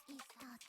God is hot.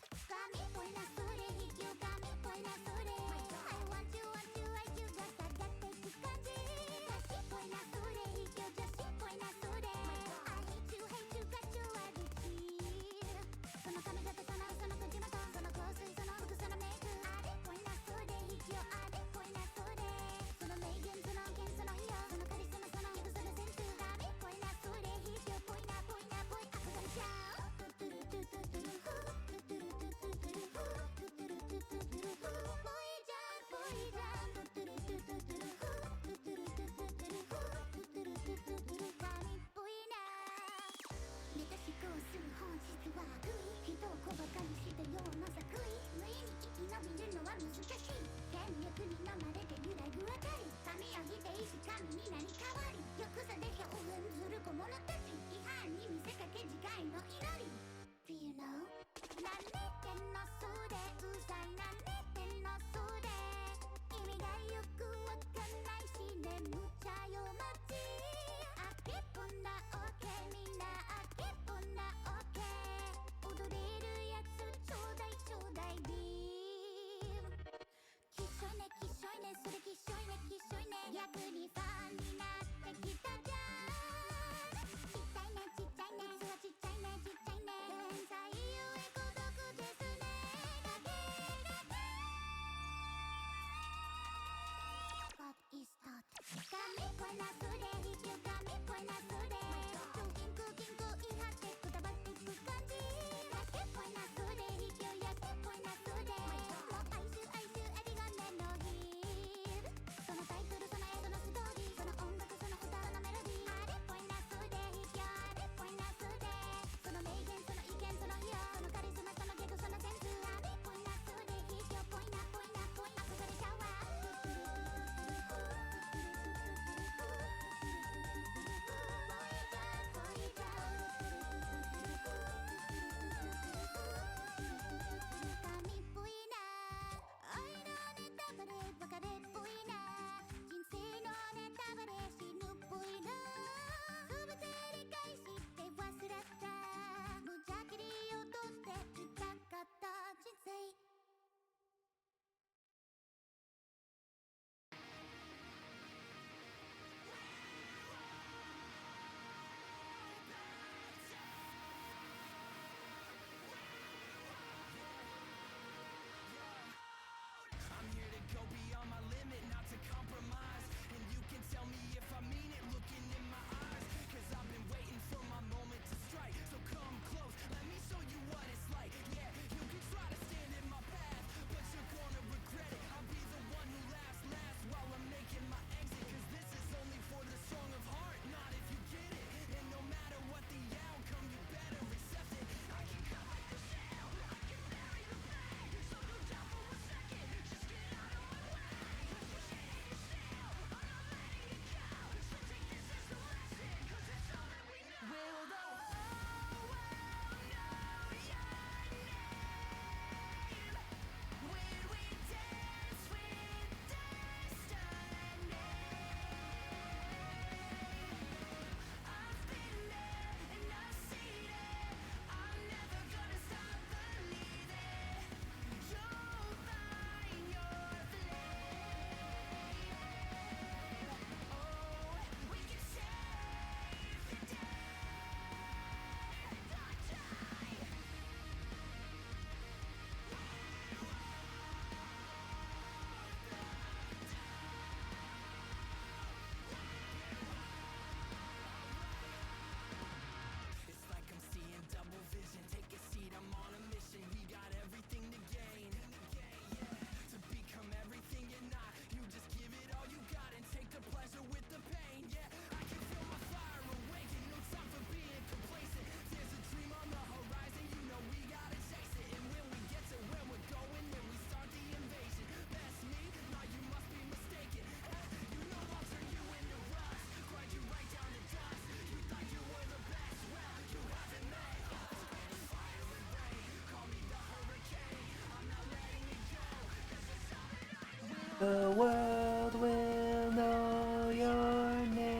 The world will know your name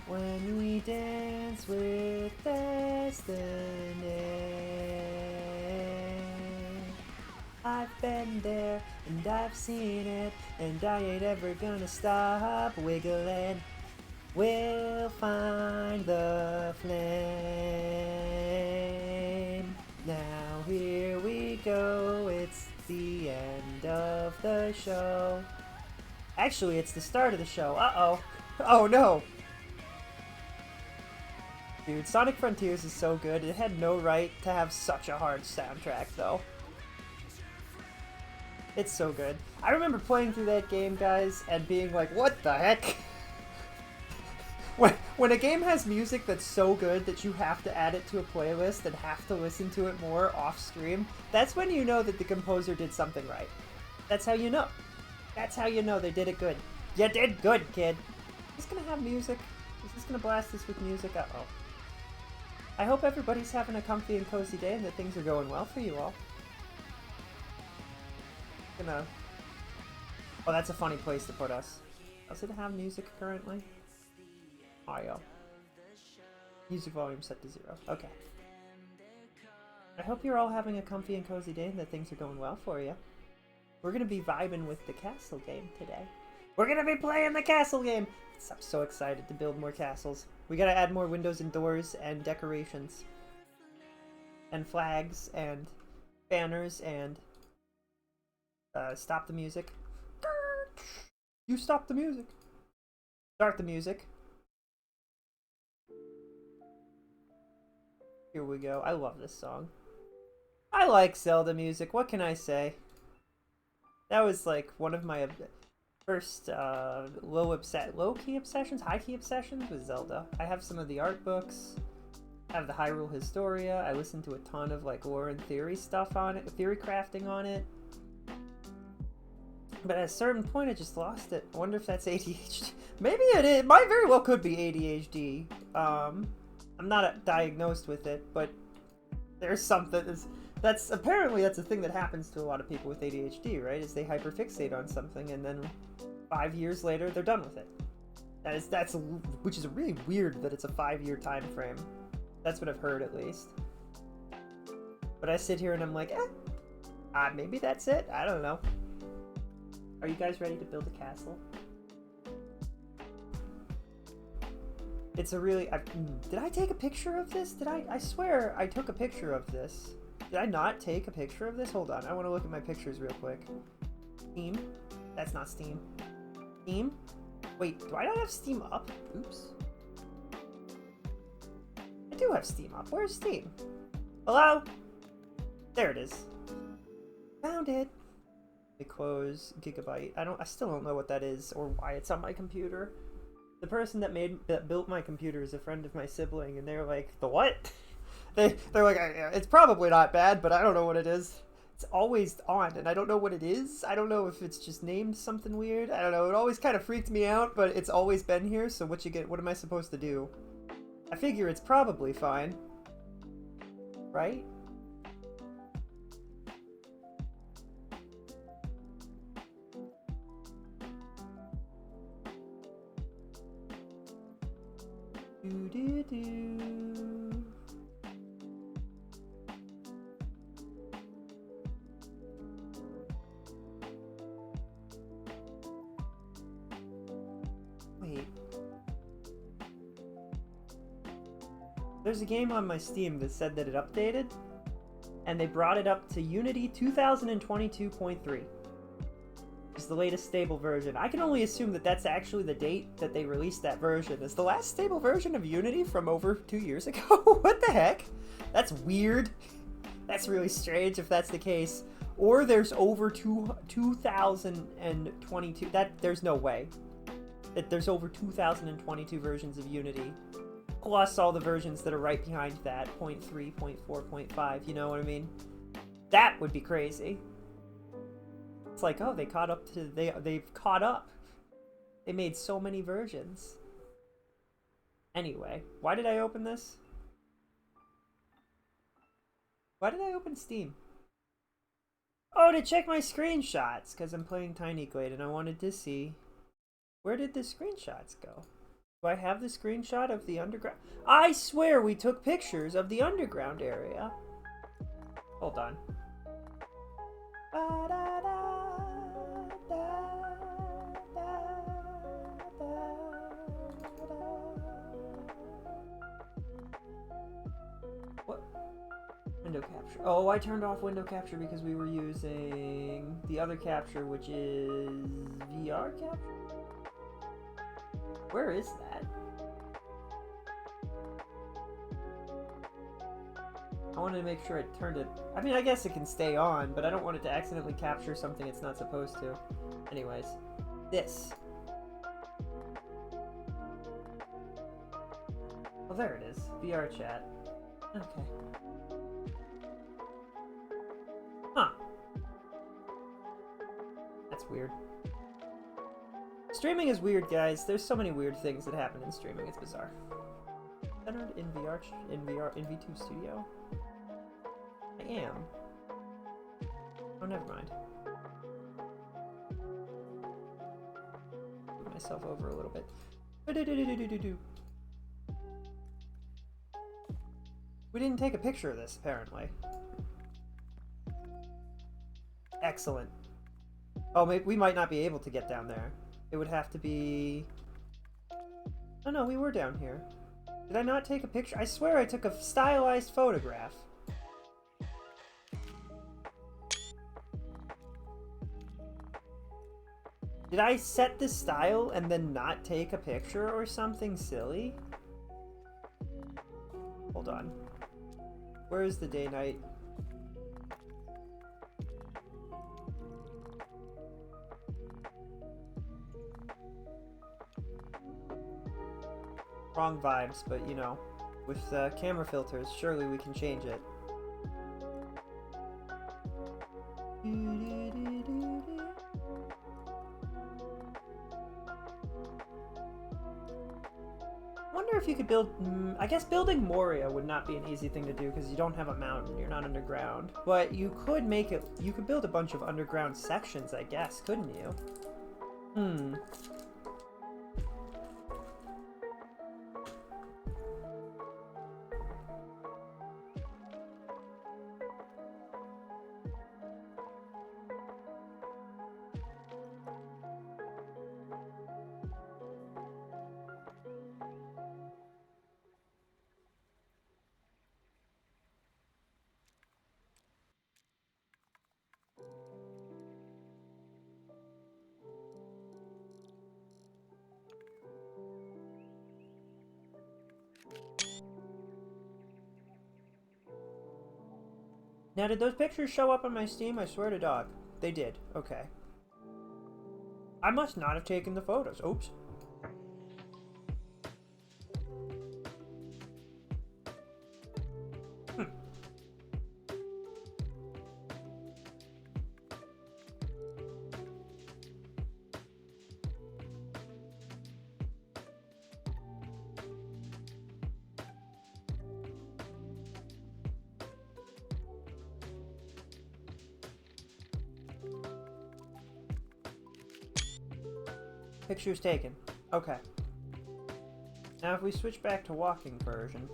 when we dance with destiny. I've been there and I've seen it, and I ain't ever gonna stop wiggling. We'll find the flame. Now here we go, it's the end of the show. Actually, it's the start of the show. Uh-oh. Oh no. Dude, Sonic Frontiers is so good. It had no right to have such a hard soundtrack, though. It's so good. I remember playing through that game, guys, and being like, what the heck? When a game has music that's so good that you have to add it to a playlist and have to listen to it more off stream, that's when you know that the composer did something right. That's how you know. That's how you know they did it good. You did good, kid. Is this gonna have music? Is this gonna blast us with music? Uh-oh. I hope everybody's having a comfy and cozy day and that things are going well for you all. Gonna... Oh, that's a funny place to put us. Does it have music currently? Audio. Music volume set to 0. Okay. I hope you're all having a comfy and cozy day and that things are going well for you. We're gonna be vibing with the castle game today. We're gonna be playing the castle game! I'm so excited to build more castles. We gotta add more windows and doors and decorations. And flags and banners and... stop the music. You stop the music! Start the music. Here we go. I love this song. I like Zelda music. What can I say? That was like one of my first low-key obsessions, high-key obsessions with Zelda. I have some of the art books. I have the Hyrule Historia. I listened to a ton of like lore and theory stuff on it, theory crafting on it. But at a certain point, I just lost it. I wonder if that's ADHD. Maybe it is. It might very well could be ADHD. I'm not diagnosed with it, but there's something that's apparently that's a thing that happens to a lot of people with ADHD, right? Is they hyperfixate on something and then 5 years later they're done with it. Which is really weird that it's a 5-year time frame. That's what I've heard at least. But I sit here and I'm like, maybe that's it. I don't know. Are you guys ready to build a castle? It's a really... did I take a picture of this? I swear I took a picture of this. Did I not take a picture of this? Hold on, I want to look at my pictures real quick. Steam? That's not Steam. Steam? Wait, do I not have Steam up? Oops. I do have Steam up. Where's Steam? Hello? There it is. Found it. They close Gigabyte. I still don't know what that is or why it's on my computer. The person that built my computer is a friend of my sibling, and they're like, the what? They're like, it's probably not bad, but I don't know what it is. It's always on, and I don't know what it is. I don't know if it's just named something weird. I don't know. It always kind of freaked me out, but it's always been here. So what am I supposed to do? I figure it's probably fine, right? Wait. There's a game on my Steam that said that it updated, and they brought it up to Unity 2022.3. Is the latest stable version. I can only assume that that's actually the date that they released that version. Is the last stable version of Unity from over 2 years ago? What the heck? That's weird. That's really strange if that's the case. Or there's over 2022. There's no way. That there's over 2022 versions of Unity. Plus all the versions that are right behind that. 0.3, 0.4, 0.5, you know what I mean? That would be crazy. It's like, oh, they've caught up. They made so many versions. Anyway, why did I open this? Why did I open Steam? Oh, to check my screenshots, because I'm playing Tiny Glade and I wanted to see where did the screenshots go? Do I have the screenshot of the underground? I swear we took pictures of the underground area. Hold on. What? Window capture. Oh, I turned off window capture because we were using the other capture, which is VR capture? Where is that? I wanted to make sure I turned it... I mean, I guess it can stay on, but I don't want it to accidentally capture something it's not supposed to. Anyways, this. Oh, there it is. VR chat. Okay. Huh. That's weird. Streaming is weird, guys. There's so many weird things that happen in streaming. It's bizarre. Centered in VR in V2 Studio. I am. Oh, never mind. Move myself over a little bit. We didn't take a picture of this, apparently. Excellent. Oh, maybe we might not be able to get down there. It would have to be... Oh no, we were down here. Did I not take a picture? I swear I took a stylized photograph. Did I set the style and then not take a picture or something silly? Hold on. Where is the day-night? Wrong vibes, but you know, with camera filters, surely we can change it. I wonder if you could build... I guess building Moria would not be an easy thing to do because you don't have a mountain, you're not underground. But you could make it... You could build a bunch of underground sections, I guess, couldn't you? Now, did those pictures show up on my Steam? I swear to dog. They did. Okay. I must not have taken the photos. Oops. Pictures taken. Okay. Now if we switch back to walking version,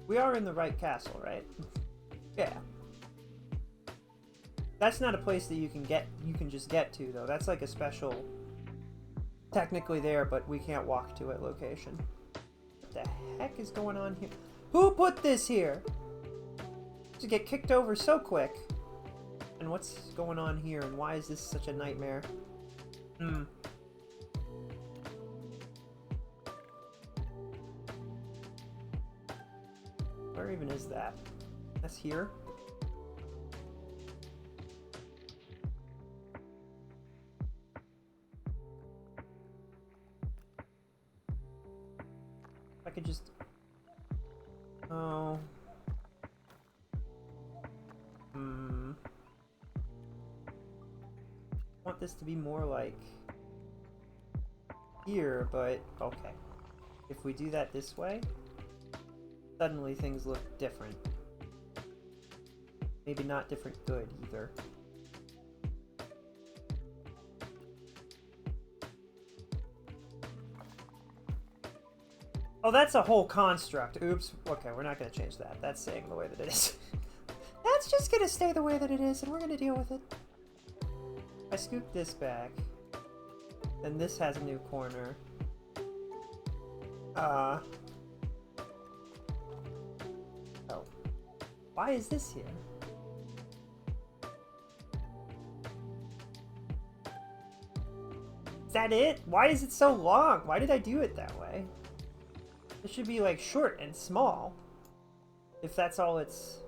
we are in the right castle, right? Yeah. That's not a place that you can just get to though. That's like a special, technically there, but we can't walk to it location. What the heck is going on here? Who put this here? To get kicked over so quick. And what's going on here and why is this such a nightmare? Where even is that? That's here? I could just... Oh... I want this to be more like... here, but... Okay. If we do that this way... Suddenly things look different. Maybe not different good either. Oh, that's a whole construct. Oops. Okay, we're not going to change that. That's staying the way that it is. That's just going to stay the way that it is, and we're going to deal with it. I scoop this back. Then this has a new corner. Oh. Why is this here? Is that it? Why is it so long? Why did I do it that way? It should be like short and small. If that's all it's...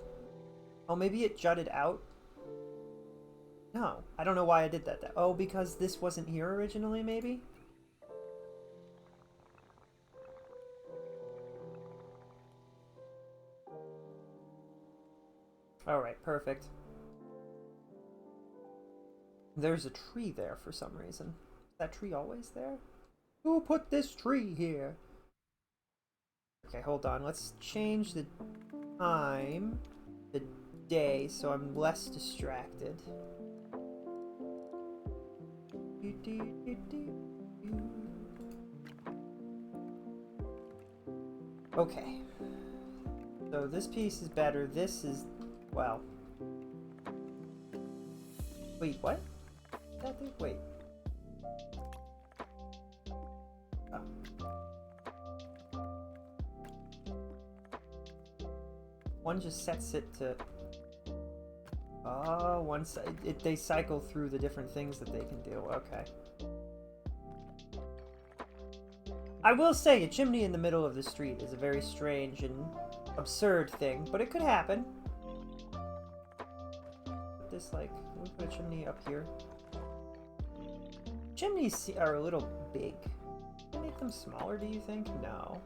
Oh, maybe it jutted out? No, I don't know why I did that. Oh, because this wasn't here originally, maybe? Alright, perfect. There's a tree there for some reason. Is that tree always there? Who put this tree here? Okay, hold on. Let's change the time, the day, so I'm less distracted. Okay. So this piece is better. This is... Well. Wait, what? That thing? Wait. Oh. One just sets it to... Oh, they cycle through the different things that they can do. Okay. I will say, a chimney in the middle of the street is a very strange and absurd thing, but it could happen. Put this, like, can we put a chimney up here? Chimneys are a little big. Can I make them smaller, do you think? No.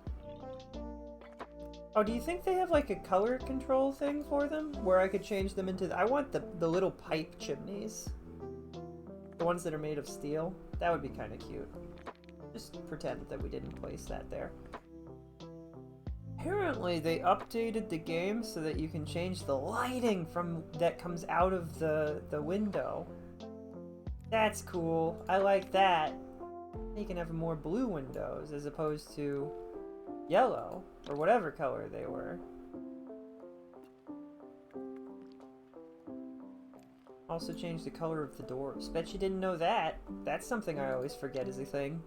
Oh, do you think they have, like, a color control thing for them? Where I could change them into... I want the little pipe chimneys. The ones that are made of steel. That would be kind of cute. Just pretend that we didn't place that there. Apparently, they updated the game so that you can change the lighting that comes out of the window. That's cool. I like that. You can have more blue windows as opposed to yellow, or whatever color they were. Also change the color of the doors. Bet you didn't know that. That's something I always forget is a thing.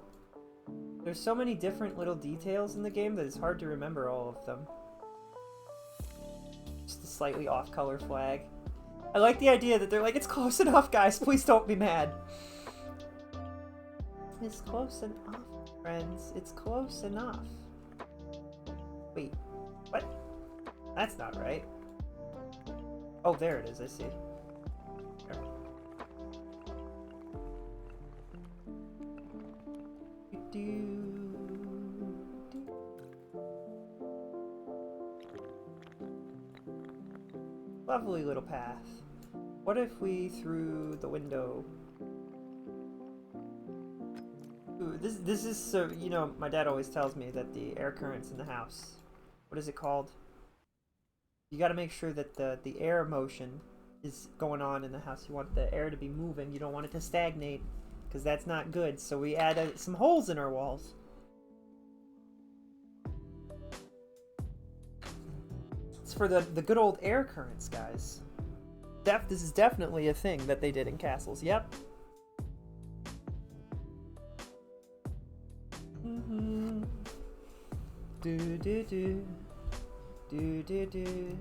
There's so many different little details in the game that it's hard to remember all of them. Just a slightly off-color flag. I like the idea that they're like, it's close enough, guys. Please don't be mad. It's close enough, friends. It's close enough. Wait, what? That's not right. Oh, there it is. I see. There. Lovely little path. What if we threw the window? Ooh, this is so, you know, my dad always tells me that the air currents in the house, what is it called? You got to make sure that the air motion is going on in the house. You want the air to be moving. You don't want it to stagnate, because that's not good. So we added some holes in our walls. It's for the good old air currents, guys. This is definitely a thing that they did in castles. Yep. Do do do do do do.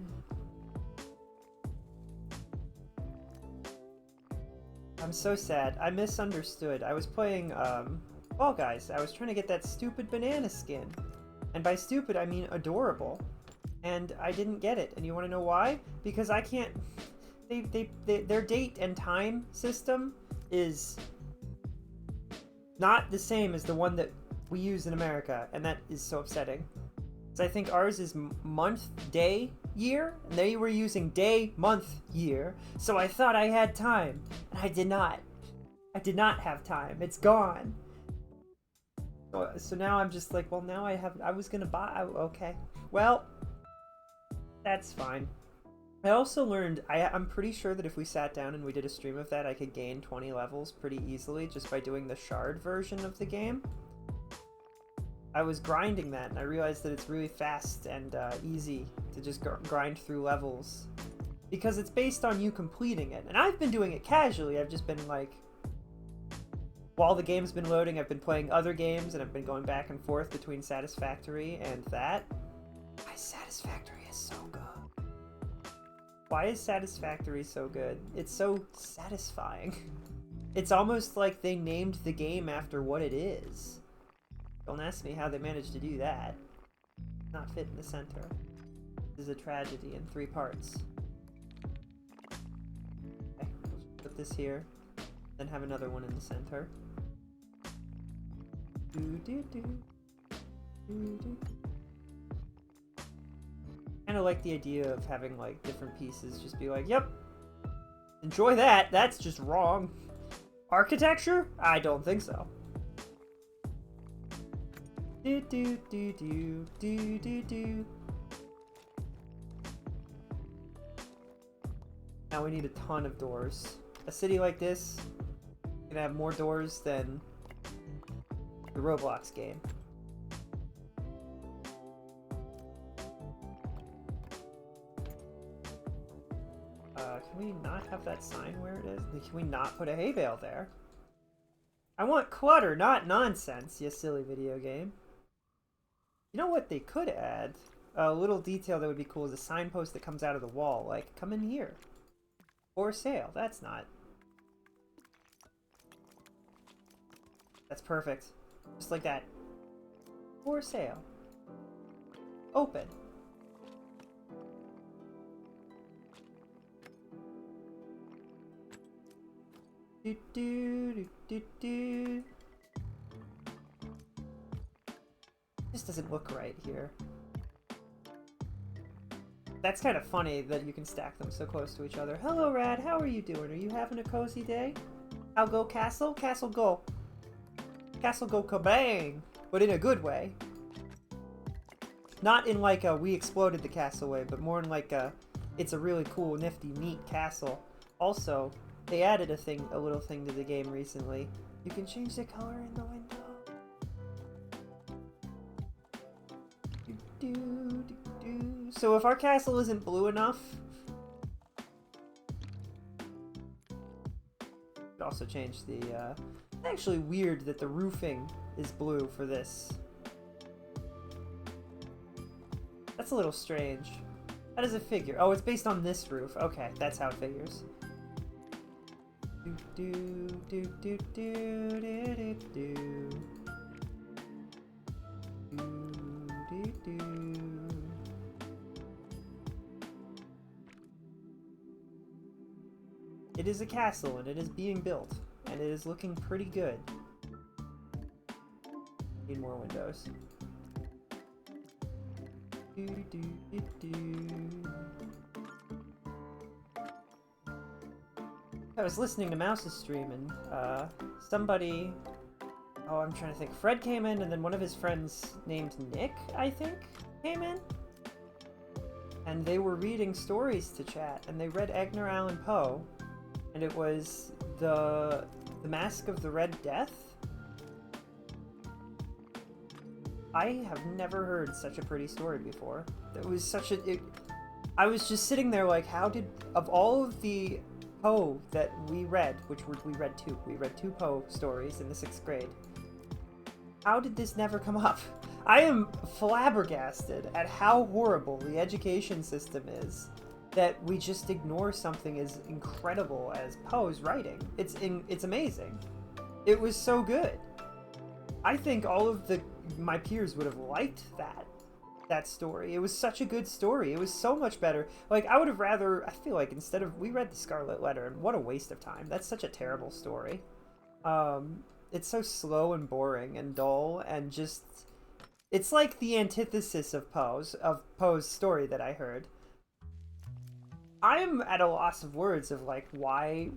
I'm so sad. I misunderstood. I was playing Fall Guys. I was trying to get that stupid banana skin, and by stupid I mean adorable. And I didn't get it. And you want to know why? Because I can't. Their date and time system is not the same as the one that we use in America, and that is so upsetting. So I think ours is month, day, year, and they were using day, month, year. So I thought I had time, and I did not. I did not have time. It's gone. So now I'm just like, well, now I was gonna buy. Okay, well, that's fine. I also learned, I'm pretty sure that if we sat down and we did a stream of that, I could gain 20 levels pretty easily just by doing the shard version of the game. I was grinding that, and I realized that it's really fast and easy to just grind through levels. Because it's based on you completing it. And I've been doing it casually. I've just been like... While the game's been loading, I've been playing other games, and I've been going back and forth between Satisfactory and that. Why Satisfactory is so good? Why is Satisfactory so good? It's so satisfying. It's almost like they named the game after what it is. Don't ask me how they managed to do that. Not fit in the center. This is a tragedy in 3 parts. Okay, we'll put this here, then have another one in the center. Kind of like the idea of having like different pieces just be like, yep, enjoy that. That's just wrong. Architecture? I don't think so. Now we need a ton of doors. A city like this can have more doors than the Roblox game. Can we not have that sign where it is? Can we not put a hay bale there? I want clutter, not nonsense, you silly video game. You know what they could add? A little detail that would be cool is a signpost that comes out of the wall. Like, come in here. For sale. That's not... That's perfect. Just like that. For sale. Open. This doesn't look right here. That's kind of funny that you can stack them so close to each other. Hello, Rad. How are you doing? Are you having a cozy day? I'll go castle. Castle go. Castle go kabang. But in a good way. Not in like a we exploded the castle way, but more in like a it's a really cool, nifty, neat castle. Also, they added a little thing to the game recently. You can change the color in the window. So if our castle isn't blue enough, could also change the, it's actually weird that the roofing is blue for this. That's a little strange. How does it figure? Oh, it's based on this roof. Okay, that's how it figures. It is a castle, and it is being built, and it is looking pretty good. Need more windows. I was listening to Mouse's stream, and somebody... Oh, I'm trying to think. Fred came in, and then one of his friends named Nick, I think, came in. And they were reading stories to chat, and they read Edgar Allan Poe, and it was the Mask of the Red Death. I have never heard such a pretty story before. That was such a... I was just sitting there like, how did... Of all of the Poe that we read, we read two Poe stories in the 6th grade. How did this never come up? I am flabbergasted at how horrible the education system is that we just ignore something as incredible as Poe's writing. It's amazing. It was so good. I think all of my peers would have liked that story. It was such a good story. It was so much better. Like, I would have rather, I feel like instead of, we read The Scarlet Letter, and what a waste of time. That's such a terrible story. It's so slow and boring and dull and just, it's like the antithesis of Poe's story that I heard. I'm at a loss of words of like why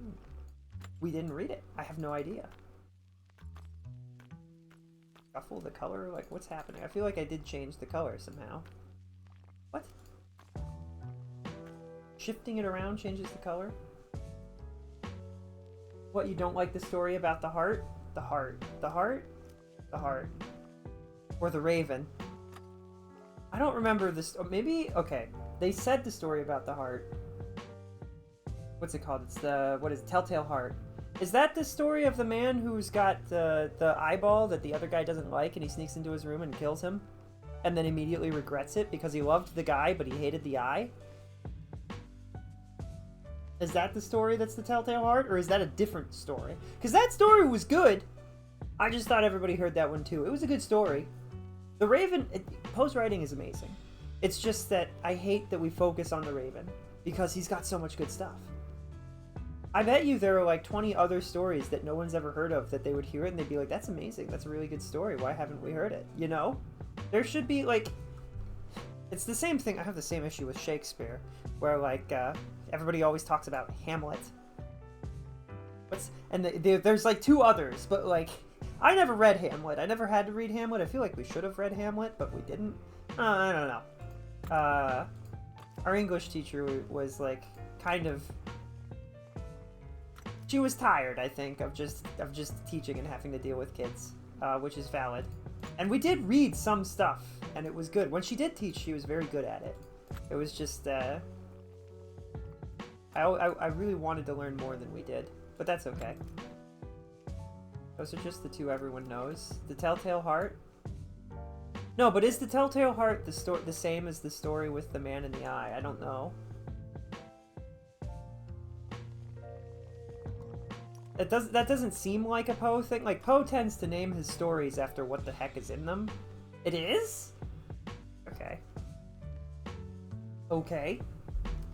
we didn't read it. I have no idea. Shuffle the color? Like, what's happening? I feel like I did change the color somehow. What? Shifting it around changes the color? What, you don't like the story about the heart? The heart. The heart? The heart. Or the Raven. I don't remember this. Maybe, okay. They said the story about the heart. What's it called? It's the, what is it? Telltale Heart. Is that the story of the man who's got the eyeball that the other guy doesn't like and he sneaks into his room and kills him? And then immediately regrets it because he loved the guy but he hated the eye? Is that the story that's the Telltale Heart? Or is that a different story? Because that story was good. I just thought everybody heard that one too. It was a good story. The Raven, Poe's writing is amazing. It's just that I hate that we focus on the Raven because he's got so much good stuff. I bet you there are like 20 other stories that no one's ever heard of that they would hear it and they'd be like, that's amazing. That's a really good story. Why haven't we heard it? You know? There should be like... It's the same thing. I have the same issue with Shakespeare where like everybody always talks about Hamlet. There's like 2 others, but like... I never read Hamlet. I never had to read Hamlet. I feel like we should have read Hamlet, but we didn't. I don't know. Our English teacher was like kind of... She was tired, I think, of just teaching and having to deal with kids, which is valid. And we did read some stuff, and it was good. When she did teach, she was very good at it. It was just, I really wanted to learn more than we did, but that's okay. Those are just the 2 everyone knows. The Telltale Heart? No, but is the Telltale Heart the same as the story with the man in the eye? I don't know. That doesn't seem like a Poe thing. Like, Poe tends to name his stories after what the heck is in them. It is? Okay. Okay.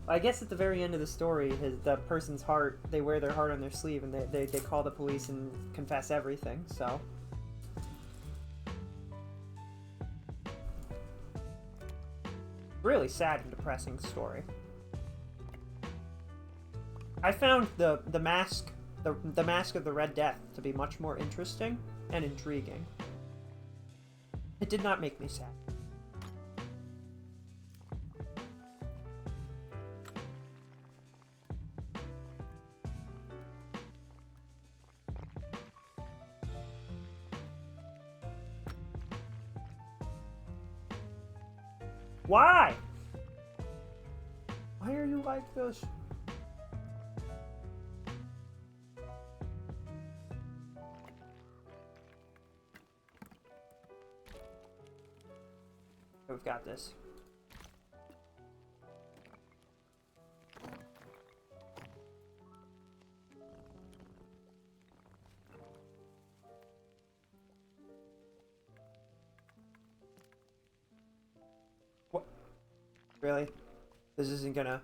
I guess at the very end of the story, the person's heart, they wear their heart on their sleeve and they call the police and confess everything, so. Really sad and depressing story. I found the mask of the Red Death to be much more interesting and intriguing. It did not make me sad. Why? Why are you like this? We've got this. What? Really? This isn't gonna...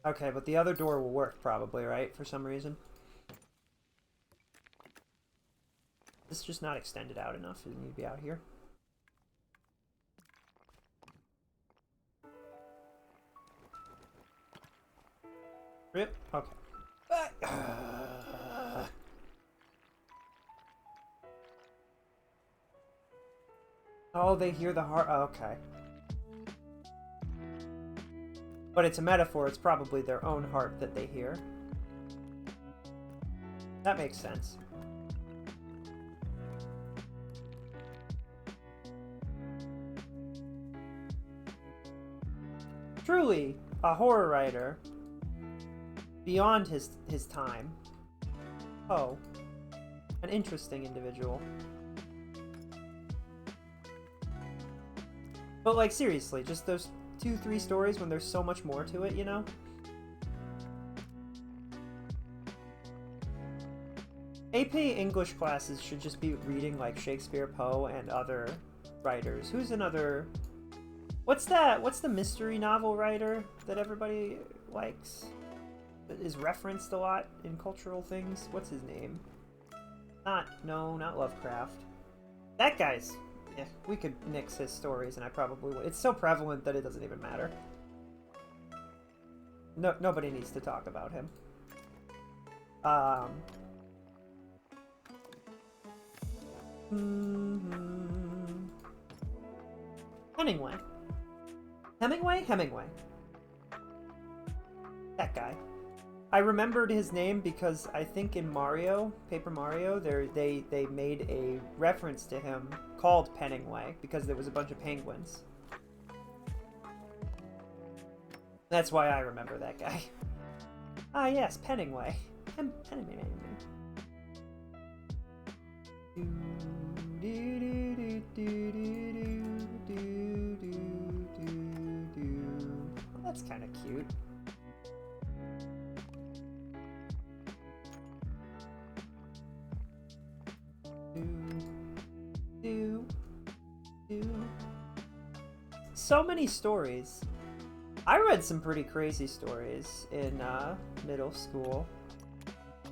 Okay, but the other door will work probably, right? For some reason. This is just not extended out enough. It need to be out here. Rip. Okay. Oh, they hear the heart. Oh, okay. But it's a metaphor. It's probably their own heart that they hear. That makes sense. Truly, a horror writer. Beyond his time. Oh. An interesting individual. But like seriously, just those 2-3 stories when there's so much more to it, you know? AP English classes should just be reading like Shakespeare, Poe, and other writers. Who's another... What's the mystery novel writer that everybody likes? That is referenced a lot in cultural things? What's his name? Not Lovecraft. That guy's... Yeah, we could nix his stories and I probably would. It's so prevalent that it doesn't even matter. No, nobody needs to talk about him. Hemingway. Hemingway? That guy. I remembered his name because I think in Mario, Paper Mario, they made a reference to him called Penningway because there was a bunch of penguins. That's why I remember that guy. Ah, yes, Penningway. Penningway. Well, that's kind of cute. So many stories. I read some pretty crazy stories in middle school.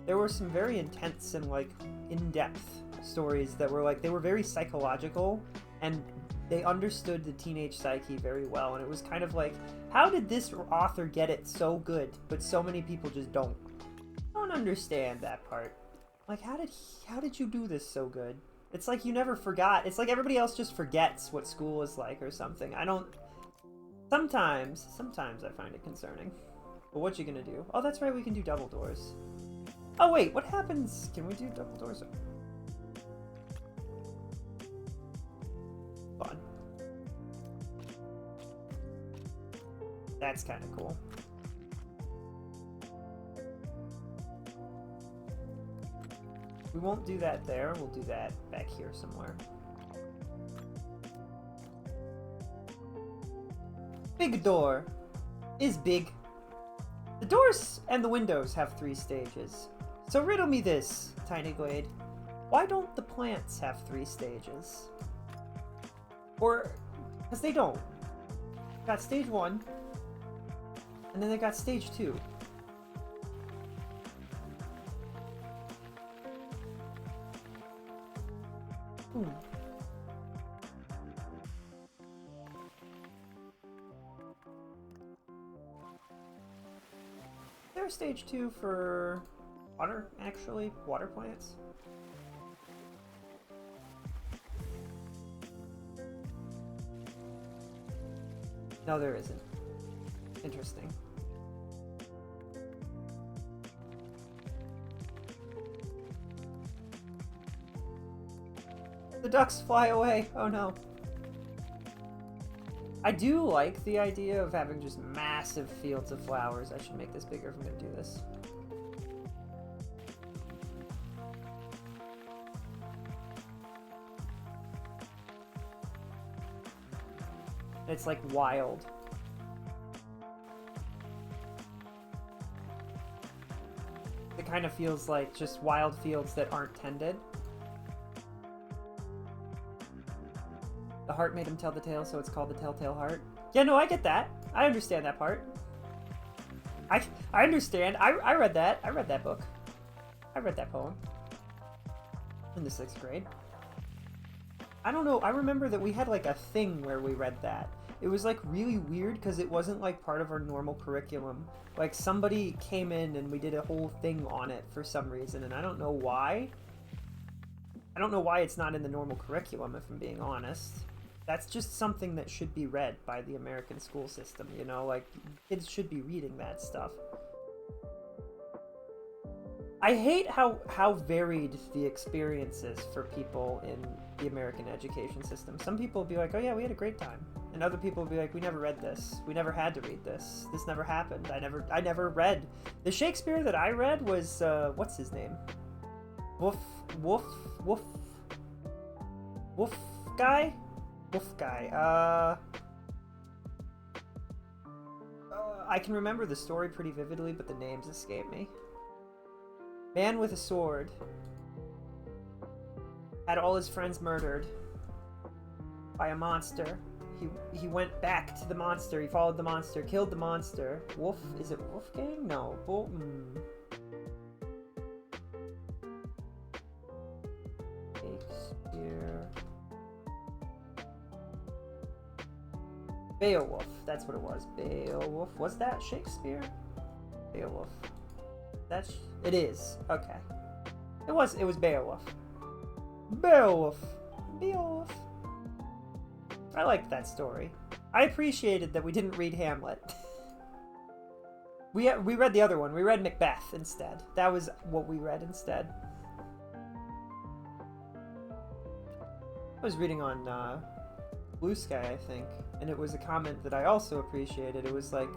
There were some very intense and like in-depth stories that were like, they were very psychological and they understood the teenage psyche very well, and it was kind of like, how did this author get it so good but so many people just don't? I don't understand that part. Like, how did you do this so good? It's like you never forgot. It's like everybody else just forgets what school is like or something. I don't... Sometimes I find it concerning. But what you gonna do? Oh, that's right, we can do double doors. Oh wait, what happens? Can we do double doors? Fun. That's kind of cool. We won't do that there. We'll do that back here somewhere. Big door is big. The doors and the windows have 3 stages. So riddle me this, Tiny Glade. Why don't the plants have 3 stages? Or, because they don't. Got stage 1, and then they got stage 2. There's stage 2 for water, actually? Water plants? No, there isn't. Interesting. The ducks fly away! Oh no. I do like the idea of having just massive fields of flowers. I should make this bigger if I'm going to do this. It's like wild. It kind of feels like just wild fields that aren't tended. The heart made him tell the tale, so it's called the Telltale Heart. Yeah, no, I get that. I understand that part. I understand. I read that. I read that book. I read that poem. In the 6th grade. I don't know. I remember that we had like a thing where we read that. It was like really weird because it wasn't like part of our normal curriculum. Like somebody came in and we did a whole thing on it for some reason, and I don't know why. I don't know why it's not in the normal curriculum, if I'm being honest. That's just something that should be read by the American school system, you know? Like, kids should be reading that stuff. I hate how varied the experience is for people in the American education system. Some people will be like, oh yeah, we had a great time. And other people will be like, we never read this. We never had to read this. This never happened. I never read. The Shakespeare that I read was, what's his name? Wolf guy? Wolf guy. I can remember the story pretty vividly, but the names escape me. Man with a sword had all his friends murdered by a monster. He went back to the monster. He followed the monster, killed the monster. Wolf? Is it Wolfgang? No. Shakespeare. Beowulf. That's what it was. Beowulf. Was that Shakespeare? Beowulf. It is. Okay. It was Beowulf. Beowulf. I liked that story. I appreciated that we didn't read Hamlet. We read the other one. We read Macbeth instead. That was what we read instead. I was reading on Blue Sky, I think, and it was a comment that I also appreciated. It was like,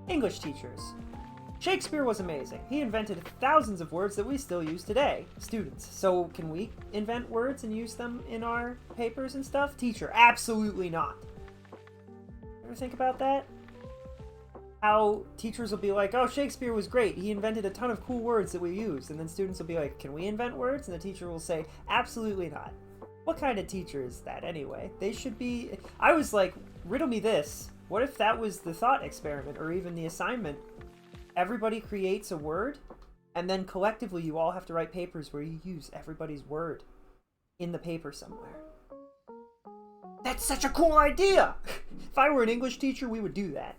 English teachers. Shakespeare was amazing. He invented thousands of words that we still use today. Students. So can we invent words and use them in our papers and stuff? Teacher. Absolutely not. Ever think about that? How teachers will be like, oh, Shakespeare was great. He invented a ton of cool words that we use. And then students will be like, can we invent words? And the teacher will say, absolutely not. What kind of teacher is that anyway? They should be... I was like, riddle me this. What if that was the thought experiment or even the assignment? Everybody creates a word, and then collectively you all have to write papers where you use everybody's word in the paper somewhere. That's such a cool idea! If I were an English teacher, we would do that.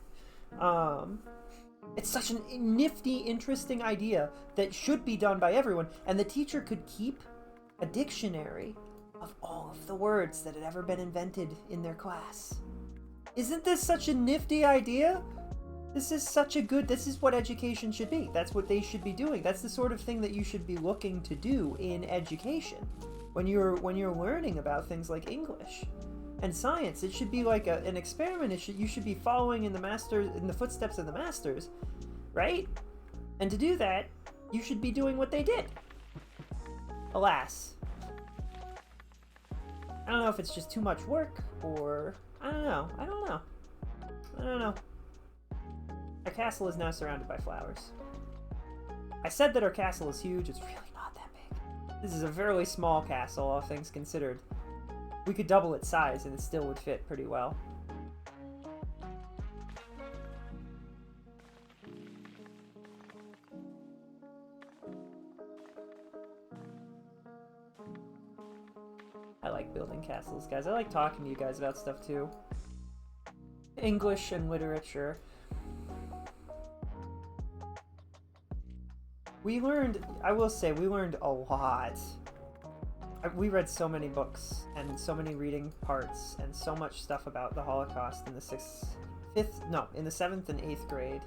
It's such a nifty, interesting idea that should be done by everyone, and the teacher could keep a dictionary of all of the words that had ever been invented in their class. Isn't this such a nifty idea? This is what education should be. That's what they should be doing. That's the sort of thing that you should be looking to do in education. When you're learning about things like English and science, it should be like an experiment. You should be following in the footsteps of the masters, right? And to do that, you should be doing what they did. Alas. I don't know if it's just too much work or I don't know. Our castle is now surrounded by flowers. I said that our castle is huge. It's really not that big. This is a fairly small castle, all things considered. We could double its size and it still would fit pretty well. I like building castles, guys. I like talking to you guys about stuff, too. English and literature. I will say, we learned a lot. We read so many books, and so many reading parts, and so much stuff about the Holocaust in the 7th and 8th grade.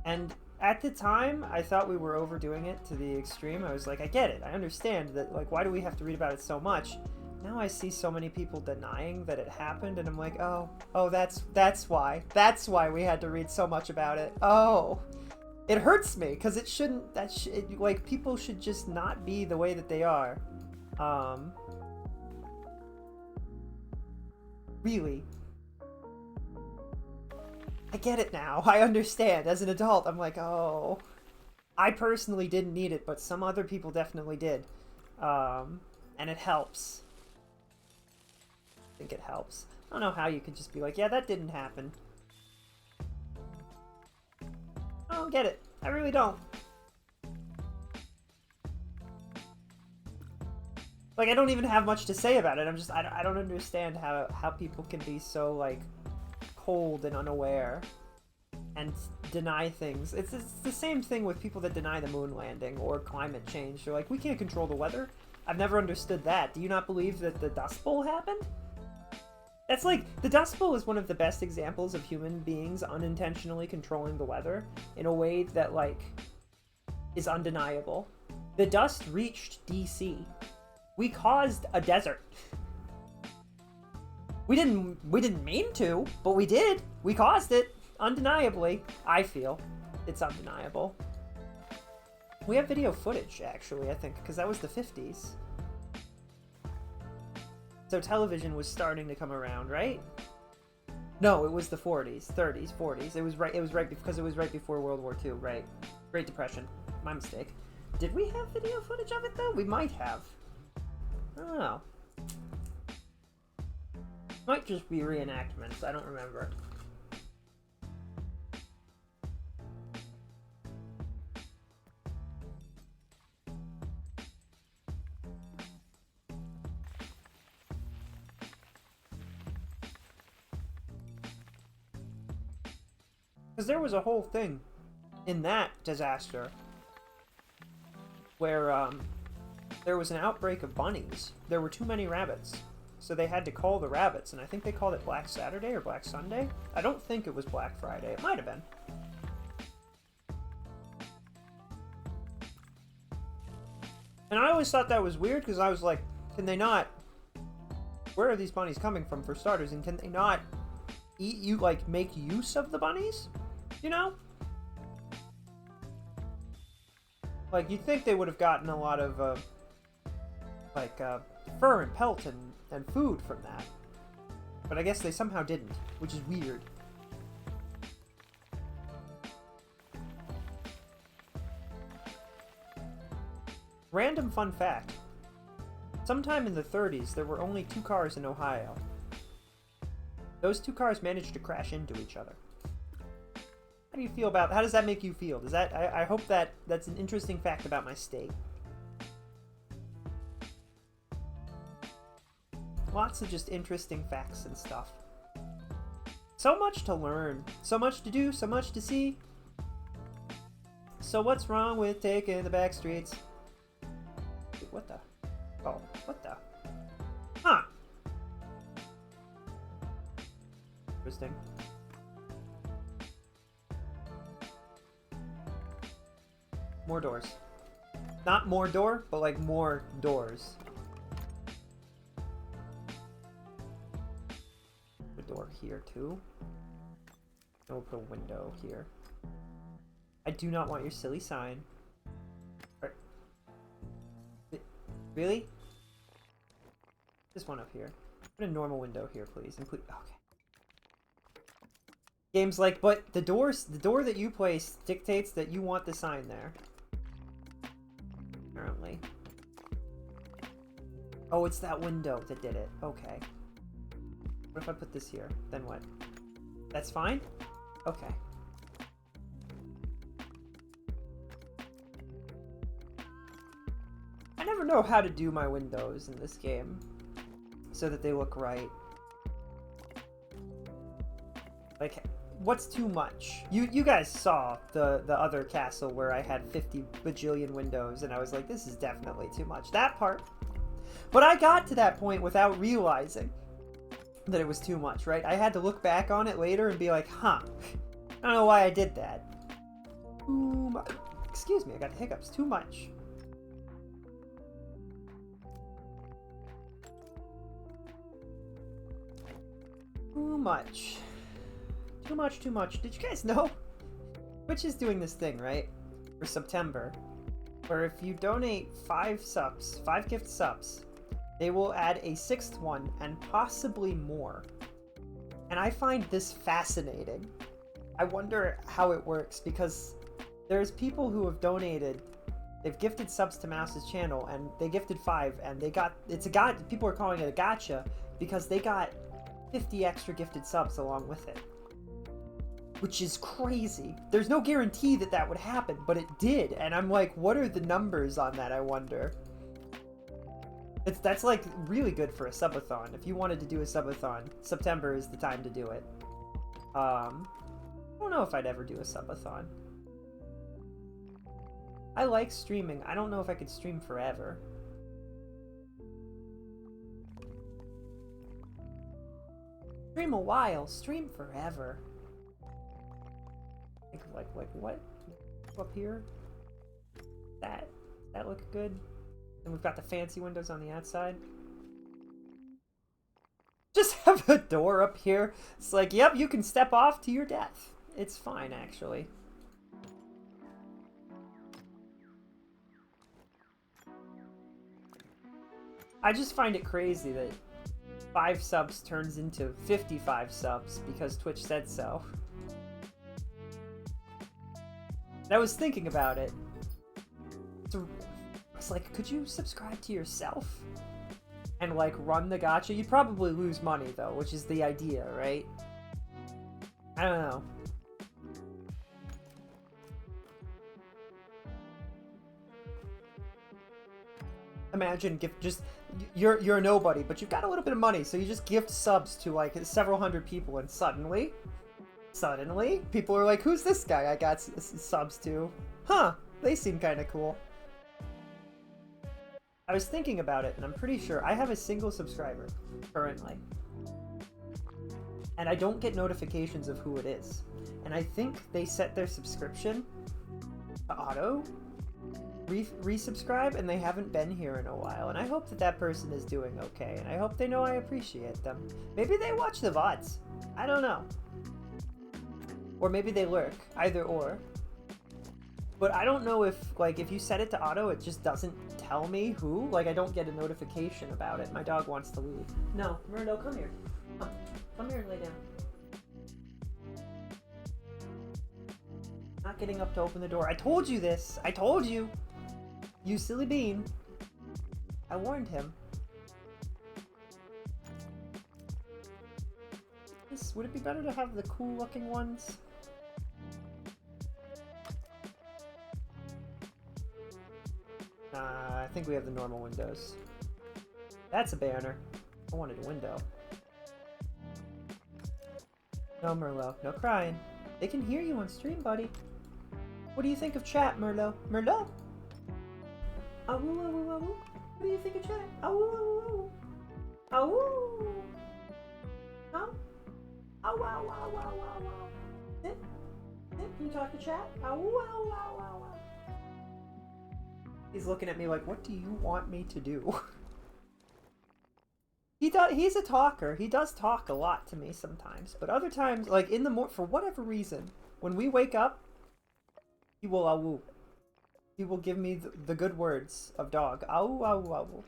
And at the time, I thought we were overdoing it to the extreme. I was like, I get it. I understand that, like, why do we have to read about it so much? Now I see so many people denying that it happened, and I'm like, oh, that's why. That's why we had to read so much about it. Oh. It hurts me, because it shouldn't, like, people should just not be the way that they are. Really. I get it now. I understand. As an adult, I'm like, oh. I personally didn't need it, but some other people definitely did. And it helps. I think it helps. I don't know how you could just be like, yeah, that didn't happen. I don't get it. I really don't. Like, I don't even have much to say about it. I don't understand how people can be so, like, cold and unaware and deny things. It's the same thing with people that deny the moon landing or climate change. They're like, we can't control the weather. I've never understood that. Do you not believe that the Dust Bowl happened? That's like, the Dust Bowl is one of the best examples of human beings unintentionally controlling the weather in a way that, like, is undeniable. The dust reached DC. We caused a desert. We didn't mean to, but we did. We caused it. Undeniably. I feel. It's undeniable. We have video footage, actually, I think, because that was the 50s. So television was starting to come around, right? No, it was the 40s, 30s, 40s. It was right because it was right before World War II, right? Great Depression. My mistake. Did we have video footage of it, though? We might have. I don't know. Might just be reenactments. I don't remember. Because there was a whole thing in that disaster where there was an outbreak of bunnies. There were too many rabbits. so they had to call the rabbits, and I think they called it Black Saturday or Black Sunday. I don't think it was Black Friday. It might have been. And I always thought that was weird, because I was like, can they not... Where are these bunnies coming from, for starters? And can they not eat you, like, make use of the bunnies? You know? Like, you'd think they would have gotten a lot of, fur and pelt and food from that. But I guess they somehow didn't, which is weird. Random fun fact. Sometime in the 30s, there were only 2 cars in Ohio. Those 2 cars managed to crash into each other. How do you feel about... How does that make you feel? Does that... I hope that's an interesting fact about my state. Lots of just interesting facts and stuff. So much to learn. So much to do. So much to see. So what's wrong with taking the back streets? Wait, what the... Oh, what the... Huh. Interesting. More doors. Not more door, but like more doors. A door here too. We'll put a window here. I do not want your silly sign. Really? This one up here. Put a normal window here, please. And please, okay. Game's like, but the door that you place dictates that you want the sign there. Apparently. Oh, it's that window that did it. Okay. What if I put this here? Then what? That's fine? Okay. I never know how to do my windows in this game so that they look right. Like, what's too much? You guys saw the other castle where I had 50 bajillion windows and I was like, this is definitely too much. That part. But I got to that point without realizing that it was too much, right? I had to look back on it later and be like, huh, I don't know why I did that. Too much. Excuse me, I got the hiccups. Too much. Too much. Too much, too much. Did you guys know? Twitch is doing this thing, right? For September. Where if you donate 5 subs, 5 gift subs, they will add a 6th one and possibly more. And I find this fascinating. I wonder how it works because there's people who have donated, they've gifted subs to Mouse's channel and they gifted 5 and they got, people are calling it a gotcha because they got 50 extra gifted subs along with it. Which is crazy. There's no guarantee that that would happen, but it did. And I'm like, what are the numbers on that, I wonder? That's like really good for a subathon. If you wanted to do a subathon, September is the time to do it. I don't know if I'd ever do a subathon. I like streaming. I don't know if I could stream forever. Stream a while, stream forever. Think of like what? Up here? That look good? And we've got the fancy windows on the outside. Just have a door up here. It's like, yep, you can step off to your death. It's fine, actually. I just find it crazy that 5 subs turns into 55 subs because Twitch said so. And I was thinking about it. I was like, could you subscribe to yourself? And like run the gacha? You'd probably lose money though, which is the idea, right? I don't know. Imagine you're a nobody, but you've got a little bit of money, so you just gift subs to like several hundred people, and suddenly people are like, who's this guy I got subs to? Huh, they seem kind of cool. I was thinking about it, and I'm pretty sure I have a single subscriber currently. And I don't get notifications of who it is. And I think they set their subscription to auto resubscribe, and they haven't been here in a while. And I hope that that person is doing okay, and I hope they know I appreciate them. Maybe they watch the VODs. I don't know. Or maybe they lurk. Either or. But I don't know if, like, if you set it to auto, it just doesn't tell me who. Like, I don't get a notification about it. My dog wants to leave. No, Murdo, come here. Come here and lay down. Not getting up to open the door. I told you this! I told you! You silly bean. I warned him. Would it be better to have the cool looking ones? I think we have the normal windows. That's a banner. I wanted a window. No, Merlot. No crying. They can hear you on stream, buddy. What do you think of chat, Merlot? Merlot? Awoo, awoo, awoo. What do you think of chat? Awoo, awoo, awoo. Awoo. Huh? Awoo, awoo, awoo, awoo, awoo. Sit. Sit. Can you talk to chat? Awoo, awoo, awoo, awoo. He's looking at me like, what do you want me to do? He's a talker. He does talk a lot to me sometimes. But other times, like in the for whatever reason, when we wake up, he will awoo. He will give me the good words of dog. Awoo, awoo, awoo.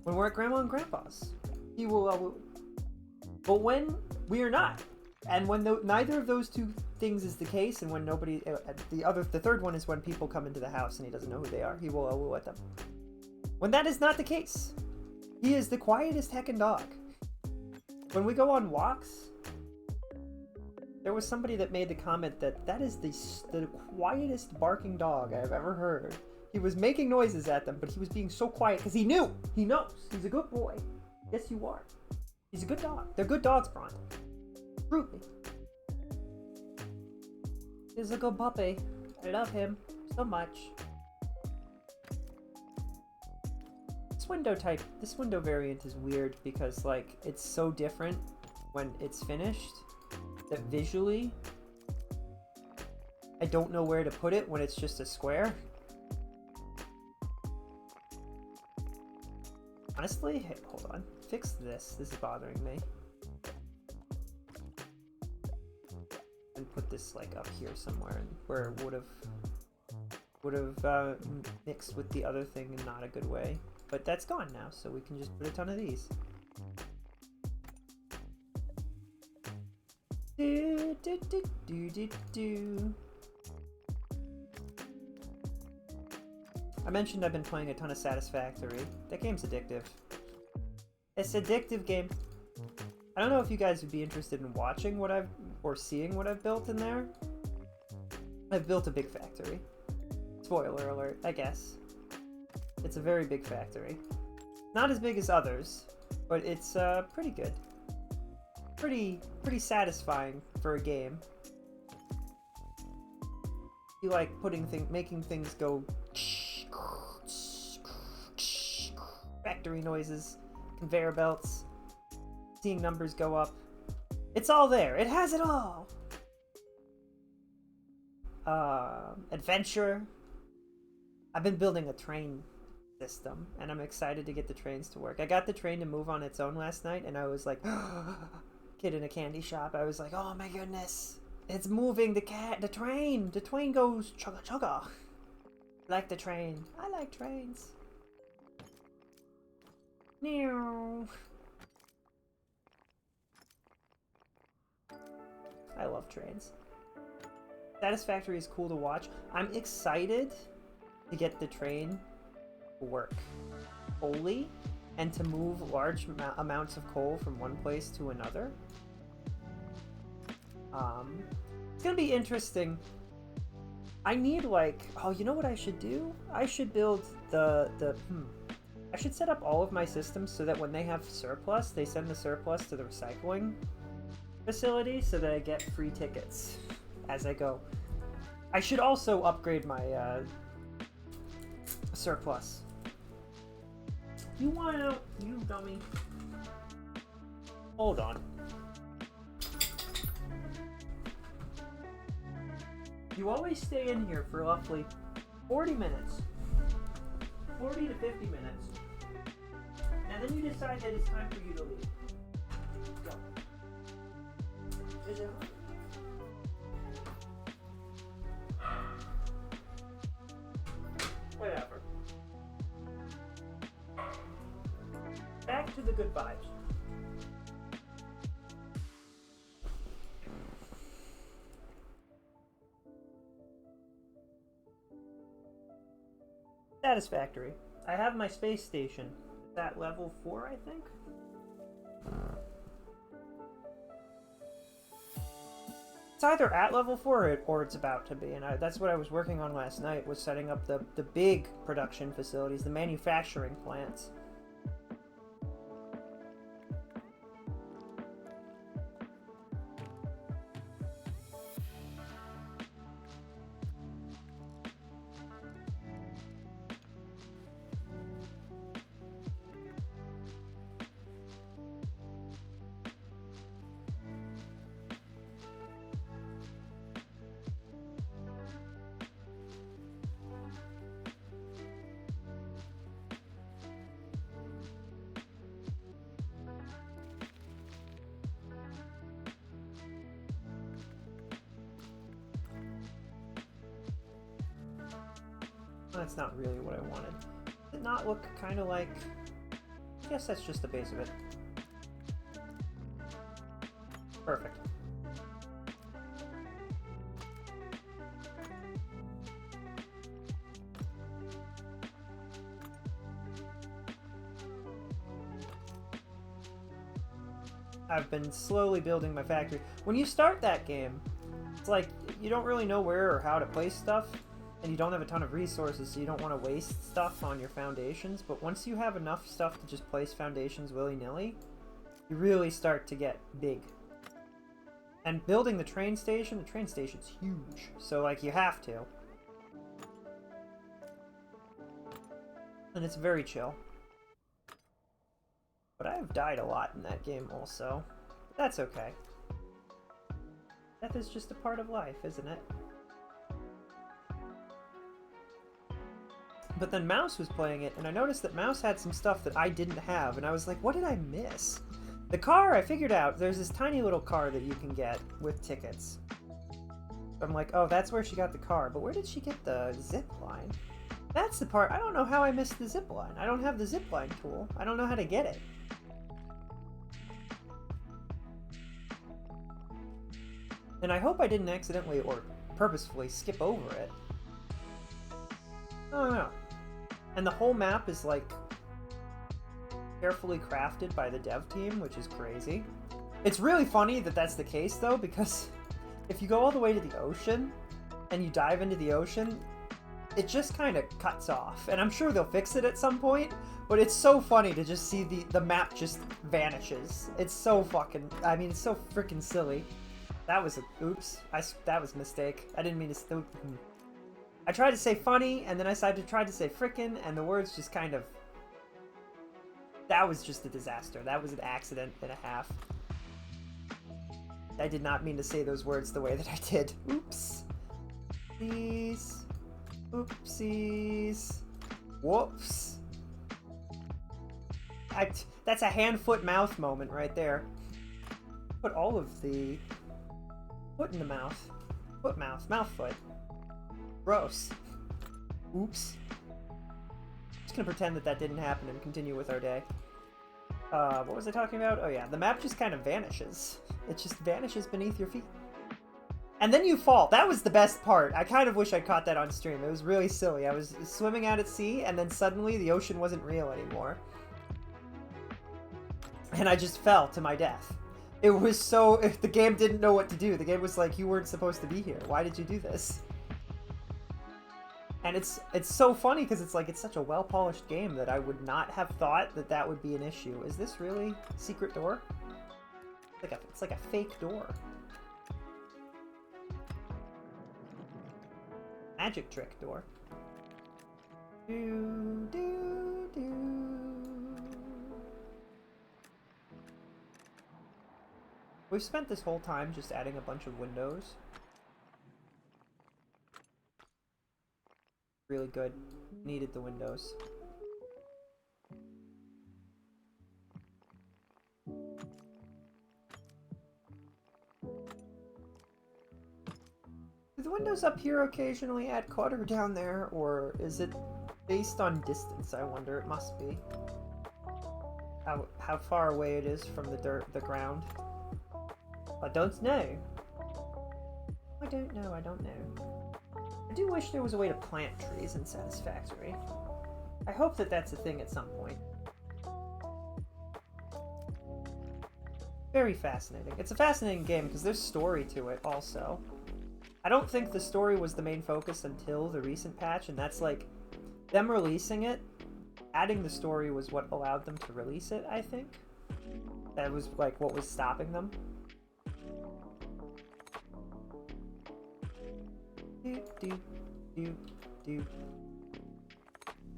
When we're at Grandma and Grandpa's, he will awoo. But when we are not, and when neither of those two things is the case, and when nobody, the third one is when people come into the house and he doesn't know who they are, he will awoo at them. When that is not the case, he is the quietest heckin' dog. When we go on walks, there was somebody that made the comment that that is the quietest barking dog I've ever heard. He was making noises at them, but he was being so quiet because he knew. He knows. He's a good boy. Yes, you are. He's a good dog. They're good dogs, Bron. Truly. He's a good puppy. I love him so much. This window variant is weird because, like, it's so different when it's finished that visually I don't know where to put it when it's just a square. Honestly, hey, hold on. Fix this. This is bothering me. And put this like up here somewhere, where it would have mixed with the other thing in not a good way. But that's gone now, so we can just put a ton of these. Do, do, do, do, do, do. I mentioned I've been playing a ton of Satisfactory. That game's addictive. It's an addictive game. I don't know if you guys would be interested in watching or seeing what I've built in there. I've built a big factory. Spoiler alert, I guess. It's a very big factory. Not as big as others, but it's pretty good. Pretty satisfying for a game. You like making things go factory noises, conveyor belts, seeing numbers go up. It's all there. It has it all. Adventure. I've been building a train system, and I'm excited to get the trains to work. I got the train to move on its own last night, and I was like, kid in a candy shop. I was like, oh my goodness, it's moving. The train. The train goes chugga chugga. Like the train. I like trains. Meow. I love trains. Satisfactory is cool to watch. I'm excited to get the train to work fully and to move large amounts of coal from one place to another. It's gonna be interesting. I need you know what I should do? I should build I should set up all of my systems so that when they have surplus, they send the surplus to the recycling facility so that I get free tickets as I go. I should also upgrade my surplus You want out, you dummy. Hold on. You always stay in here for roughly 40 minutes. 40 to 50 minutes. And then you decide that it's time for you to leave. Go. Is it hot? Whatever. Back to the good vibes. Satisfactory. I have my space station. It's at level 4, I think? It's either at level 4 or it's about to be, and that's what I was working on last night, was setting up the big production facilities, the manufacturing plants. That's not really what I wanted. Did it not look kind of like... I guess that's just the base of it. Perfect. I've been slowly building my factory. When you start that game, it's like you don't really know where or how to place stuff. And you don't have a ton of resources, so you don't want to waste stuff on your foundations. But once you have enough stuff to just place foundations willy-nilly, you really start to get big. And building the train station's huge. So, like, you have to. And it's very chill. But I have died a lot in that game also. But that's okay. Death is just a part of life, isn't it? But then Mouse was playing it, and I noticed that Mouse had some stuff that I didn't have, and I was like, what did I miss? The car, I figured out, there's this tiny little car that you can get with tickets. I'm like, oh, that's where she got the car, but where did she get the zip line? That's the part, I don't know how I missed the zip line. I don't have the zip line tool. I don't know how to get it. And I hope I didn't accidentally or purposefully skip over it. I don't know. And the whole map is, like, carefully crafted by the dev team, which is crazy. It's really funny that that's the case, though, because if you go all the way to the ocean, and you dive into the ocean, it just kind of cuts off. And I'm sure they'll fix it at some point, but it's so funny to just see the map just vanishes. It's so fucking... I mean, it's so freaking silly. That was a... Oops. That was a mistake. I didn't mean to... I tried to say funny, and then I tried to say frickin', and the words just kind of... That was just a disaster. That was an accident and a half. I did not mean to say those words the way that I did. Oops. Please. Oopsies. Whoops. That's a hand, foot, mouth moment right there. Put all of the... foot in the mouth. Foot, mouth. Mouth, foot. Gross. Oops. Just gonna pretend that didn't happen and continue with our day. What was I talking about? Oh yeah, the map just kind of vanishes. It just vanishes beneath your feet. And then you fall. That was the best part. I kind of wish I caught that on stream. It was really silly. I was swimming out at sea, and then suddenly the ocean wasn't real anymore. And I just fell to my death. It was so... The game didn't know what to do. The game was like, you weren't supposed to be here. Why did you do this? And it's so funny because it's like, it's such a well-polished game that I would not have thought that that would be an issue. Is this really secret door? It's like a fake door. Magic trick door. Do, do, do. We've spent this whole time just adding a bunch of windows. Really good. Needed the windows. Do the windows up here occasionally add clutter down there, or is it based on distance? I wonder. It must be. How far away it is from the ground. I don't know. I don't know. I don't know. I do wish there was a way to plant trees in Satisfactory. I hope that that's a thing at some point. Very fascinating. It's a fascinating game because there's story to it also. I don't think the story was the main focus until the recent patch, and that's like them releasing it. Adding the story was what allowed them to release it, I think. That was like what was stopping them. Do.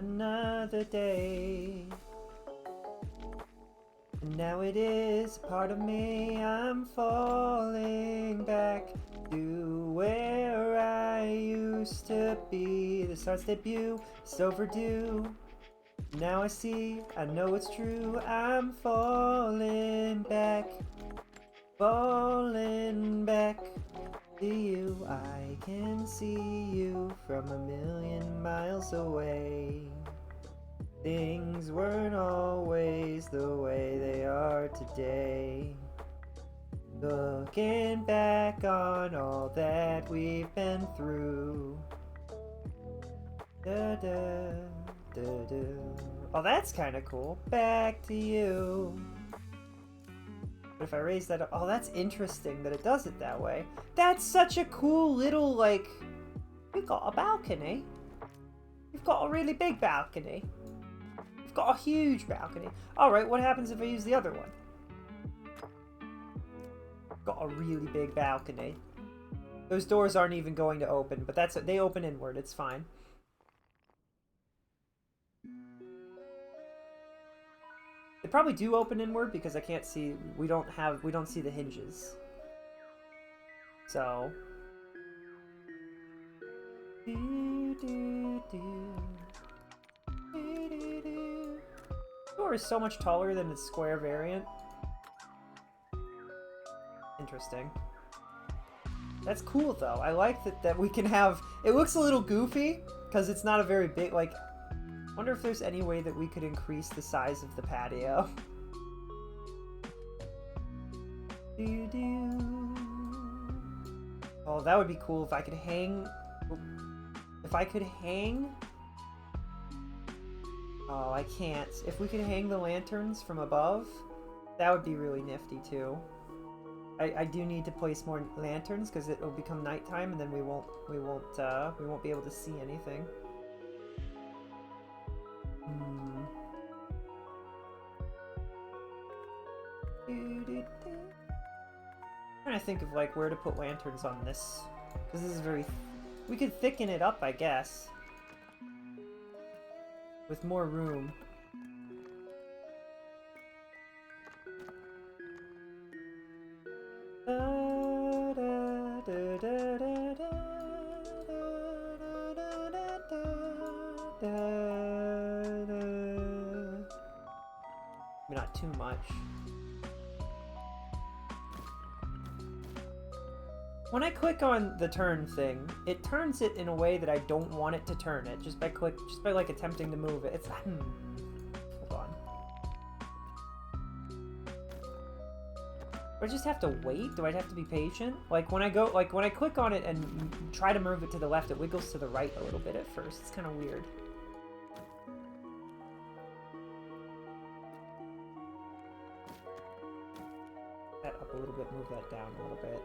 Another day. And now it is a part of me. I'm falling back to where I used to be. The Star's debut is overdue. Now I see, I know it's true. I'm falling back to you. I can see you from a million miles away. Things weren't always the way they are today. Looking back on all that we've been through. Da da da da. Oh, that's kind of cool. Back to you. But if I raise that up, oh, that's interesting that it does it that way. That's such a cool little, like, you've got a balcony. You've got a really big balcony. You've got a huge balcony. Alright, what happens if I use the other one? Got a really big balcony. Those doors aren't even going to open, but they open inward, it's fine. They probably do open inward because I can't see, we don't see the hinges. So. Door is so much taller than its square variant. Interesting. That's cool though. I like that we can have, it looks a little goofy because it's not a very big, like, wonder if there's any way that we could increase the size of the patio. Oh, that would be cool if I could hang. If I could hang. Oh, I can't. If we could hang the lanterns from above, that would be really nifty too. I do need to place more lanterns because it will become nighttime and then we won't be able to see anything. I'm trying to think of like where to put lanterns on this, because this is very. We could thicken it up, I guess, with more room. Not too much. When I click on the turn thing, it turns it in a way that I don't want it to turn it, just by like attempting to move it. It's hold on. Do I just have to wait? Do I have to be patient? Like when I click on it and try to move it to the left, it wiggles to the right a little bit at first. It's kind of weird. That up a little bit, move that down a little bit.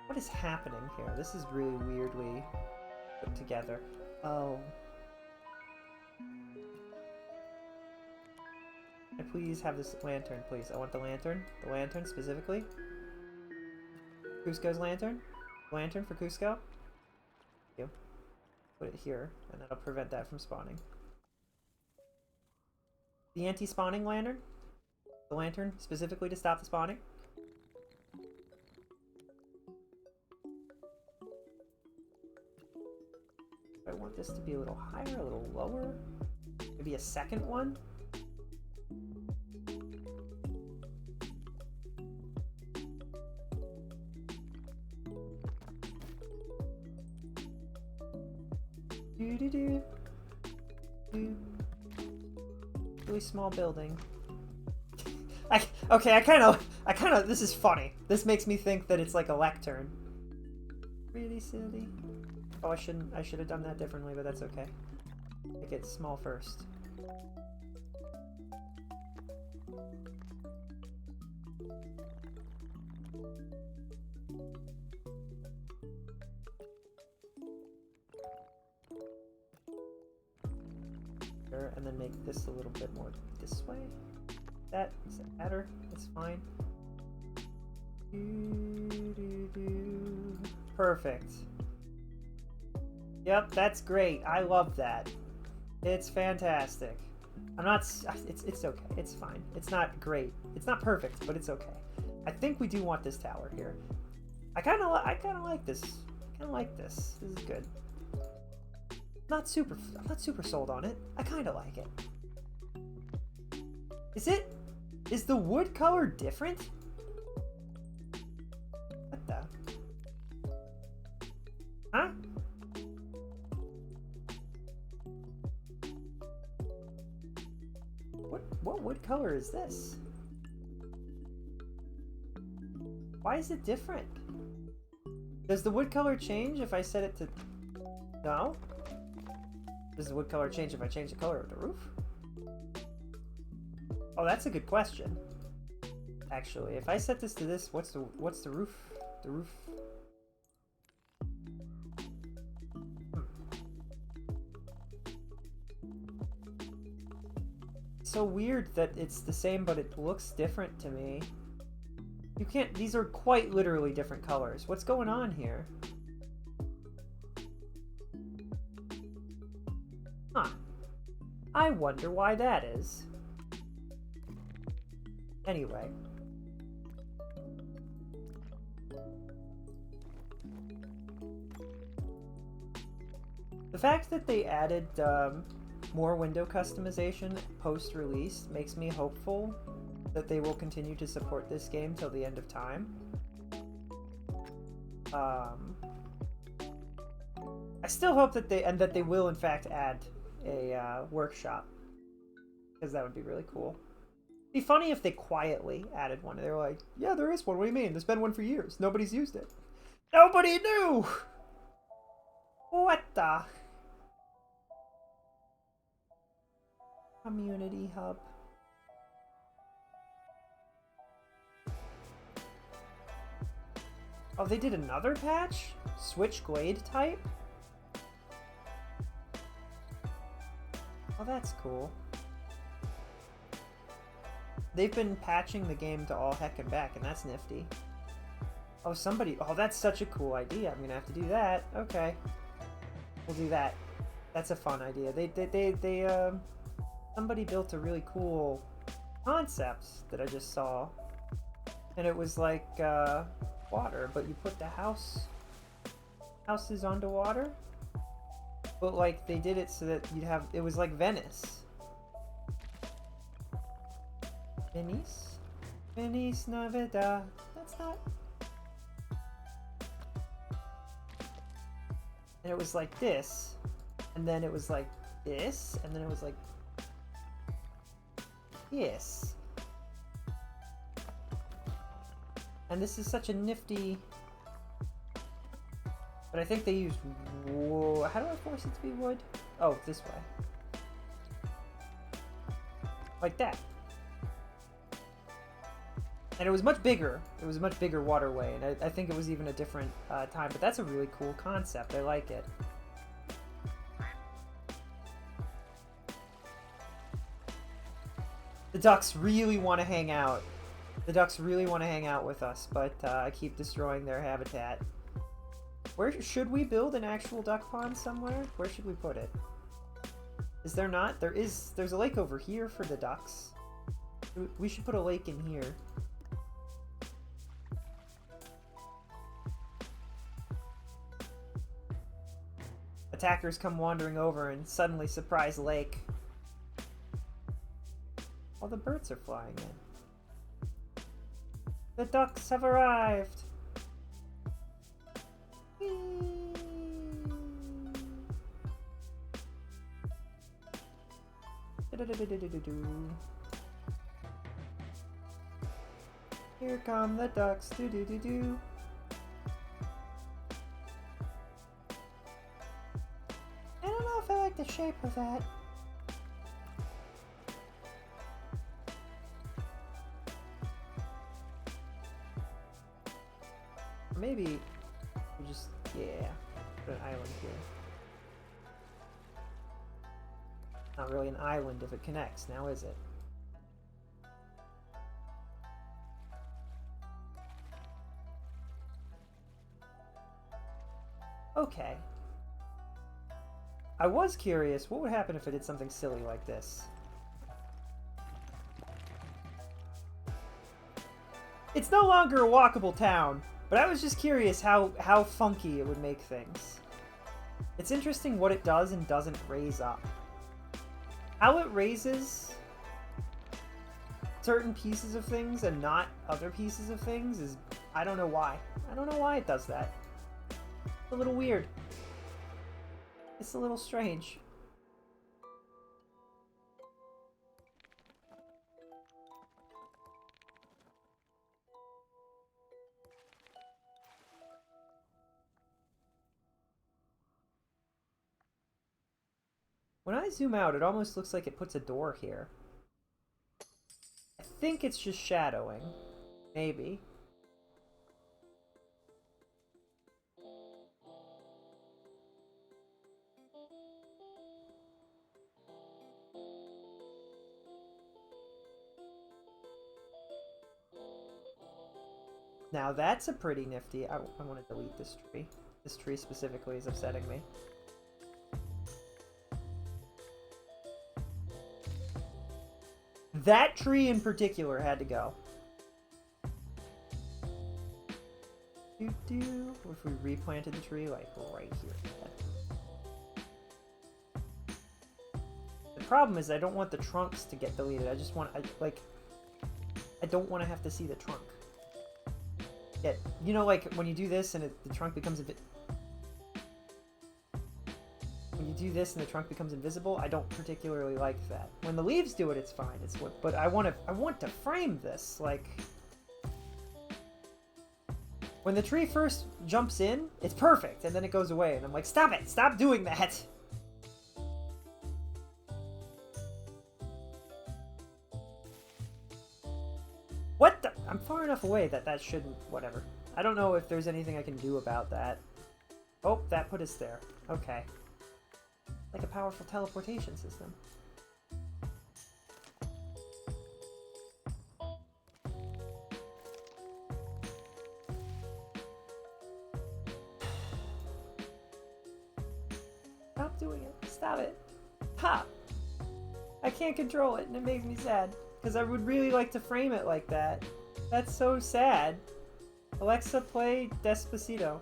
What is happening here? This is really weirdly put together. Oh. Can I please have this lantern, please? I want the lantern. The lantern specifically. Cusco's lantern? Lantern for Cusco? Thank you. Put it here, and that'll prevent that from spawning. The anti-spawning lantern? The lantern specifically to stop the spawning? I want this to be a little higher, a little lower. Maybe a second one? Do. Really small building. Okay, I kind of, this is funny. This makes me think that it's like a lectern. Really silly. Oh, I should have done that differently, but that's okay. Make it small first. And then make this a little bit more this way. Is that better? That's fine. Perfect. Yep, that's great. I love that. It's fantastic. I'm not. It's okay. It's fine. It's not great. It's not perfect, but it's okay. I think we do want this tower here. I kind of like this. I kind of like this. This is good. I'm not super sold on it. I kind of like it. Is the wood color different? What the? Huh? What wood color is this? Why is it different? Does the wood color change if I set it to... No? Does the wood color change if I change the color of the roof? Oh, that's a good question. Actually, if I set this to this, what's the roof? The roof. It's so weird that it's the same, but it looks different to me. You can't. These are quite literally different colors. What's going on here? Huh. I wonder why that is. Anyway. The fact that they added more window customization post-release makes me hopeful that they will continue to support this game till the end of time. I still hope that they will in fact add a workshop, because that would be really cool. It'd be funny if they quietly added one. They were like, yeah, there is one. What do you mean? There's been one for years. Nobody's used it. Nobody knew! What the? Community hub. Oh, they did another patch? Switch Glade type? Oh, that's cool. They've been patching the game to all heck and back, and that's nifty. Oh, oh, that's such a cool idea. I'm gonna have to do that. Okay. We'll do that. That's a fun idea. Somebody built a really cool concept that I just saw. And it was like, water, but you put the houses onto water. But like, they did it so that it was like Venice. Venice Navidad. That's not... And it was like this, and then it was like this, and then it was like this. And this is such a nifty... But I think they used wood. How do I force it to be wood? Oh, this way. Like that. And it was much bigger. It was a much bigger waterway, and I think it was even a different time. But that's a really cool concept. I like it. The ducks really want to hang out. The ducks really want to hang out with us, but I keep destroying their habitat. Where should we build an actual duck pond somewhere? Where should we put it? Is there not? There's a lake over here for the ducks. We should put a lake in here. Attackers come wandering over and suddenly surprise lake. All the birds are flying in. The ducks have arrived! Here come the ducks, do-do-do-do. I don't know if I like the shape of that. Maybe we just, yeah, put an island here. Not really an island if it connects, now is it? Okay. I was curious, what would happen if I did something silly like this? It's no longer a walkable town, but I was just curious how funky it would make things. It's interesting what it does and doesn't raise up. How it raises certain pieces of things and not other pieces of things is... I don't know why. I don't know why it does that. It's a little weird. It's a little strange. When I zoom out, it almost looks like it puts a door here. I think it's just shadowing. Maybe. Now that's a pretty nifty... I want to delete this tree. This tree specifically is upsetting me. That tree in particular had to go. What if we replanted the tree, like, right here? The problem is I don't want the trunks to get deleted. I just want... I don't want to have to see the trunk. Yeah, you know, like, when you do this and the trunk becomes when you do this and the trunk becomes invisible, I don't particularly like that. When the leaves do it, it's fine. But I want to frame this, like... When the tree first jumps in, it's perfect, and then it goes away, and I'm like, stop it! Stop doing that! What the? I'm far enough away that shouldn't... Whatever. I don't know if there's anything I can do about that. Oh, that put us there. Okay. Like a powerful teleportation system. Stop doing it. Stop it. Pop! I can't control it and it makes me sad. Because I would really like to frame it like that. That's so sad. Alexa, play Despacito.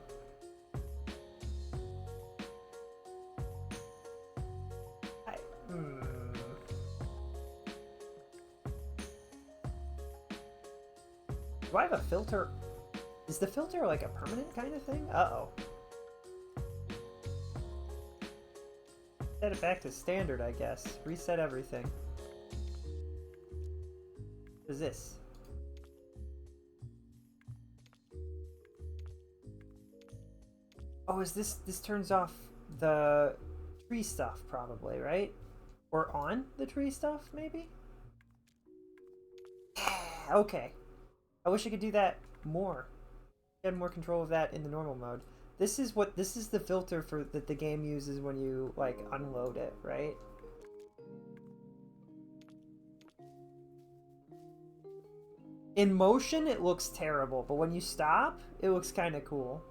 Do I have a filter? Is the filter like a permanent kind of thing? Uh-oh. Set it back to standard, I guess. Reset everything. What is this? Oh, is this turns off the tree stuff, probably, right? Or on the tree stuff, maybe? Okay. I wish I could do that more. I had more control of that in the normal mode. This is the filter for that the game uses when you, like, unload it, right? In motion, it looks terrible, but when you stop, it looks kind of cool.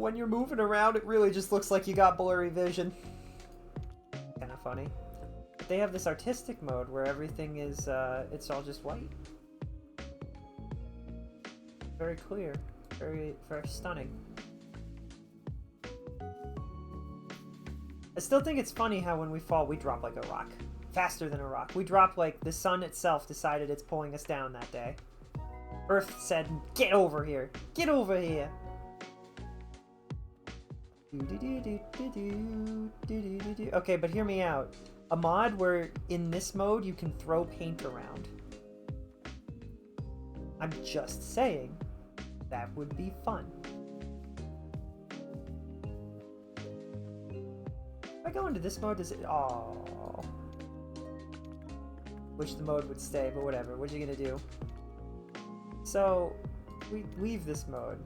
when you're moving around, it really just looks like you got blurry vision. Kind of funny. But they have this artistic mode where everything is, it's all just white. Very clear. Very, very stunning. I still think it's funny how when we fall, we drop like a rock. Faster than a rock. We drop like the sun itself decided it's pulling us down that day. Earth said, get over here. Get over here. Okay, but hear me out. A mod where in this mode you can throw paint around. I'm just saying. That would be fun. If I go into this mode, does it... Oh. Wish the mode would stay, but whatever. What are you gonna do? So, we leave this mode,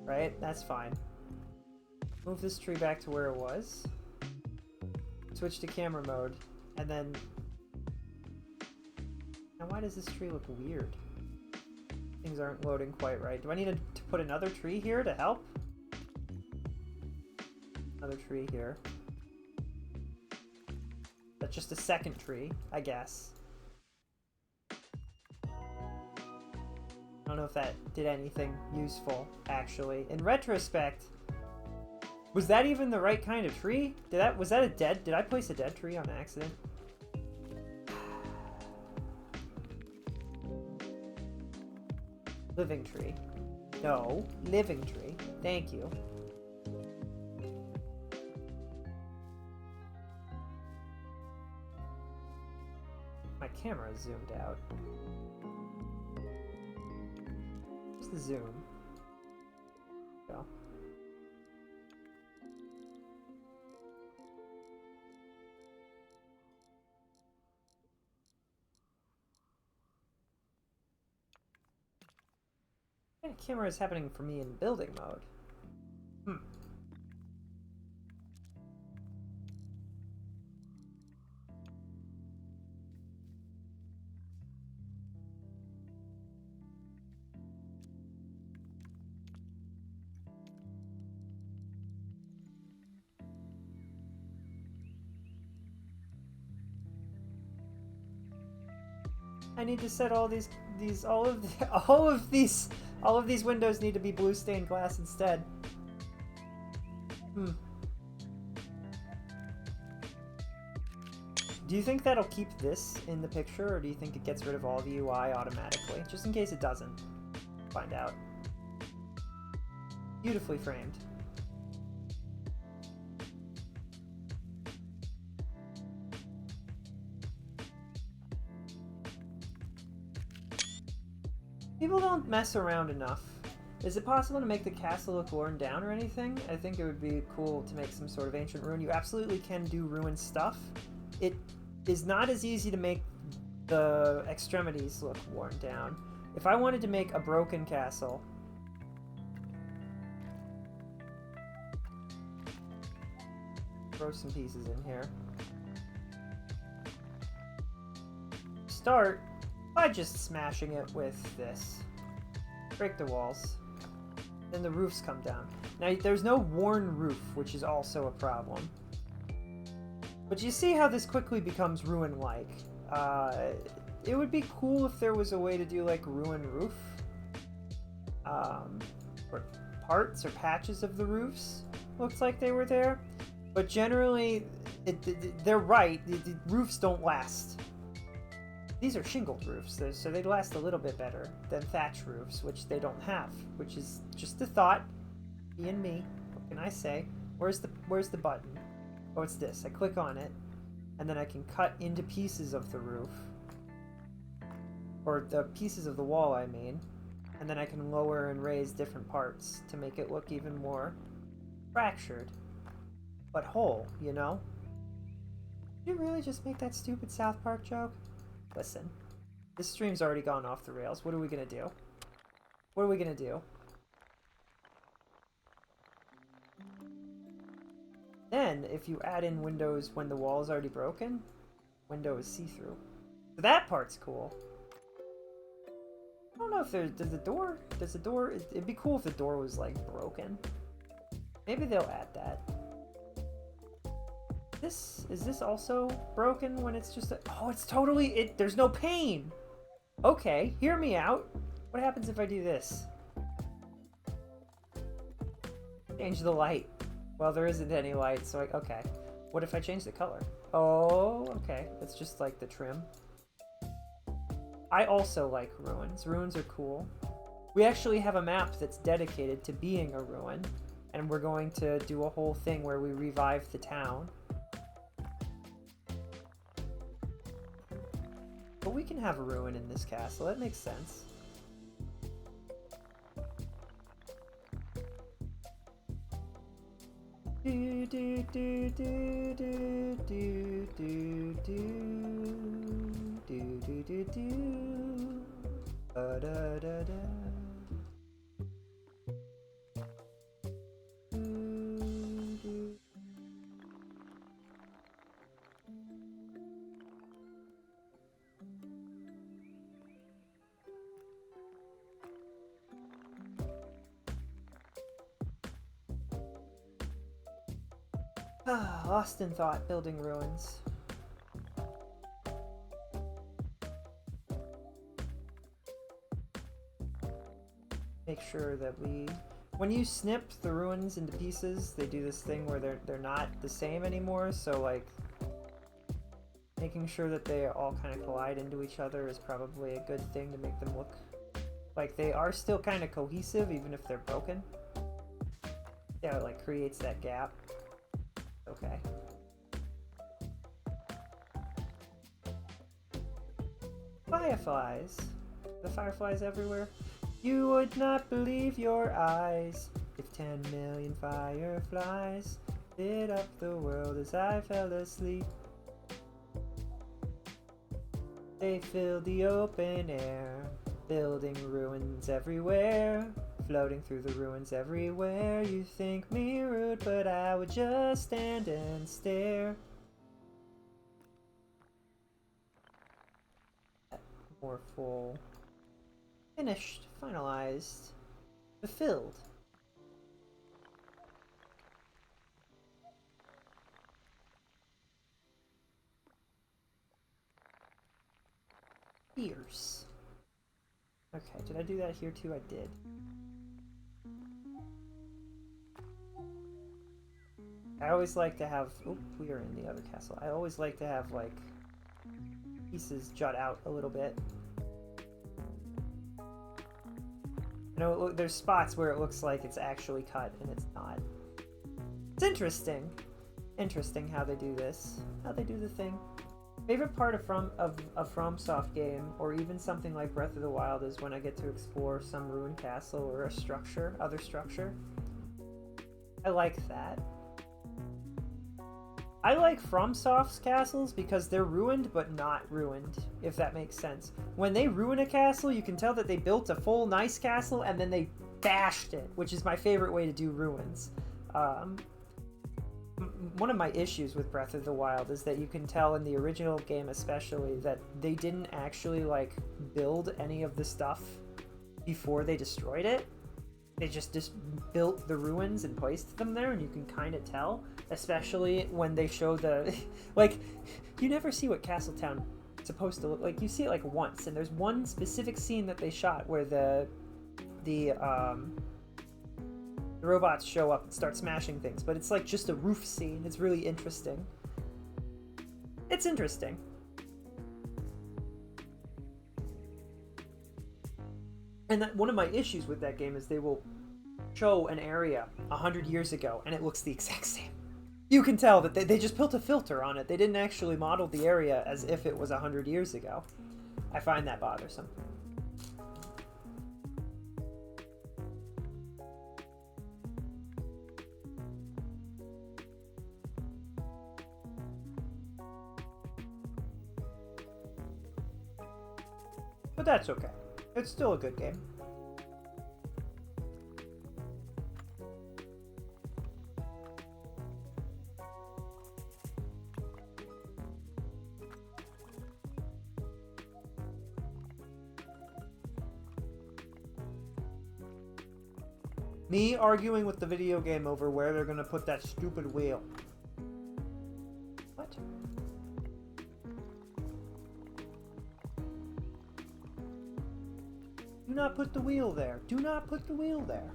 right? That's fine. Move this tree back to where it was. Switch to camera mode, and then... Now why does this tree look weird? Things aren't loading quite right. Do I need to put another tree here to help? Another tree here. That's just a second tree, I guess. I don't know if that did anything useful, actually. In retrospect, was that even the right kind of tree? Did I place a dead tree on accident? Living tree. No, living tree. Thank you. My camera is zoomed out. Where's the zoom? Go. What kind of camera is happening for me in building mode? I need to set all of these windows need to be blue stained glass instead. Do you think that'll keep this in the picture, or do you think it gets rid of all the UI automatically? Just in case it doesn't. Find out. Beautifully framed. People don't mess around enough. Is it possible to make the castle look worn down or anything? I think it would be cool to make some sort of ancient ruin. You absolutely can do ruin stuff. It is not as easy to make the extremities look worn down. If I wanted to make a broken castle... Throw some pieces in here. Start by just smashing it with this. Break the walls. Then the roofs come down. Now, there's no worn roof, which is also a problem. But you see how this quickly becomes ruin-like. It would be cool if there was a way to do, like, ruin roof. Or parts or patches of the roofs looked like they were there. But generally, they're right. The roofs don't last. These are shingled roofs, so they'd last a little bit better than thatch roofs, which they don't have, which is just a thought. Being me, what can I say? Where's the button? Oh, it's this. I click on it, and then I can cut into pieces of the roof. Or the pieces of the wall, I mean. And then I can lower and raise different parts to make it look even more fractured. But whole, you know? Did you really just make that stupid South Park joke? Listen, this stream's already gone off the rails. What are we gonna do? What are we gonna do? Then, if you add in windows when the wall is already broken, window is see-through. So that part's cool. I don't know if there's... Does the door... It'd be cool if the door was, like, broken. Maybe they'll add that. Is this also broken when it's just a... Oh, it's totally... There's no pane! Okay, hear me out. What happens if I do this? Change the light. Well, there isn't any light, so okay. What if I change the color? Oh, okay. It's just like the trim. I also like ruins. Ruins are cool. We actually have a map that's dedicated to being a ruin, and we're going to do a whole thing where we revive the town. But we can have a ruin in this castle. That makes sense. Do do do do do do do do do do do da da da da. Lost in thought, building ruins. Make sure that when you snip the ruins into pieces, they do this thing where they're not the same anymore, so like making sure that they all kind of collide into each other is probably a good thing to make them look like they are still kind of cohesive even if they're broken. Yeah, it like creates that gap. Okay. Fireflies. The fireflies everywhere. You would not believe your eyes if 10 million fireflies lit up the world as I fell asleep. They filled the open air, building ruins everywhere. Floating through the ruins everywhere. You think me rude, but I would just stand and stare. More full. Finished, finalized, fulfilled. Fierce. Okay, did I do that here too? I did. I always like to have... Oh, we are in the other castle. I always like to have, like, pieces jut out a little bit. You know, there's spots where it looks like it's actually cut, and it's not. It's interesting. Interesting how they do this. How they do the thing. Favorite part of a FromSoft game, or even something like Breath of the Wild, is when I get to explore some ruined castle or a structure, other structure. I like that. I like FromSoft's castles because they're ruined but not ruined, if that makes sense. When they ruin a castle, you can tell that they built a full nice castle and then they bashed it, which is my favorite way to do ruins. One of my issues with Breath of the Wild is that you can tell in the original game especially that they didn't actually like build any of the stuff before they destroyed it. They just built the ruins and placed them there, and you can kind of tell, especially when they show the... like, you never see what Castletown is supposed to look like. You see it like once, and there's one specific scene that they shot where the robots show up and start smashing things, but it's like just a roof scene. It's really interesting. It's interesting. And one of my issues with that game is they will show an area 100 years ago and it looks the exact same. You can tell that they just built a filter on it. They didn't actually model the area as if it was 100 years ago. I find that bothersome. But that's okay. It's still a good game. Me arguing with the video game over where they're gonna put that stupid wheel. What? Do not put the wheel there. Do not put the wheel there.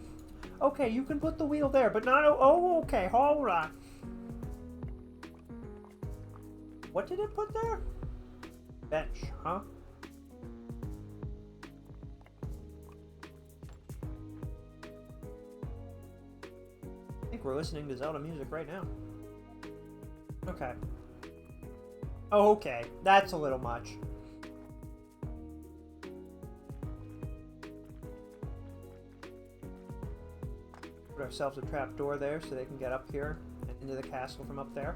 Okay, you can put the wheel there, but not... Oh, okay, hold on. What did it put there? Bench, huh? I think we're listening to Zelda music right now. Okay. Oh, okay. That's a little much. Put ourselves a trap door there so they can get up here and into the castle from up there.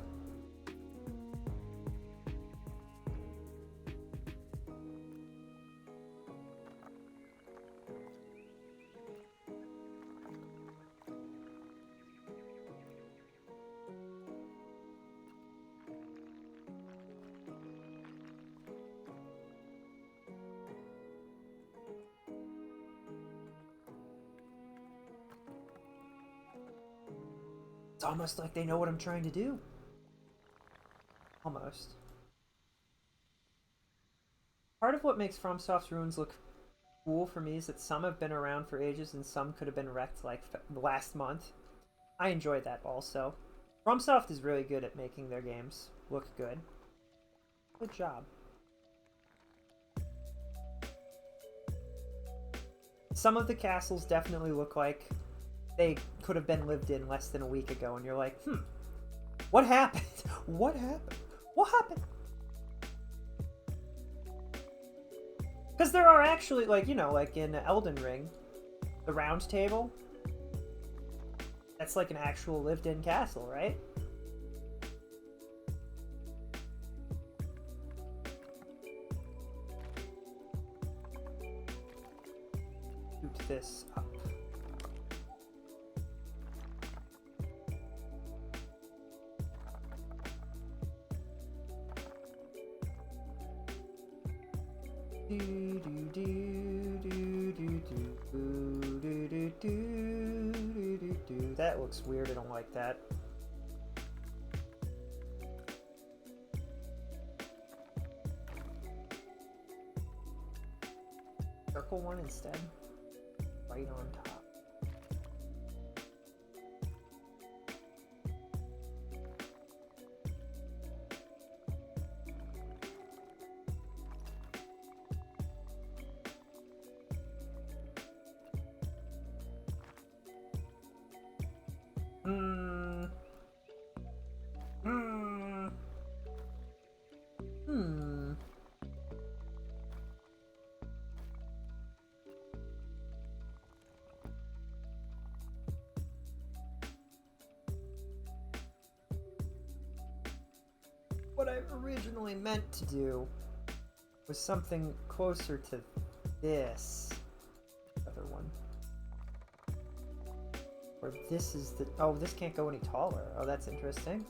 It's almost like they know what I'm trying to do. Almost. Part of what makes FromSoft's ruins look cool for me is that some have been around for ages and some could have been wrecked like last month. I enjoyed that also. FromSoft is really good at making their games look good. Good job. Some of the castles definitely look like they could have been lived in less than a week ago, and you're like, what happened? What happened? What happened? Because there are actually, like, you know, like in Elden Ring, the Round Table, that's like an actual lived-in castle, right? Shoot this up. That looks weird. I don't like that. Circle one instead. Right on top. What I originally meant to do was something closer to this other one. Or this is the... Oh, this can't go any taller. Oh, that's interesting.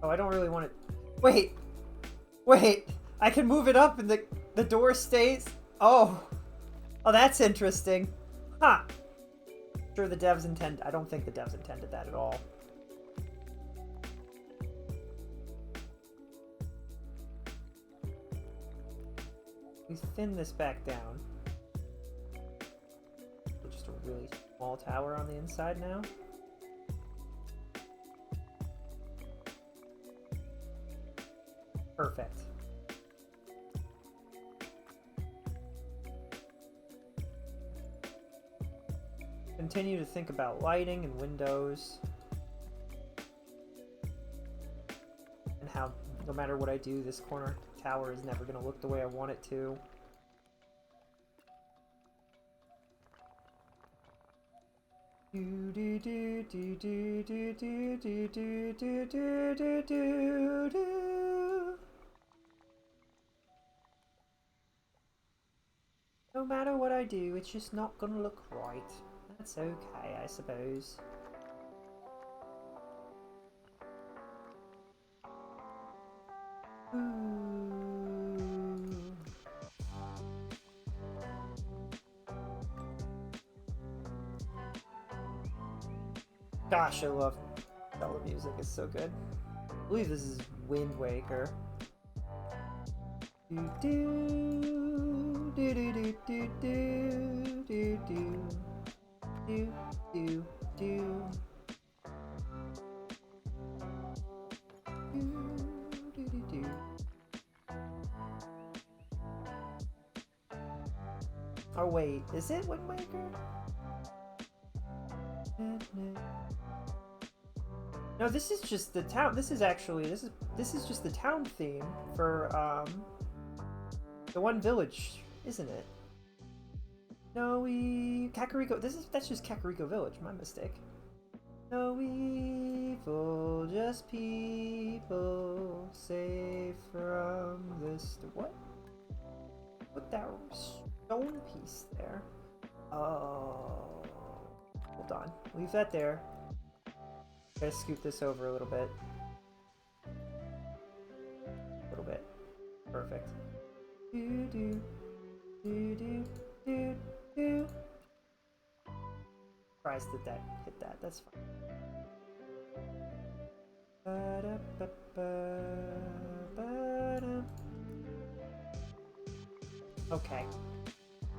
Oh, I don't really want it... Wait! Wait! I can move it up and the door stays... Oh! Oh, that's interesting. Huh! Sure the devs intend... I don't think the devs intended that at all. We thin this back down. Just a really small tower on the inside now. Perfect. Continue to think about lighting and windows. And how no matter what I do, this corner tower is never going to look the way I want it to. No matter what I do, it's just not gonna look right. That's okay, I suppose. Gosh, I love Zelda music. It's so good. I believe this is Wind Waker. Do do do do do do do do do do. Oh wait, is it Wind Waker? No, this is just the town. This is actually this is just the town theme for the one village, isn't it? No, Kakariko. That's just Kakariko Village. My mistake. No evil, just people safe from this. What? Put that stone piece there. Oh, hold on. Leave that there. Gotta scoop this over a little bit. A little bit. Perfect. Do do do do do do. Surprised that hit that. That's fine. Okay.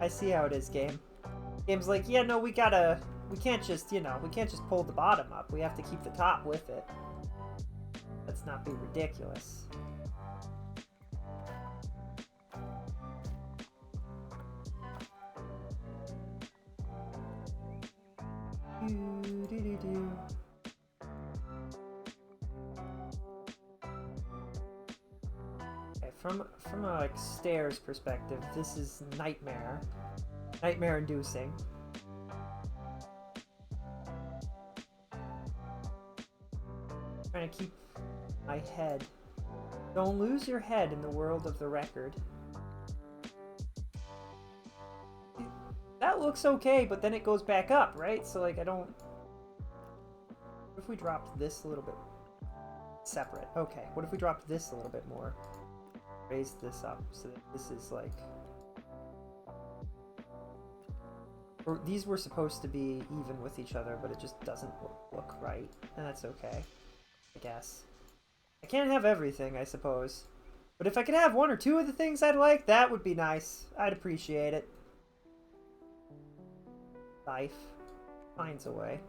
I see how it is, game. Game's like, yeah, no, we can't just, we can't just pull the bottom up. We have to keep the top with it. Let's not be ridiculous. Okay, from a like stairs perspective, this is nightmare inducing. Trying to keep my head. Don't lose your head in the world of the record. That looks okay, but then it goes back up, right? So like I don't... What if we dropped this a little bit separate? Okay, what if we dropped this a little bit more? Raise this up so that this is like... Or these were supposed to be even with each other, but it just doesn't look right. And that's okay, I guess. I can't have everything, I suppose. But if I could have one or two of the things I'd like, that would be nice. I'd appreciate it. Life finds a way.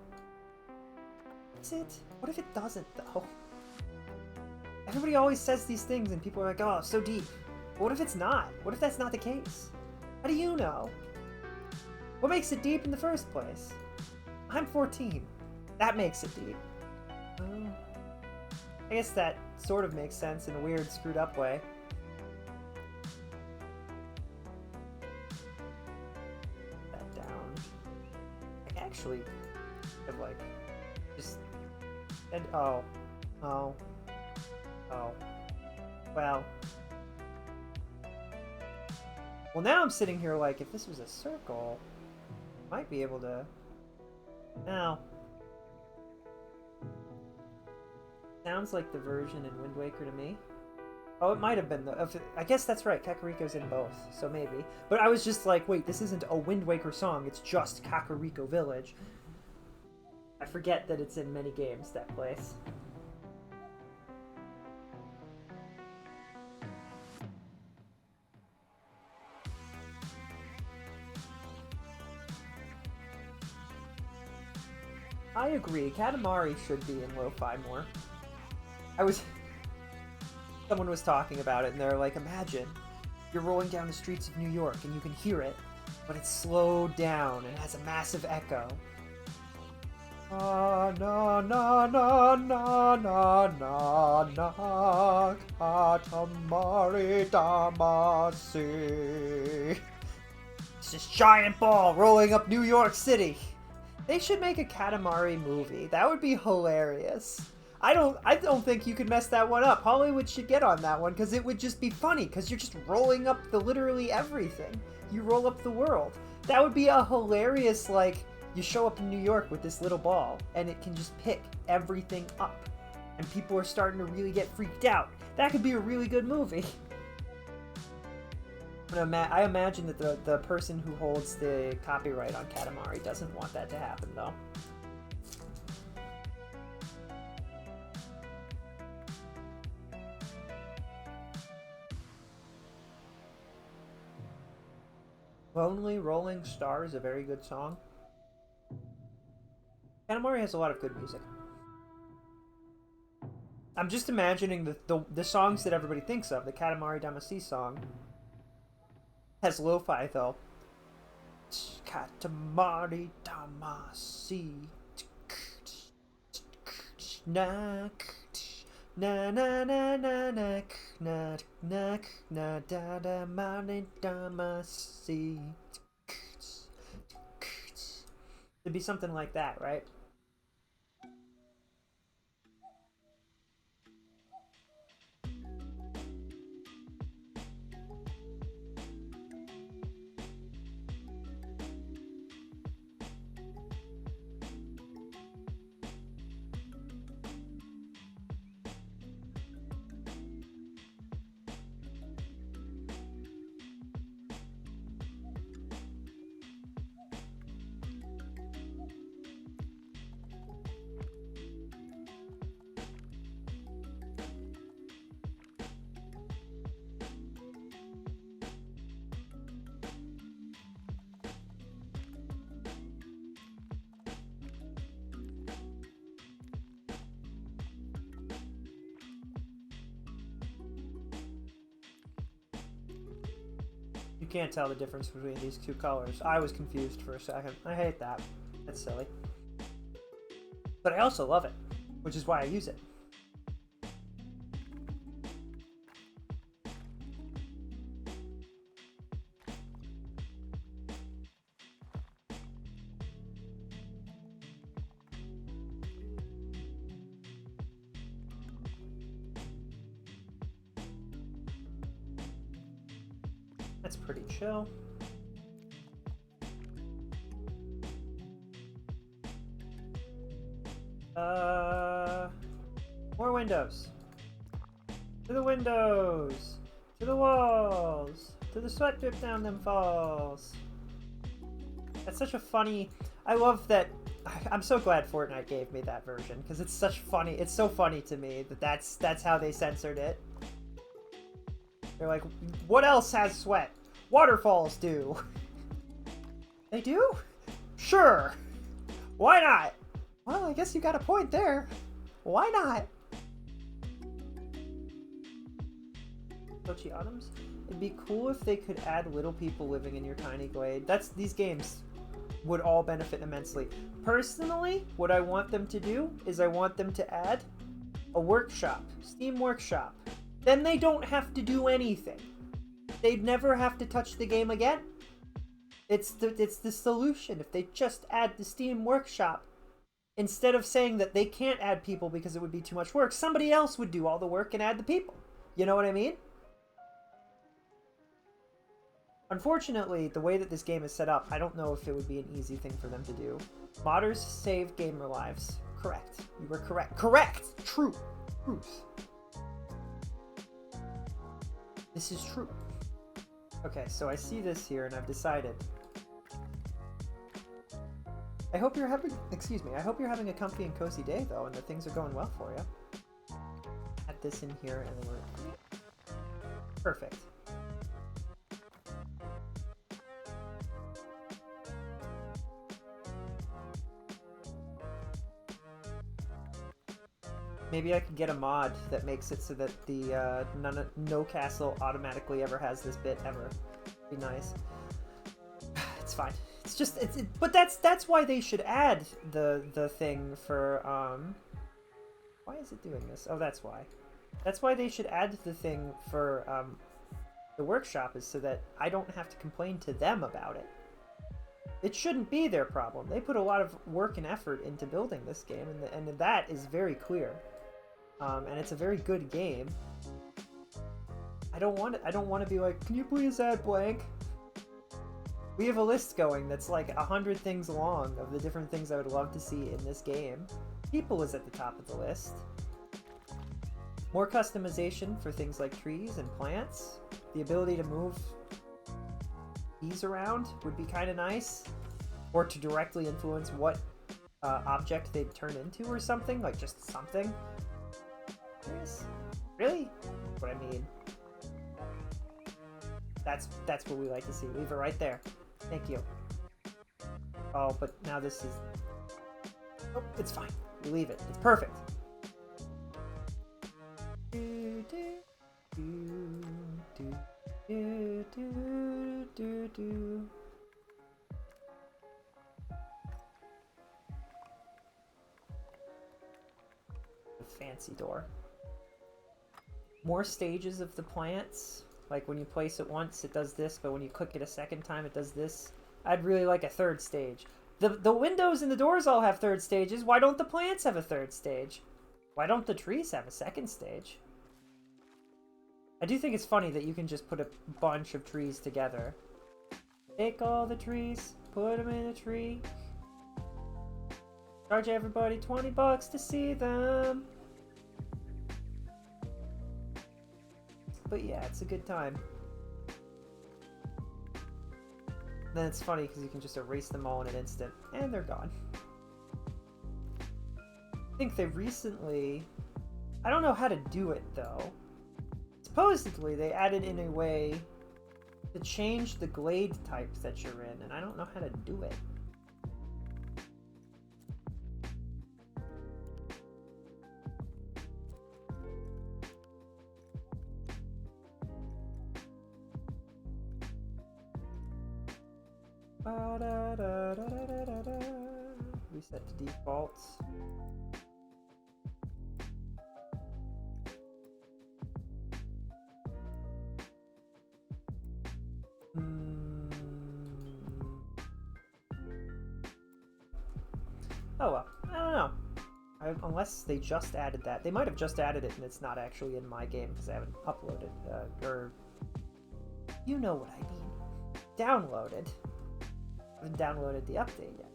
Is it? What if it doesn't, though? Everybody always says these things and people are like, oh, so deep. But what if it's not? What if that's not the case? How do you know? What makes it deep in the first place? I'm 14. That makes it deep. I guess that sort of makes sense in a weird, screwed up way. That down. I actually have like just and oh. Well. Well, now I'm sitting here like, if this was a circle, I might be able to. Now. Sounds like the version in Wind Waker to me. Oh, it might have been I guess that's right. Kakariko's in both, so maybe. But I was just like, wait, this isn't a Wind Waker song. It's just Kakariko Village. I forget that it's in many games, that place. I agree. Katamari should be in lo-fi more. Someone was talking about it, and they're like, imagine you're rolling down the streets of New York, and you can hear it, but it's slowed down, and has a massive echo. Na na na na na na na na Katamari Damacy. It's this giant ball rolling up New York City. They should make a Katamari movie. That would be hilarious. I don't think you could mess that one up. Hollywood should get on that one because it would just be funny because you're just rolling up the literally everything. You roll up the world. That would be a hilarious, like, you show up in New York with this little ball and it can just pick everything up. And people are starting to really get freaked out. That could be a really good movie. I imagine that the person who holds the copyright on Katamari doesn't want that to happen, though. Lonely Rolling Star is a very good song. Katamari has a lot of good music. I'm just imagining the songs that everybody thinks of. The Katamari Damacy song has lo-fi though. Katamari Damacy. Na na na na na na na na na da da mari Damacy. It'd be something like that, right? You can't tell the difference between these two colors. I was confused for a second. I hate that. That's silly. But I also love it, which is why I use it. That's pretty chill. More windows. To the windows. To the walls. To the sweat drip down them falls. That's such a funny... I love that... I'm so glad Fortnite gave me that version, because it's such funny... It's so funny to me that that's how they censored it. They're like, what else has sweat? Waterfalls do. They do? Sure. Why not? Well, I guess you got a point there. Why not? Kochi Autumns? It'd be cool if they could add little people living in your tiny glade. These games would all benefit immensely. Personally, what I want them to do is I want them to add a workshop, Steam Workshop. Then they don't have to do anything. They'd never have to touch the game again. It's the solution. If they just add the Steam Workshop, instead of saying that they can't add people because it would be too much work, somebody else would do all the work and add the people. You know what I mean? Unfortunately, the way that this game is set up, I don't know if it would be an easy thing for them to do. Modders save gamer lives. Correct. You were correct. Correct! True. Truth. This is true. Okay, so I see this here and I've decided. I hope you're having, I hope you're having a comfy and cozy day though, and that things are going well for you. Add this in here and then we're... Perfect. Maybe I could get a mod that makes it so that the no castle automatically ever has this bit ever. Be nice. It's fine. It's just but that's why they should add the thing for why is it doing this? Oh, that's why. That's why they should add the thing for the workshop, is so that I don't have to complain to them about it. It shouldn't be their problem. They put a lot of work and effort into building this game, and that is very clear. And it's a very good game. I don't want to be like, can you please add blank? We have a list going that's like 100 things long of the different things I would love to see in this game. People is at the top of the list. More customization for things like trees and plants. The ability to move these around would be kind of nice. Or to directly influence what object they'd turn into or something. Like just something. Really? That's what I mean. That's what we like to see. Leave it right there. Thank you. Oh, but now this is... Oh, it's fine. You leave it. It's perfect. Do, do, do, do, do, do, do, do. A fancy door. More stages of the plants. Like when you place it once, it does this, but when you click it a second time, it does this. I'd really like a third stage. The windows and the doors all have third stages. Why don't the plants have a third stage? Why don't the trees have a second stage? I do think it's funny that you can just put a bunch of trees together. Take all the trees, put them in a tree. Charge everybody $20 to see them. But yeah, it's a good time. Then it's funny because you can just erase them all in an instant, and they're gone. I think they recently... I don't know how to do it, though. Supposedly, they added in a way to change the glade type that you're in, and I don't know how to do it. Reset to defaults. Oh well, I don't know. Unless they just added that. They might have just added it and it's not actually in my game because I haven't uploaded, or... You know what I mean. Downloaded. I haven't downloaded the update yet.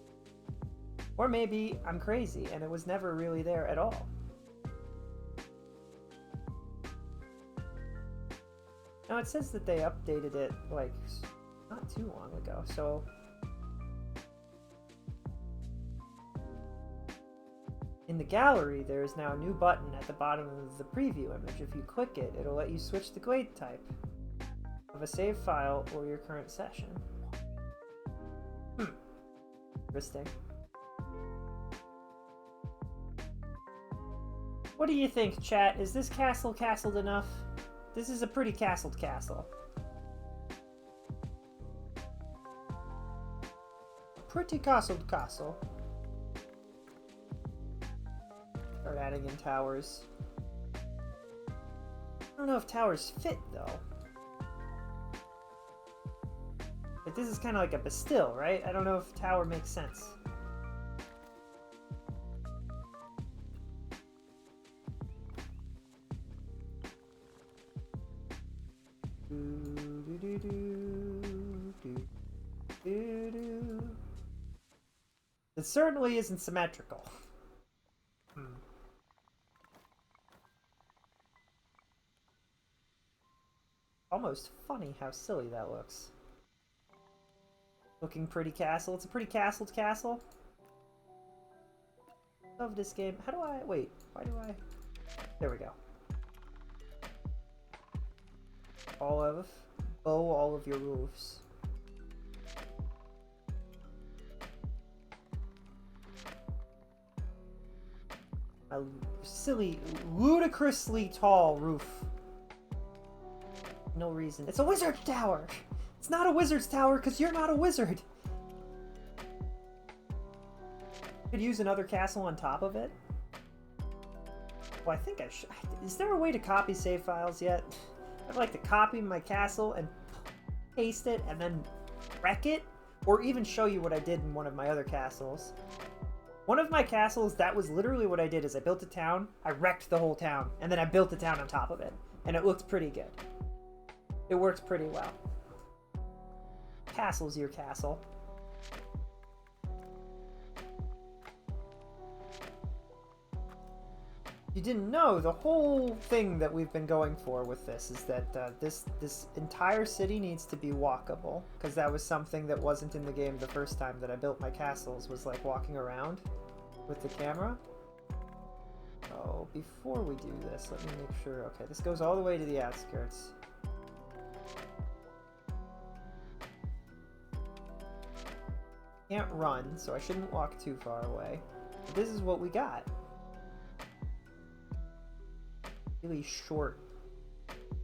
Or maybe I'm crazy and it was never really there at all. Now it says that they updated it, like, not too long ago, so... In the gallery, there is now a new button at the bottom of the preview image. If you click it, it'll let you switch the glade type of a save file or your current session. Interesting. What do you think, chat? Is this castle castled enough? This is a pretty castled castle. Pretty castled castle. Start adding in towers. I don't know if towers fit, though. But this is kind of like a Bastille, right? I don't know if tower makes sense. It certainly isn't symmetrical. Almost funny how silly that looks. Looking pretty castle. It's a pretty castled castle. Love this game. How do I... Wait. Why do I... There we go. Bow all of your roofs. A silly, ludicrously tall roof. No reason. It's a wizard tower! It's not a wizard's tower because you're not a wizard! Could use another castle on top of it? Well, I think I should. Is there a way to copy save files yet? I'd like to copy my castle and paste it and then wreck it? Or even show you what I did in one of my other castles. One of my castles, that was literally what I did, is I built a town, I wrecked the whole town, and then I built a town on top of it. And it looked pretty good. It works pretty well. Castle's your castle. You didn't know, the whole thing that we've been going for with this is that this entire city needs to be walkable, because that was something that wasn't in the game the first time that I built my castles, was like walking around with the camera. Oh, before we do this, let me make sure. Okay, this goes all the way to the outskirts. Can't run, so I shouldn't walk too far away. But this is what we got. Really short.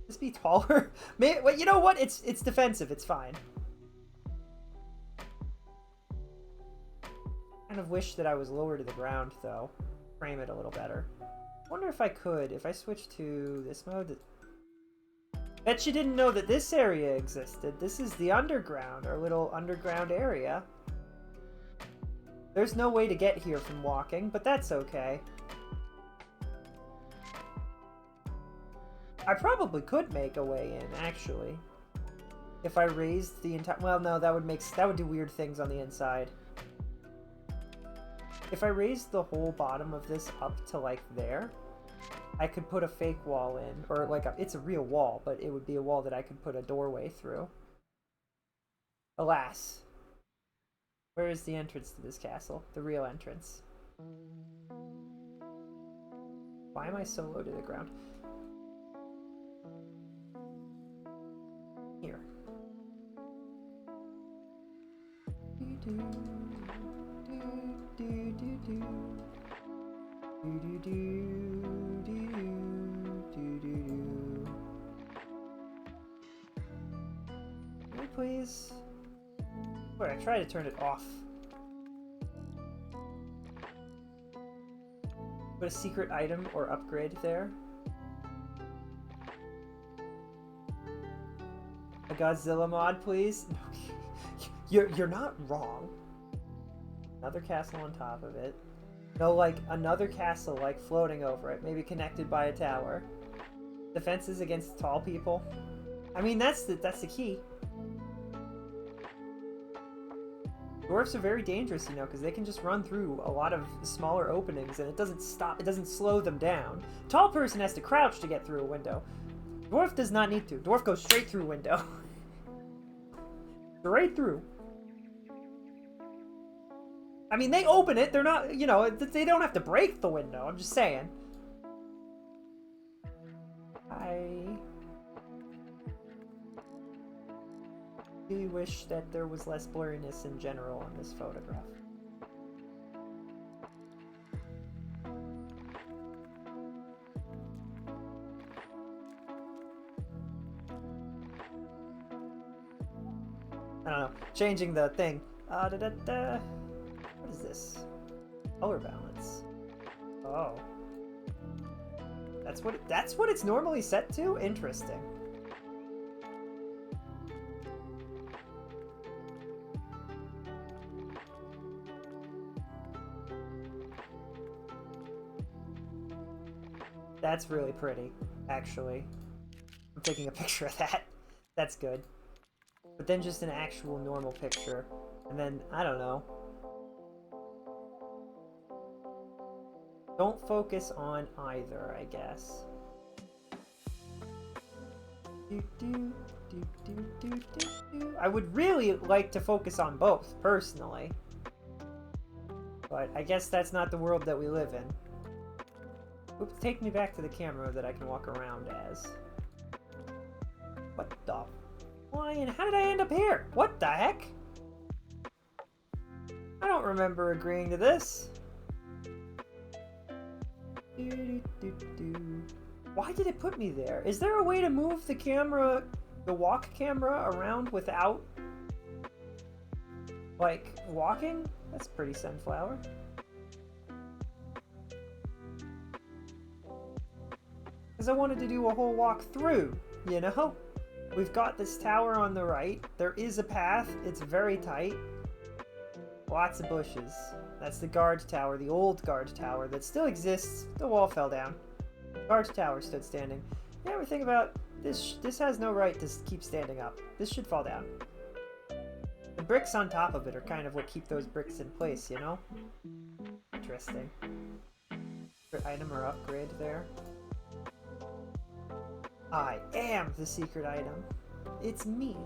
This be taller? Well, you know what? It's defensive. It's fine. Kind of wish that I was lower to the ground, though. Frame it a little better. I wonder if I could, if I switch to this mode. Bet you didn't know that this area existed. This is the underground, our little underground area. There's no way to get here from walking, but that's okay. I probably could make a way in, actually. If I raised the entire... Well, no, that would do weird things on the inside. If I raised the whole bottom of this up to, like, there, I could put a fake wall in. Or, like, it's a real wall, but it would be a wall that I could put a doorway through. Alas. Where is the entrance to this castle? The real entrance. Why am I so low to the ground? Here. Can we please? Wait, I try to turn it off. Put a secret item or upgrade there. A Godzilla mod, please. You're not wrong. Another castle on top of it. No, like another castle, like floating over it, maybe connected by a tower. Defenses against tall people. I mean, that's the key. Dwarfs are very dangerous, you know, because they can just run through a lot of smaller openings, and it doesn't slow them down. Tall person has to crouch to get through a window. Dwarf does not need to. Dwarf goes straight through window. Straight through. I mean, they open it. They're not, you know, they don't have to break the window. I'm just saying. I really wish that there was less blurriness in general on this photograph. I don't know. Changing the thing. What is this? Color balance. Oh. That's what it's normally set to? Interesting. That's really pretty, actually. I'm taking a picture of that. That's good. But then just an actual normal picture. And then, I don't know. Don't focus on either, I guess. I would really like to focus on both, personally. But I guess that's not the world that we live in. Oops, take me back to the camera that I can walk around as. What the flying? How did I end up here? What the heck? I don't remember agreeing to this. Why did it put me there? Is there a way to move the camera, the walk camera, around without, like, walking? That's pretty sunflower. Because I wanted to do a whole walk through, you know? We've got this tower on the right. There is a path. It's very tight. Lots of bushes. That's the guard tower, the old guard tower that still exists. The wall fell down. Guard tower stood standing. You ever think about this? This has no right to keep standing up. This should fall down. The bricks on top of it are kind of what keep those bricks in place, you know? Interesting. Secret item or upgrade there. I am the secret item. It's me.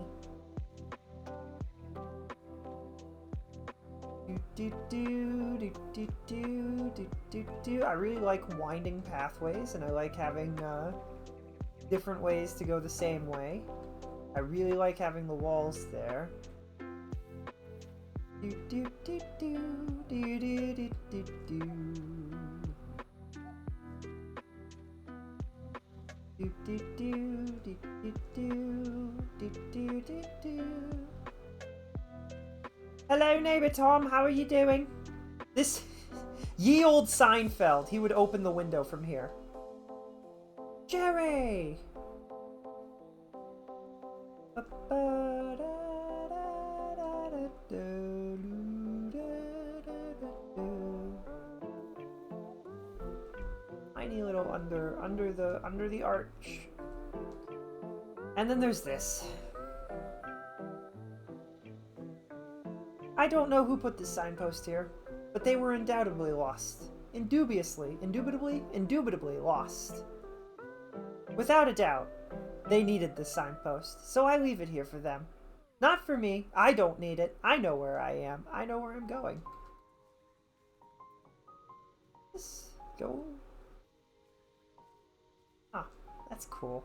I really like winding pathways, and I like having different ways to go the same way. I really like having the walls there. Do do do do do do do do do. Do do do do do do do do do. Hello, neighbor Tom. How are you doing? This ye old Seinfeld. He would open the window from here. Jerry. Tiny little under the arch. And then there's this. I don't know who put this signpost here, but they were undoubtedly lost. Indubitably lost. Without a doubt, they needed this signpost, so I leave it here for them. Not for me. I don't need it. I know where I am. I know where I'm going. Let's go. Ah, that's cool.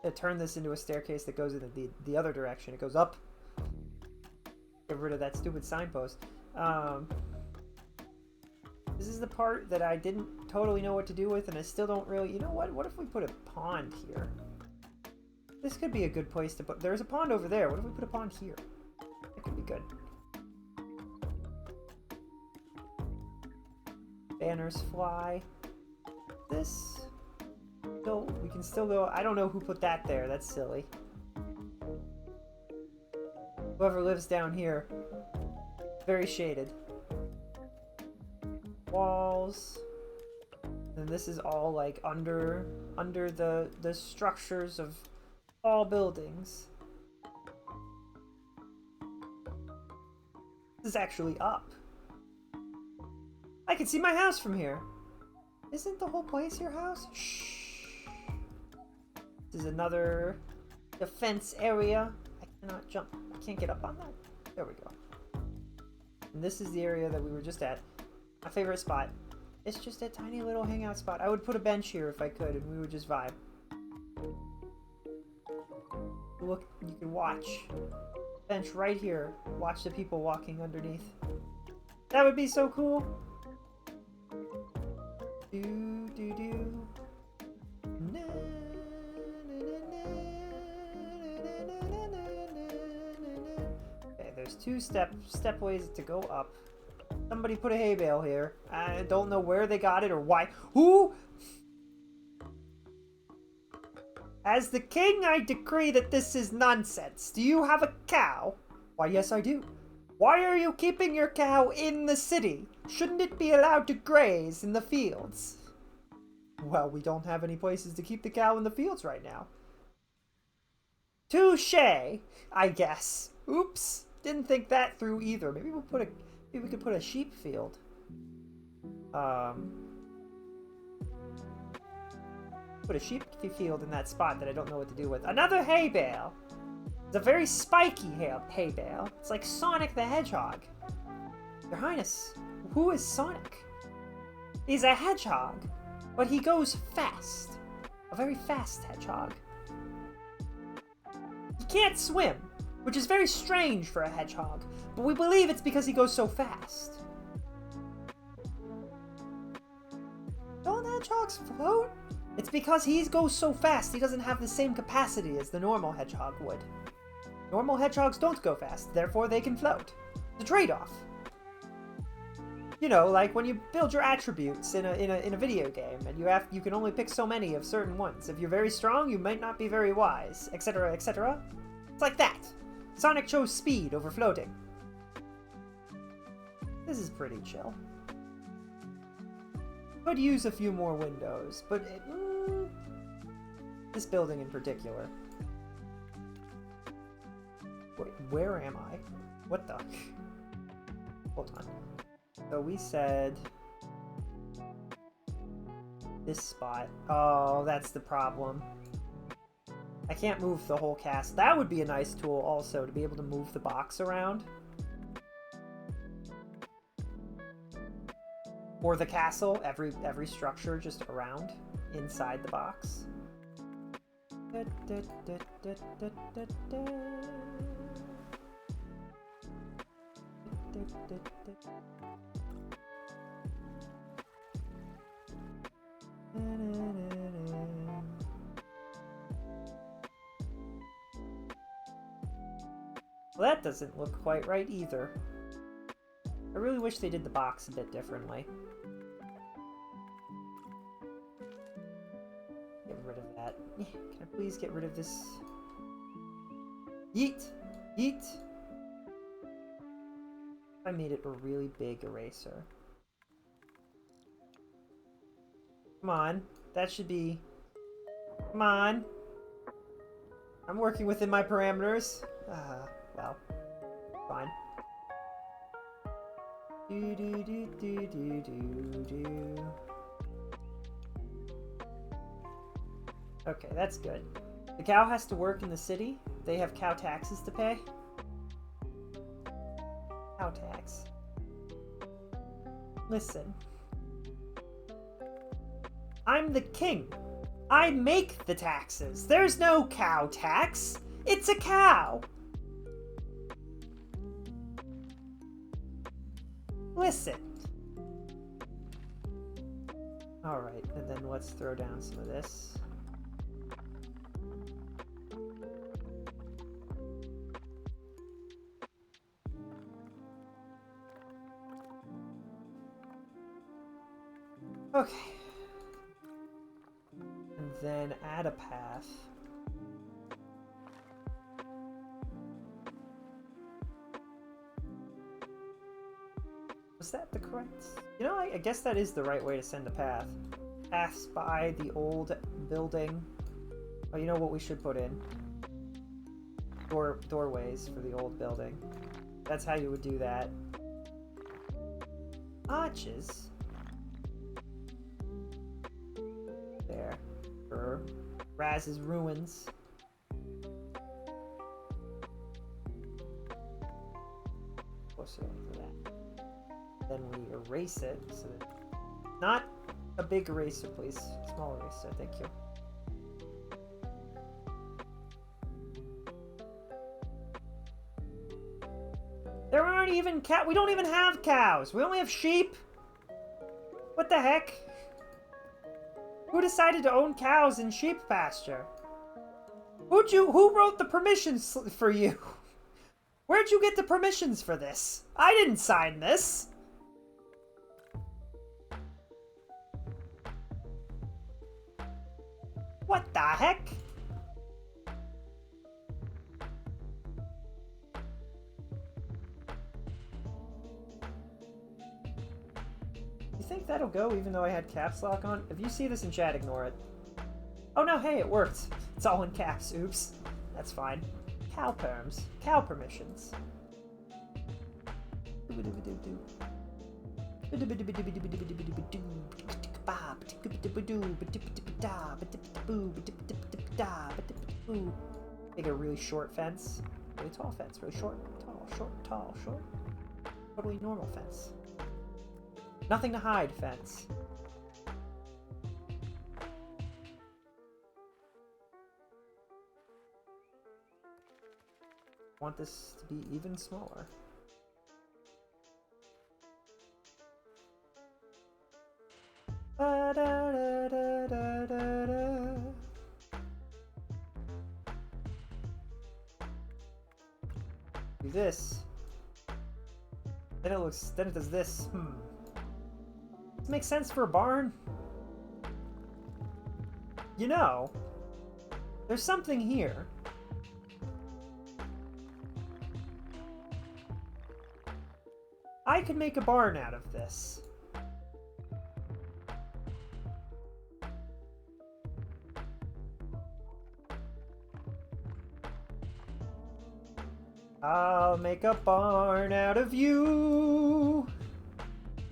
To turn this into a staircase that goes in the other direction. It goes up. Get rid of that stupid signpost. This is the part that I didn't totally know what to do with, and I still don't really... You know what? What if we put a pond here? This could be a good place to put... There's a pond over there. What if we put a pond here? That could be good. Banners fly. This... Still, we can still go... I don't know who put that there. That's silly. Whoever lives down here. Very shaded. Walls. And this is all like under the structures of all buildings. This is actually up. I can see my house from here. Isn't the whole place your house? Shh. This is another defense area. I cannot jump. I can't get up on that. There we go. And this is the area that we were just at. My favorite spot. It's just a tiny little hangout spot. I would put a bench here if I could, and we would just vibe. Look, you can watch. Bench right here. Watch the people walking underneath. That would be so cool. Do do do. Na, na, na, na, na, na, na, na. Okay, there's two step ways to go up. Somebody put a hay bale here. I don't know where they got it or why. Who? As the king, I decree that this is nonsense. Do you have a cow? Why, yes, I do. Why are you keeping your cow in the city? Shouldn't it be allowed to graze in the fields? Well, we don't have any places to keep the cow in the fields right now. Touché, I guess. Oops, didn't think that through either. Maybe we could put a sheep field. Put a sheep field in that spot that I don't know what to do with. Another hay bale. It's a very spiky hay bale. It's like Sonic the Hedgehog. Your Highness, who is Sonic? He's a hedgehog, but he goes fast. A very fast hedgehog. He can't swim, which is very strange for a hedgehog, but we believe it's because he goes so fast. Don't hedgehogs float? It's because he goes so fast, he doesn't have the same capacity as the normal hedgehog would. Normal hedgehogs don't go fast, therefore they can float. It's a trade-off. You know, like when you build your attributes in a video game, and you can only pick so many of certain ones. If you're very strong, you might not be very wise, etc., etc. It's like that. Sonic chose speed over floating. This is pretty chill. Could use a few more windows, but this building in particular. Wait, where am I? What the? Hold on. So we said this spot. Oh, that's the problem. I can't move the whole cast. That would be a nice tool also, to be able to move the box around. Or the castle, every structure just around inside the box. Well, that doesn't look quite right either. I really wish they did the box a bit differently. Get rid of that. Can I please get rid of this? Yeet! Yeet! I made it a really big eraser. Come on. That should be... Come on. I'm working within my parameters. Well. Fine. Do do do do do do do. Okay, that's good. The cow has to work in the city. They have cow taxes to pay. Cow tax. Listen. I'm the king. I make the taxes. There's no cow tax. It's a cow. Listen. Alright, and then let's throw down some of this. Okay. And then add a path. Was that the correct? You know, I guess that is the right way to send a path. Paths by the old building. Oh, you know what we should put in? Doorways for the old building. That's how you would do that. Arches. There. For Raz's ruins. Closer to that. Then we erase it. So that not a big eraser, please. Small eraser, thank you. There aren't even we don't even have cows. We only have sheep. What the heck? Who decided to own cows in sheep pasture? Who wrote the permissions for you? Where'd you get the permissions for this? I didn't sign this. What the heck? You think that'll go even though I had caps lock on? If you see this in chat, ignore it. Oh no, hey, it worked. It's all in caps, oops. That's fine. Cow perms. Cow permissions. Make a really short fence. Really tall fence. Really short. Tall. Short. Tall. Short. Totally normal fence. Nothing to hide fence. Want this to be even smaller. Da, da, da, da, da, da. Do this. Then it does this. This makes sense for a barn. You know, there's something here. I could make a barn out of this. I'll make a barn out of you.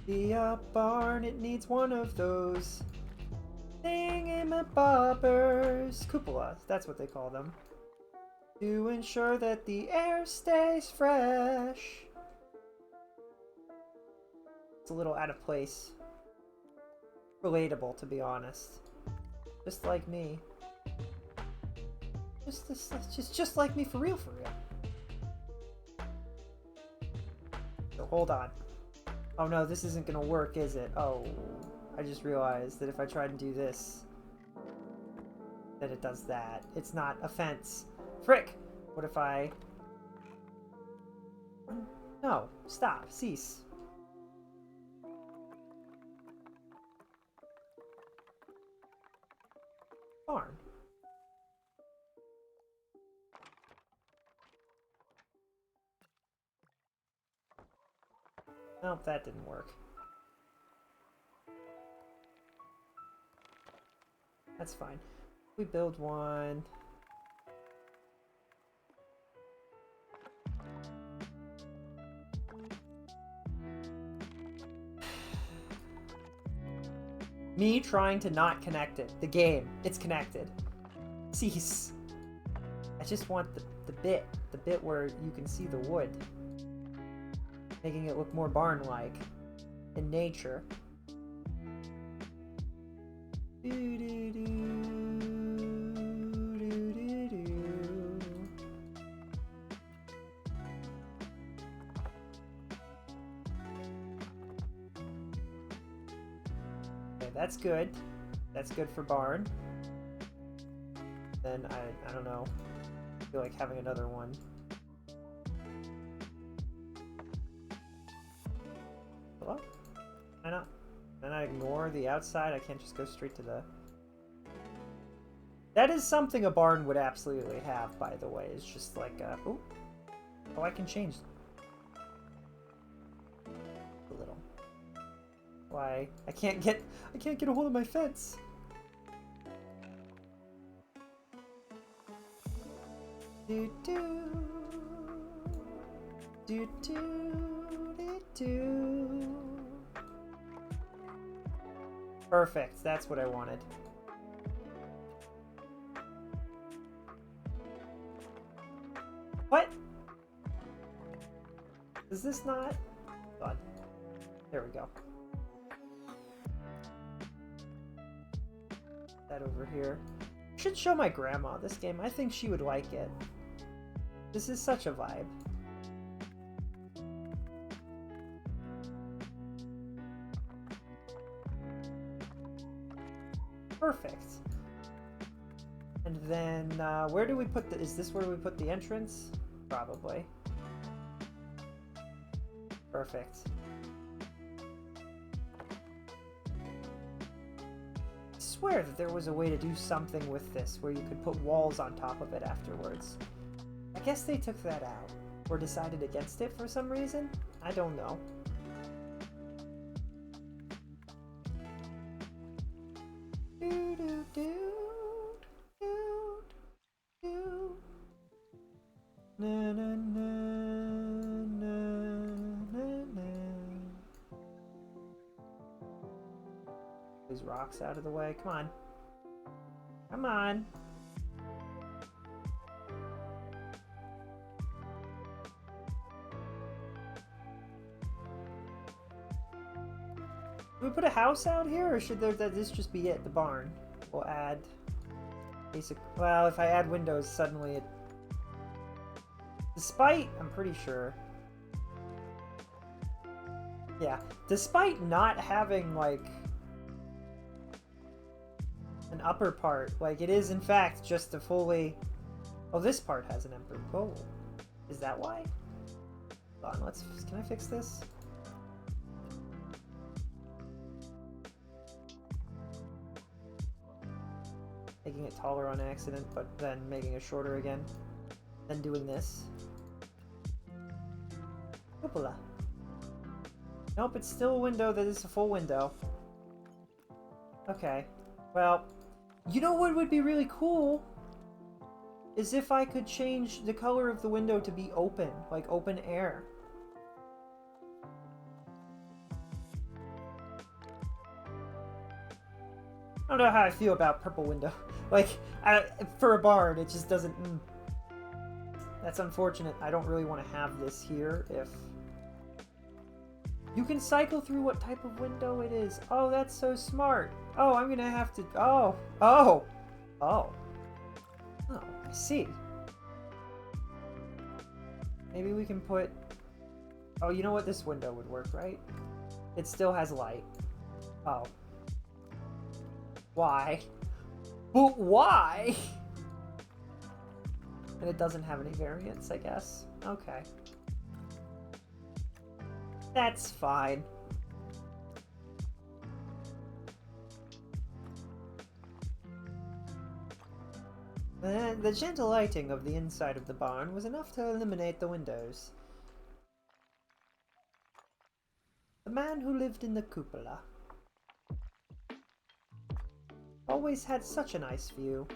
Be a barn, it needs one of those thingamabobbers. Cupolas, that's what they call them. To ensure that the air stays fresh. It's a little out of place. Relatable, to be honest. Just like me. Just like me for real, for real. So hold on. Oh no, this isn't gonna work, is it? Oh, I just realized that if I try to do this, then it does that. It's not a fence. Frick! What if I... No, stop, cease. Barn. Nope, that didn't work. That's fine. We build one. Me trying to not connect it. The game. It's connected. Cease. I just want the bit where you can see the wood. Making it look more barn-like. In nature. Okay, that's good. That's good for barn. Then I don't know. I feel like having another one. Hello? Why not? Then I ignore the outside. I can't just go straight to the... That is something a barn would absolutely have, by the way. It's just like, ooh. Oh, I can change a little. Why? I can't get a hold of my fence. Do do do do do. Perfect. That's what I wanted. What? Is this not? Hold on. There we go. That over here. I should show my grandma this game. I think she would like it. This is such a vibe. Perfect. And then, where do we put the... Is this where we put the entrance? Probably. Perfect. I swear that there was a way to do something with this, where you could put walls on top of it afterwards. I guess they took that out. Or decided against it for some reason? I don't know. Na, na, na, na, na, na. These rocks out of the way. Come on. Come on. Do we put a house out here, or should this just be it? The barn. We'll add basic. Well, if I add windows, suddenly it. Despite, I'm pretty sure. Yeah, despite not having, like, an upper part, like, it is, in fact, just a fully... Oh, this part has an emperor. Oh, is that why? Hold on, let's... Can I fix this? Making it taller on accident, but then making it shorter again. Then doing this. Cupola. Nope, it's still a window that is a full window. Okay. Well, you know what would be really cool? Is if I could change the color of the window to be open, like open air. I don't know how I feel about purple window. Like, for a barn, it just doesn't... That's unfortunate. I don't really want to have this here if... You can cycle through what type of window it is. Oh, that's so smart. Oh, I'm gonna have to... Oh. Oh. Oh. Oh, I see. Maybe we can put Oh, you know what? This window would work, right? It still has light. Oh. Why? But why? And it doesn't have any variants, I guess. Okay. That's fine. The gentle lighting of the inside of the barn was enough to illuminate the windows. The man who lived in the cupola always had such a nice view.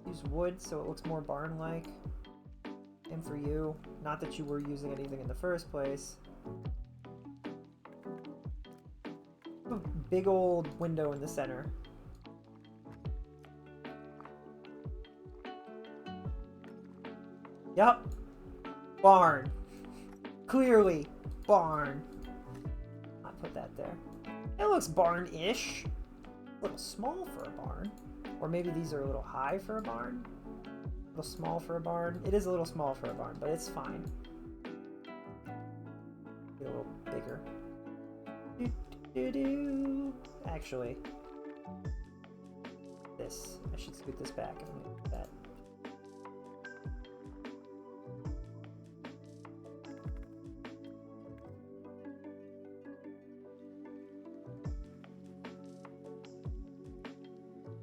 Use wood so it looks more barn-like. And for you, not that you were using anything in the first place. A big old window in the center. Yup. Barn. Clearly, barn. I'll put that there. It looks barn-ish. A little small for a barn. Or maybe these are a little high for a barn. A little small for a barn. It is a little small for a barn, but it's fine. Get a little bigger. Actually, this. I should scoot this back if I'm going to do that.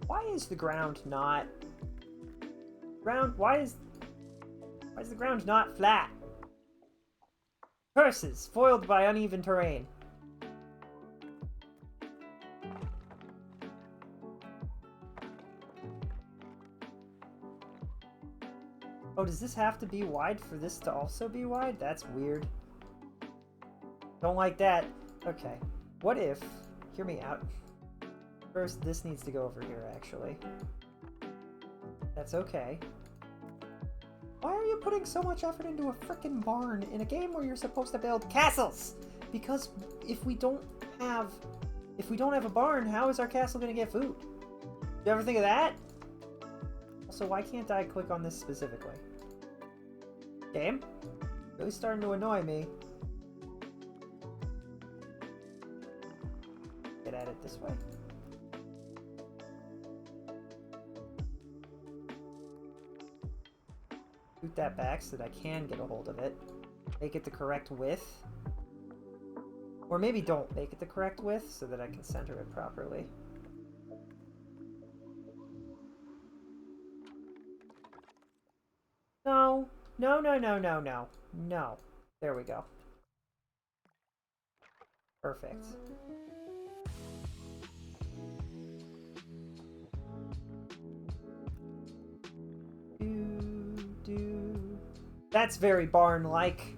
Why is the ground not... Why is the ground not flat? Curses, foiled by uneven terrain. Oh, does this have to be wide for this to also be wide? That's weird. Don't like that. Okay. What if... Hear me out. First, this needs to go over here, actually. That's okay. Why are you putting so much effort into a frickin' barn in a game where you're supposed to build castles? Because if we don't have a barn, how is our castle gonna get food? You ever think of that? Also, why can't I click on this specifically? Game? Really starting to annoy me. Get at it this way. Scoot that back so that I can get a hold of it. Make it the correct width. Or maybe don't make it the correct width so that I can center it properly. No. No, no, no, no, no. No. There we go. Perfect. That's very barn-like.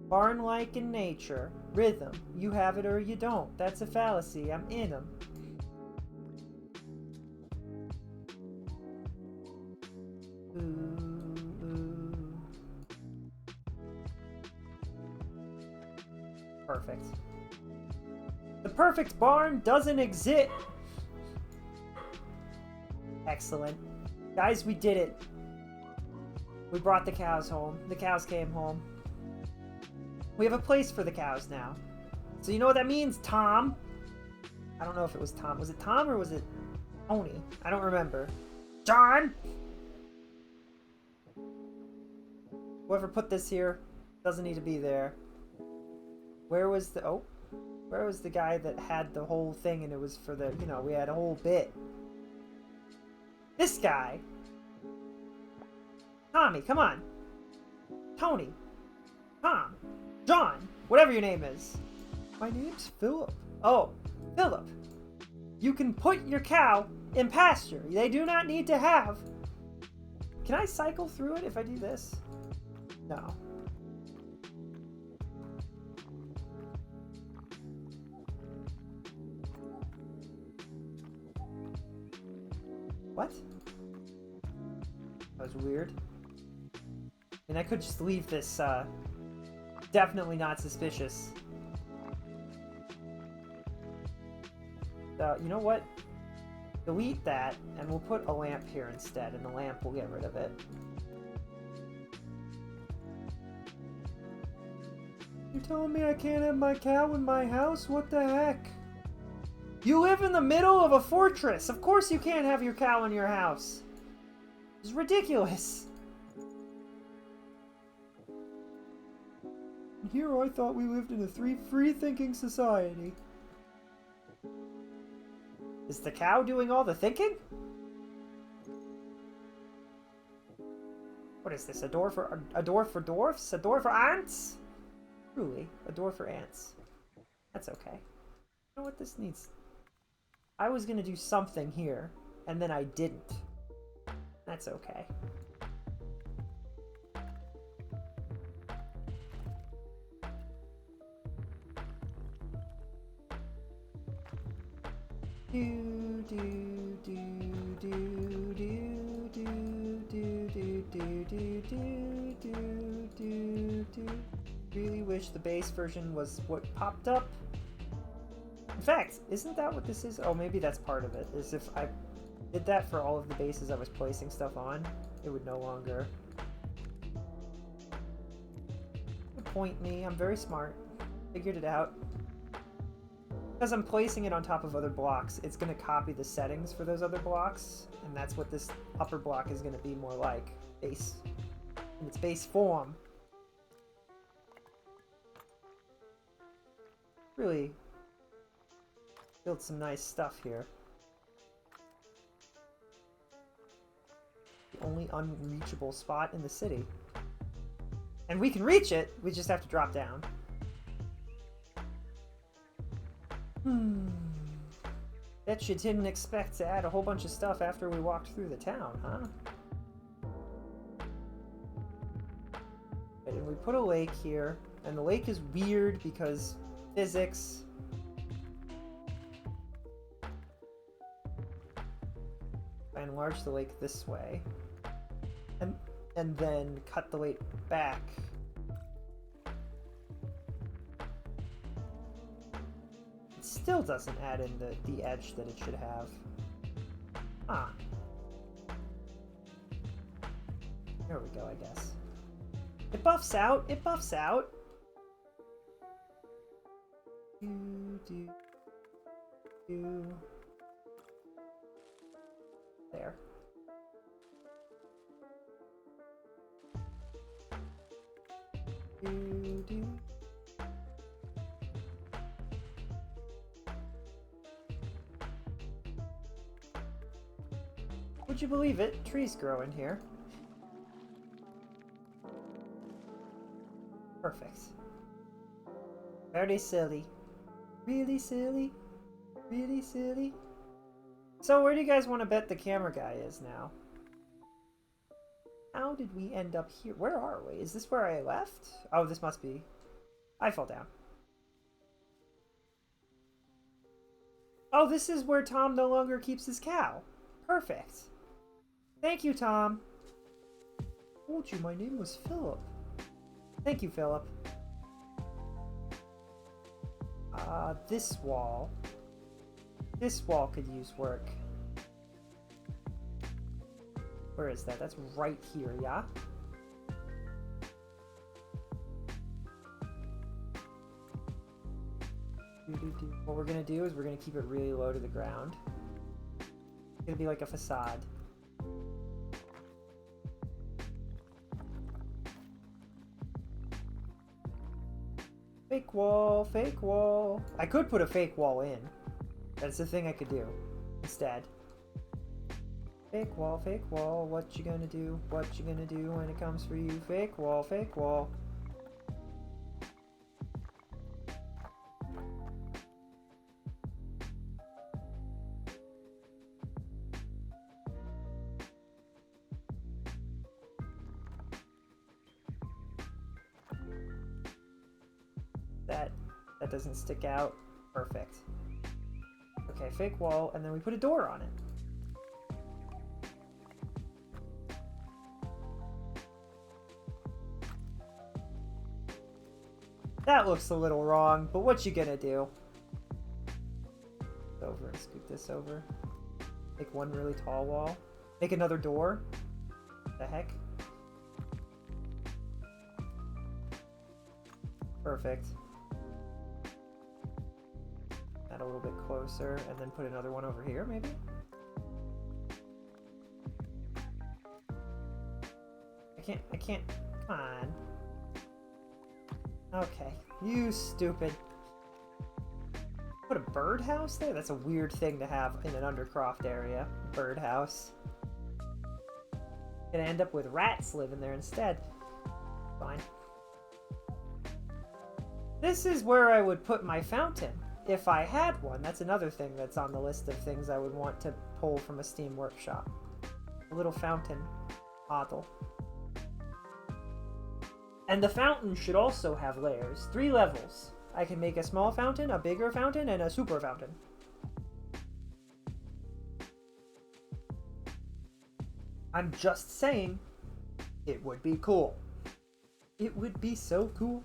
Barn-like in nature. Rhythm. You have it or you don't. That's a fallacy. I'm in them. Perfect. The perfect barn doesn't exist. Excellent. Guys, we did it. We brought the cows home. The cows came home. We have a place for the cows now. So you know what that means, Tom? I don't know if it was Tom. Was it Tom or was it Tony? I don't remember. John! Whoever put this here doesn't need to be there. Where was the... Oh. Where was the guy that had the whole thing and it was for the... You know, we had a whole bit. This guy! Tommy, come on. Tony. Tom. John. Whatever your name is. My name's Philip. Oh, Philip. You can put your cow in pasture. They do not need to have... Can I cycle through it if I do this? No. What? That was weird. And I could just leave this, definitely not suspicious. You know what? Delete that, and we'll put a lamp here instead, and the lamp will get rid of it. You're telling me I can't have my cow in my house? What the heck? You live in the middle of a fortress! Of course you can't have your cow in your house! It's ridiculous! Here I thought we lived in a free-thinking society. Is the cow doing all the thinking? What is this? A door for dwarfs? A door for ants? Truly, a door for ants. That's okay. You know what this needs? I was gonna do something here, and then I didn't. That's okay. Do do do do do do do do do do do do do. Really wish the base version was what popped up. In fact, isn't that what this is? Oh, maybe that's part of it. Is if I did that for all of the bases I was placing stuff on, it would no longer point me. I'm very smart. Figured it out. Because I'm placing it on top of other blocks, it's going to copy the settings for those other blocks, and that's what this upper block is going to be more like. Base. In its base form. Really built some nice stuff here. The only unreachable spot in the city. And we can reach it, we just have to drop down. Bet you didn't expect to add a whole bunch of stuff after we walked through the town, huh? And we put a lake here, and the lake is weird because physics. I enlarge the lake this way, and then cut the lake back. Still doesn't add in the edge that it should have. Ah. There we go, I guess. It buffs out! It buffs out! Do. There. Do. Would you believe it? Trees grow in here. Perfect. Very silly. Really silly. Really silly. So where do you guys want to bet the camera guy is now? How did we end up here? Where are we? Is this where I left? Oh, this must be. I fell down. Oh, this is where Tom no longer keeps his cow. Perfect. Thank you, Tom. I told you my name was Philip. Thank you, Philip. This wall. This wall could use work. Where is that? That's right here, yeah? What we're gonna do is we're gonna keep it really low to the ground. It's gonna be like a facade. Fake wall, fake wall. I could put a fake wall in. That's the thing I could do instead. Fake wall, what you gonna do? What you gonna do when it comes for you? Fake wall, fake wall. That doesn't stick out. Perfect. Okay, fake wall, and then we put a door on it. That looks a little wrong, but what you gonna do? Over and scoot this over. Make one really tall wall. Make another door. What the heck? Perfect. Add a little bit closer, and then put another one over here, maybe? I can't, come on. Okay, you stupid. Put a birdhouse there? That's a weird thing to have in an undercroft area. Birdhouse. Gonna end up with rats living there instead. Fine. This is where I would put my fountain. If I had one. That's another thing that's on the list of things I would want to pull from a Steam workshop. A little fountain model. And the fountain should also have layers. 3 levels. I can make a small fountain, a bigger fountain, and a super fountain. I'm just saying, it would be cool. It would be so cool.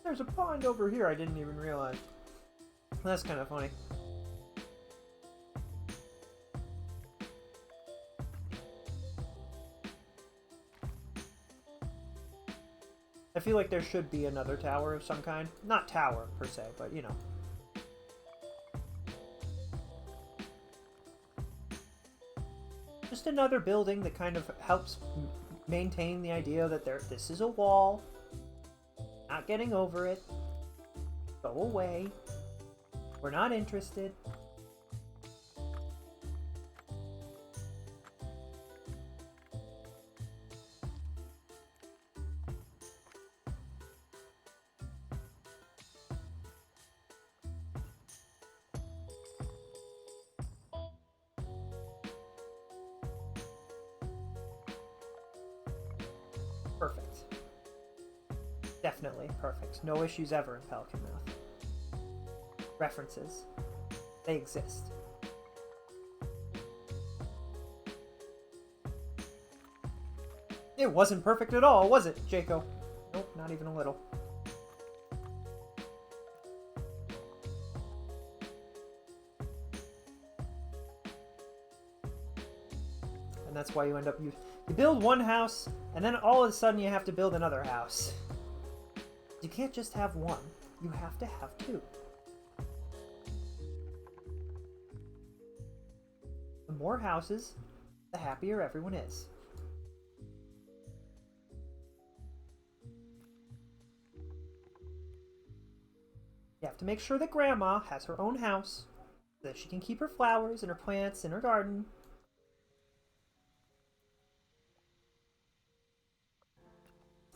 There's a pond over here I didn't even realize. That's kind of funny. I feel like there should be another tower of some kind. Not tower, per se, but you know. Just another building that kind of helps maintain the idea that this is a wall. Not getting over it. Go away. We're not interested. Perfect. Definitely perfect. No issues ever in Pelican Mouth. References. They exist. It wasn't perfect at all, was it, Jaco? Nope, not even a little. And that's why you end up... You build one house, and then all of a sudden you have to build another house. You can't just have one. You have to have 2. The more houses, the happier everyone is. You have to make sure that Grandma has her own house, so that she can keep her flowers and her plants in her garden.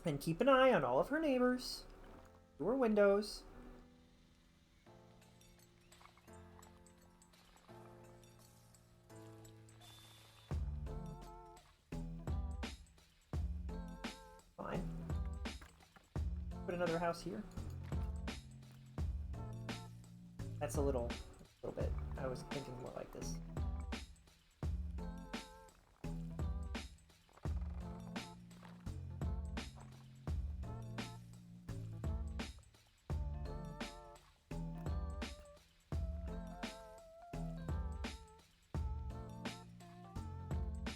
And keep an eye on all of her neighbors. Through her windows. Fine. Put another house here. That's a little bit. I was thinking more like this.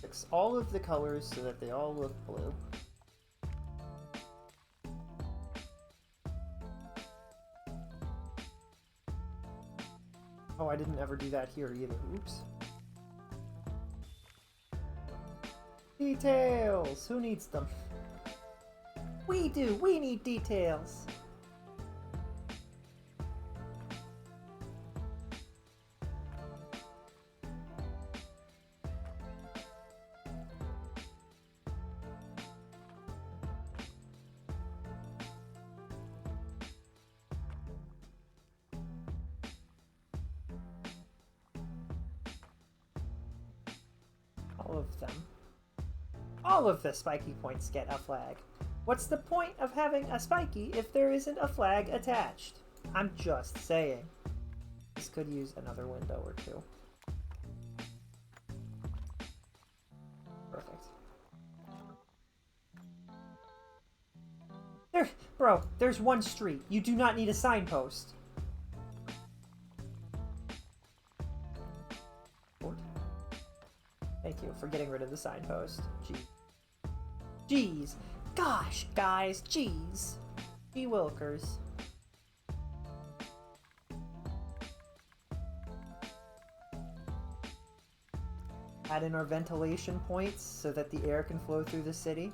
Fix all of the colors so that they all look blue. Oh, I didn't ever do that here either. Oops. Details! Who needs them? We do! We need details! all of them. All of the spiky points get a flag. What's the point of having a spiky if there isn't a flag attached? I'm just saying. This could use another window or two. Perfect. Bro, there's one street. You do not need a signpost. Thank you for getting rid of the signpost. Jeez. Gosh, guys. Jeez. Gee Wilkers. Add in our ventilation points so that the air can flow through the city.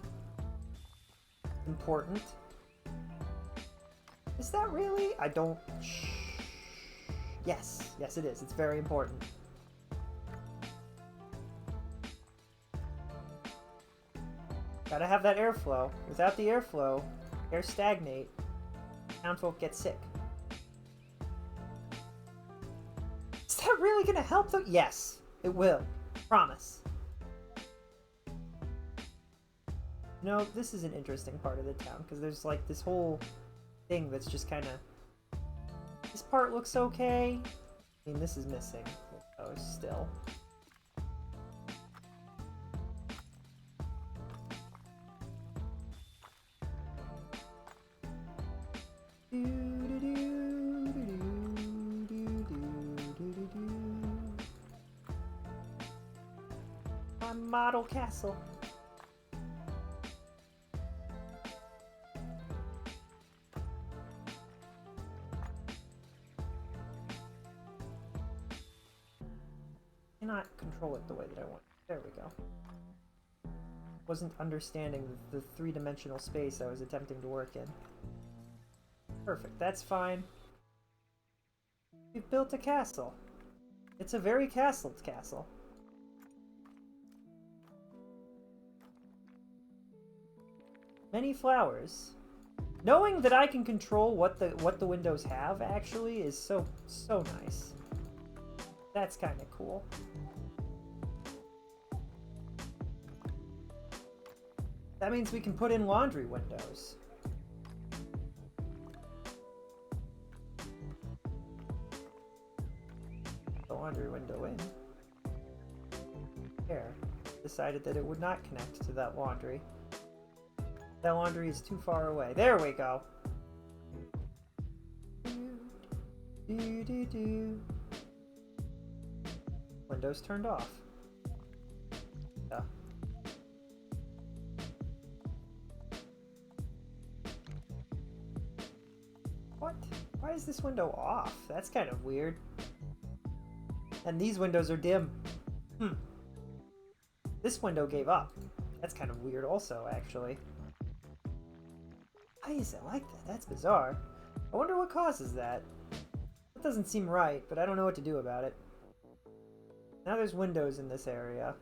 Important. Is that really? I don't... Yes. Yes, it is. It's very important. Gotta have that airflow. Without the airflow, air stagnate. Townfolk get sick. Is that really gonna help though? Yes, it will. Promise. You know, this is an interesting part of the town, because there's like this whole thing that's just kind of... This part looks okay. I mean, this is missing. Oh, still. My model castle. Cannot control it the way that I want. There we go. Wasn't understanding the three-dimensional space I was attempting to work in. Perfect, that's fine. We've built a castle. It's a very castled castle. Many flowers. Knowing that I can control what the windows have actually is so nice. That's kind of cool. That means we can put in laundry windows. The laundry window in. There. Decided that it would not connect to that laundry. That laundry is too far away. There we go. Windows turned off. What? Why is this window off? That's kind of weird. And these windows are dim. This window gave up. That's kind of weird also, actually. Why is it like that? That's bizarre. I wonder what causes that. That doesn't seem right, but I don't know what to do about it. Now there's windows in this area.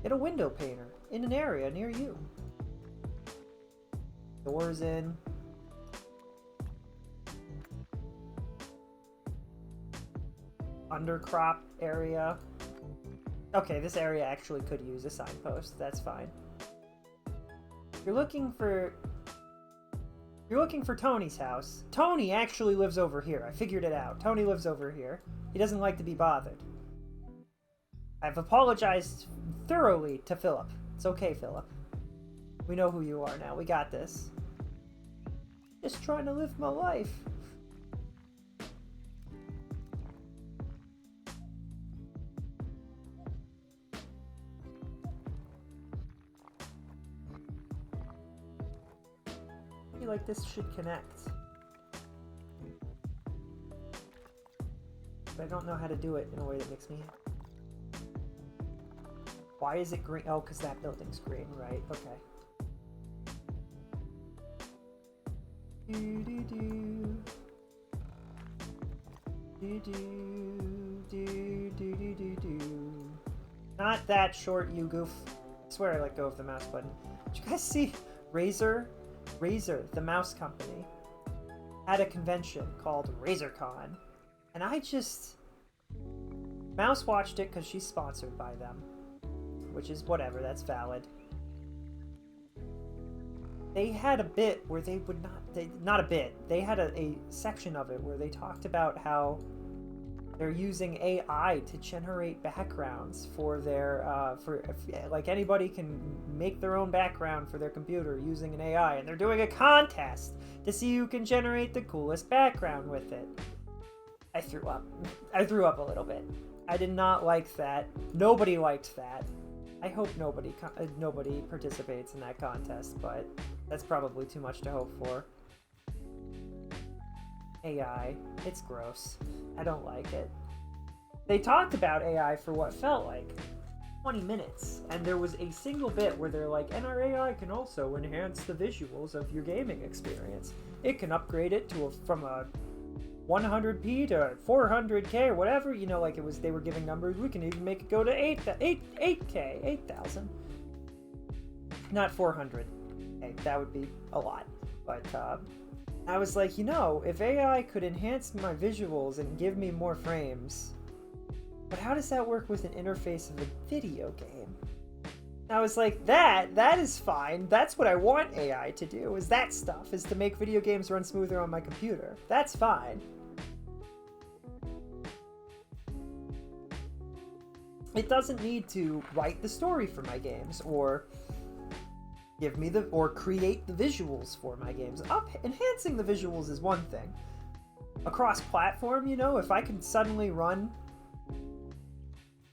Get a window painter in an area near you. Doors in. Undercrop area. Okay, this area actually could use a signpost. That's fine. You're looking for Tony's house. Tony actually lives over here. I figured it out. Tony lives over here. He doesn't like to be bothered. I've apologized thoroughly to Philip. It's okay, Philip. We know who you are now. We got this. Just trying to live my life. Like this should connect. But I don't know how to do it in a way that makes me happy. Why is it green? Oh, because that building's green, right? Okay. Not that short, you goof. I swear I let go of the mouse button. Did you guys see Razer, the mouse company, had a convention called RazerCon, And I just... Mouse watched it because she's sponsored by them. Which is whatever, that's valid. They had a bit where they would not a bit. They had a section of it where they talked about how they're using AI to generate backgrounds for their, like anybody can make their own background for their computer using an AI, and they're doing a contest to see who can generate the coolest background with it. I threw up. I threw up a little bit. I did not like that. Nobody liked that. I hope nobody participates in that contest, but that's probably too much to hope for. AI. It's gross. I don't like it. They talked about AI for what felt like 20 minutes, and there was a single bit where they're like, and our AI can also enhance the visuals of your gaming experience. It can upgrade it to from a 100p to 400k or whatever, you know, like it was, they were giving numbers. We can even make it go to 8k, 8,000. Not 400. Hey, that would be a lot. But I was like, you know, if AI could enhance my visuals and give me more frames, but how does that work with an interface of a video game? I was like, that is fine. That's what I want AI to do, is that stuff, is to make video games run smoother on my computer. That's fine. It doesn't need to write the story for my games, or give me or create the visuals for my games. Enhancing the visuals is one thing. Across platform, you know, if I could suddenly run...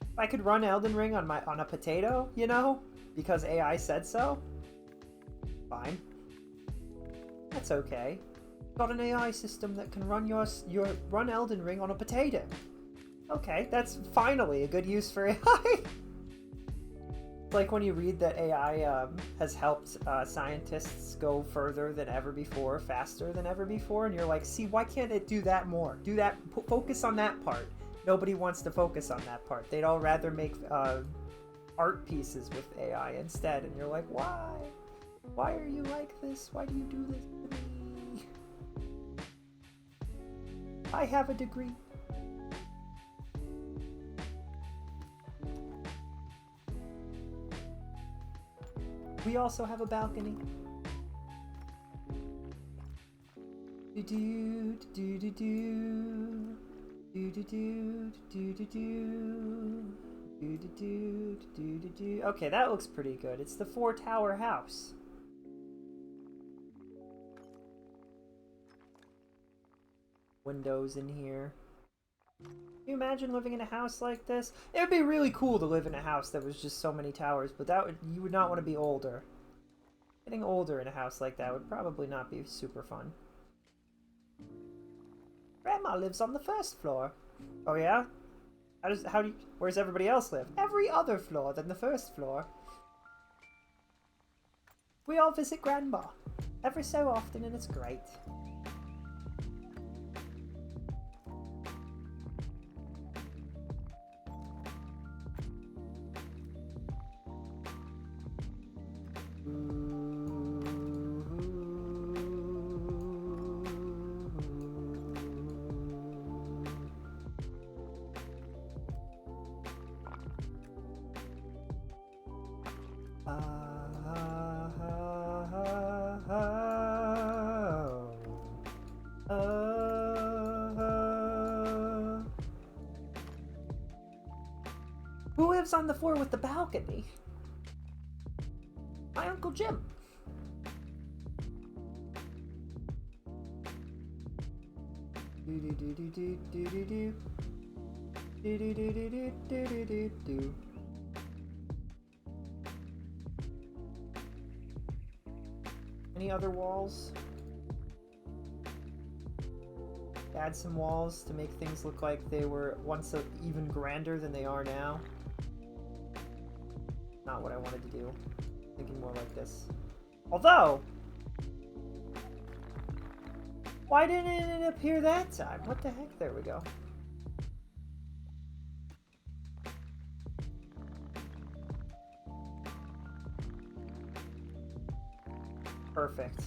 If I could run Elden Ring on a potato, you know, because AI said so, fine. That's okay. Got an AI system that can run run Elden Ring on a potato. Okay, that's finally a good use for AI. Like when you read that AI has helped scientists go further than ever before, faster than ever before, and you're like, see, why can't it do that more? Do that, focus on that part. Nobody wants to focus on that part. They'd all rather make art pieces with AI instead, and you're like, why? Why are you like this? Why do you do this to me? I have a degree. We also have a balcony. Do do do do do. Okay, that looks pretty good. It's the 4-tower house. Windows in here. Can you imagine living in a house like this? It would be really cool to live in a house that was just so many towers, but you would not want to be older. Getting older in a house like that would probably not be super fun. Grandma lives on the 1st floor. Oh yeah? Where's everybody else live? Every other floor than the 1st floor. We all visit Grandma every so often, and it's great. Who lives on the floor with the balcony? My Uncle Jim. Any other walls? Add some walls to make things look like they were once even grander than they are now. Not what I wanted to do. Thinking more like this. Although, why didn't it appear that time? What the heck? There we go. Perfect.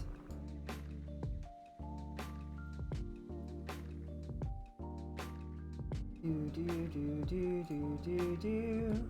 Do do do do do do do.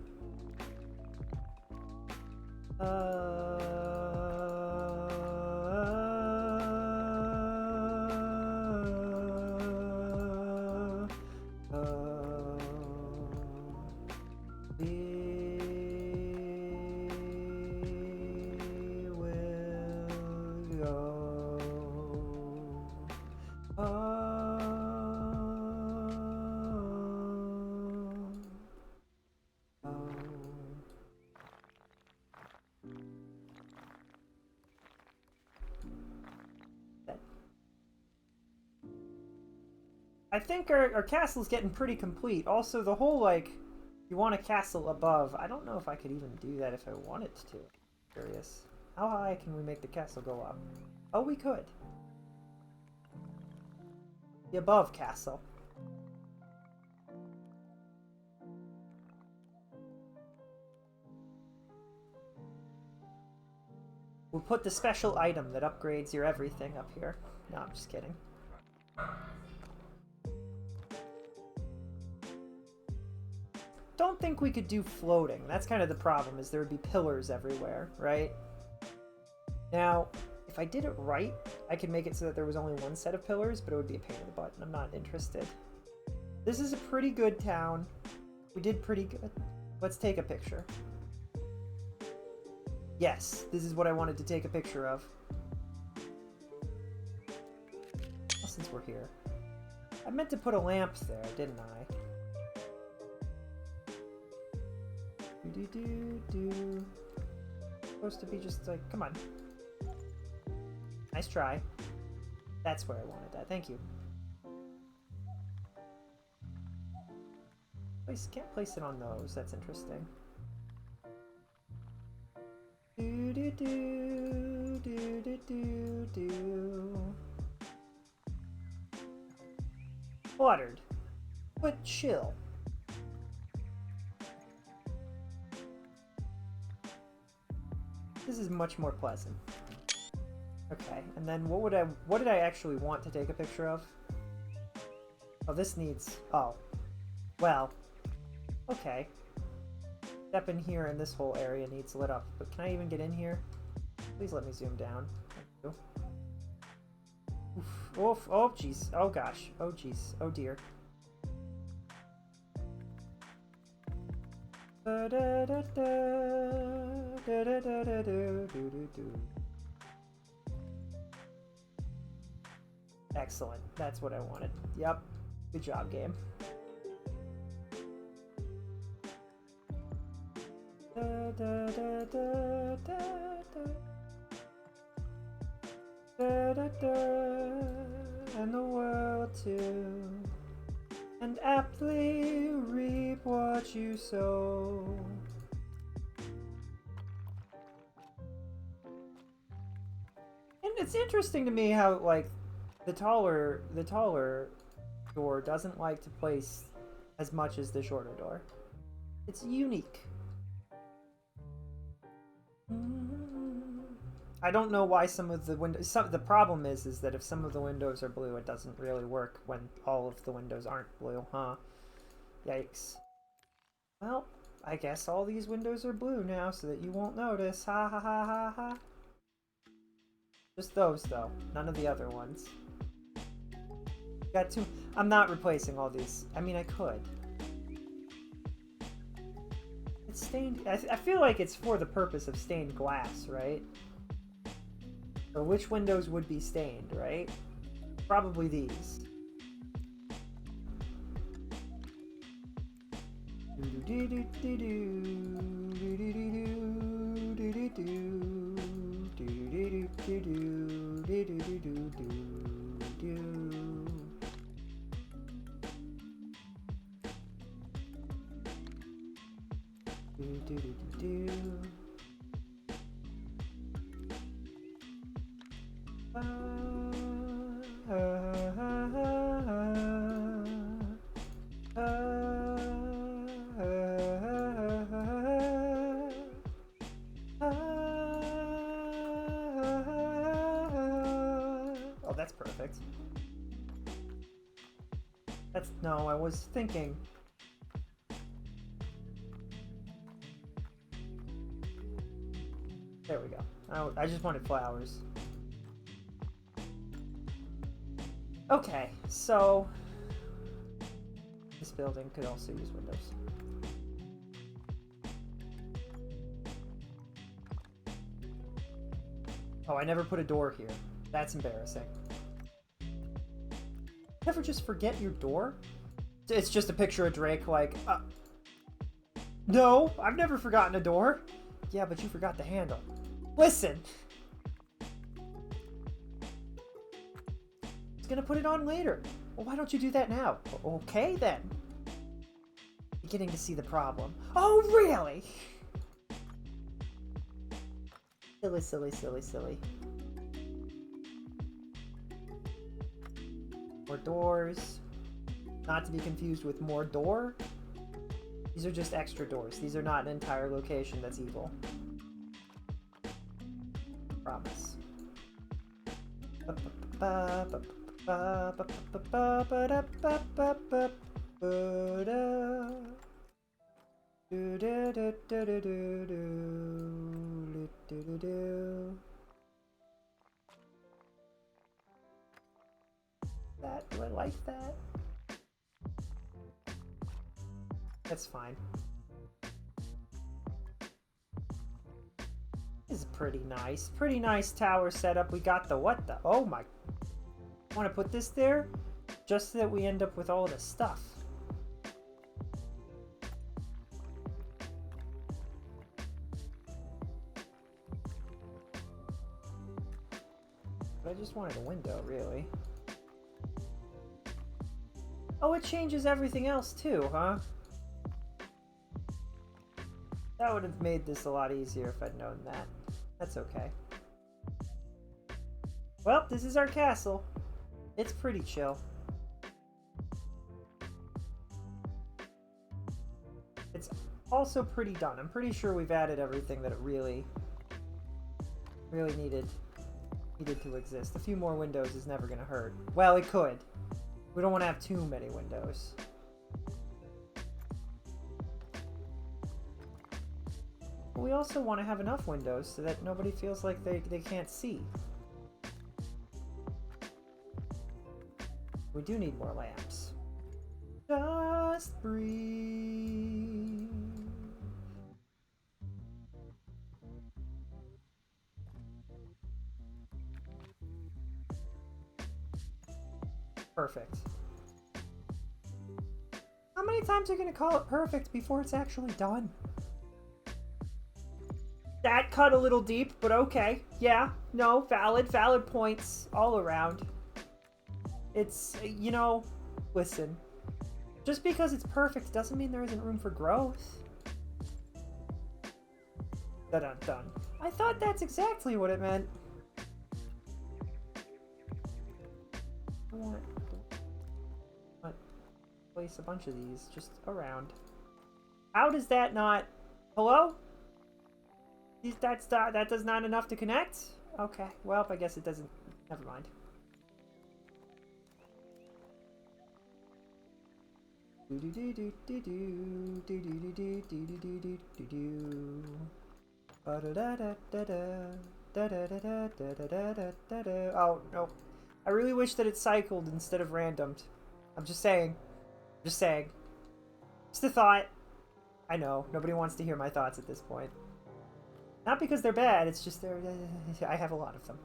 I think our castle's getting pretty complete. Also, the whole, like, you want a castle above. I don't know if I could even do that if I wanted to. Curious. How high can we make the castle go up? Oh, we could. The above castle. We'll put the special item that upgrades your everything up here. No, I'm just kidding. Don't think we could do floating. That's kind of the problem, is there would be pillars everywhere, right? Now, if I did it right, I could make it so that there was only one set of pillars, but it would be a pain in the butt, and I'm not interested. This is a pretty good town. We did pretty good. Let's take a picture. Yes, this is what I wanted to take a picture of. Well, since we're here. I meant to put a lamp there, didn't I? Do. Supposed to be just like, come on. Nice try. That's where I wanted that. Thank you. Can't place it on those. That's interesting. Do. Watered, but chill. This is much more pleasant. Okay, and then what did I actually want to take a picture of? Oh, this needs, oh. Well, okay. Step in here and this whole area needs lit up, but can I even get in here? Please let me zoom down. Thank you. Oof, oof, oh jeez, oh gosh, oh jeez, oh dear. Excellent. That's what I wanted. Yep. Good job, game. And the world too. And aptly reap what you sow. And it's interesting to me how, like, the taller door doesn't like to place as much as the shorter door. It's unique. I don't know why some of the windows... the problem is that if some of the windows are blue, it doesn't really work when all of the windows aren't blue, huh? Yikes. Well, I guess all these windows are blue now so that you won't notice. Ha ha ha ha ha. Just those, though. None of the other ones. Got two... I'm not replacing all these. I mean, I could. It's stained... I feel like it's for the purpose of stained glass, right? Or which windows would be stained, right? Probably these. Oh, that's perfect. No, I was thinking. There we go. I just wanted flowers. Okay, so this building could also use windows. Oh, I never put a door here. That's embarrassing. Never just forget your door? It's just a picture of Drake like, no, I've never forgotten a door. Yeah, but you forgot the handle. Listen! I was gonna put it on later. Well, why don't you do that now? Okay, then. Beginning to see the problem. Oh, really? Silly, silly, silly, silly. More doors. Not to be confused with more door. These are just extra doors. These are not an entire location that's evil. Promise. Do I like that? That's fine. This is pretty nice. Pretty nice tower setup. We got the what the? Oh my. Want to put this there? Just so that we end up with all the stuff. But I just wanted a window, really. Oh, it changes everything else too, huh? That would have made this a lot easier if I'd known that. That's okay. Well, this is our castle. It's pretty chill. It's also pretty done. I'm pretty sure we've added everything that it really needed to exist. A few more windows is never gonna hurt. Well, it could. We don't want to have too many windows. But we also want to have enough windows so that nobody feels like they can't see. We do need more lamps. Just breathe. Perfect. How many times are you gonna call it perfect before it's actually done? That cut a little deep, but okay. Yeah, no, valid points all around. It's, you know, listen. Just because it's perfect doesn't mean there isn't room for growth. Dun-dun-dun. I thought that's exactly what it meant. I want place a bunch of these just around. How does that not... Hello? That does not enough to connect? Okay, well, I guess it doesn't... Never mind. Oh, no. I really wish that it cycled instead of randomed. I'm just saying. Just saying. Just a thought. I know, nobody wants to hear my thoughts at this point. Not because they're bad, it's just I have a lot of them.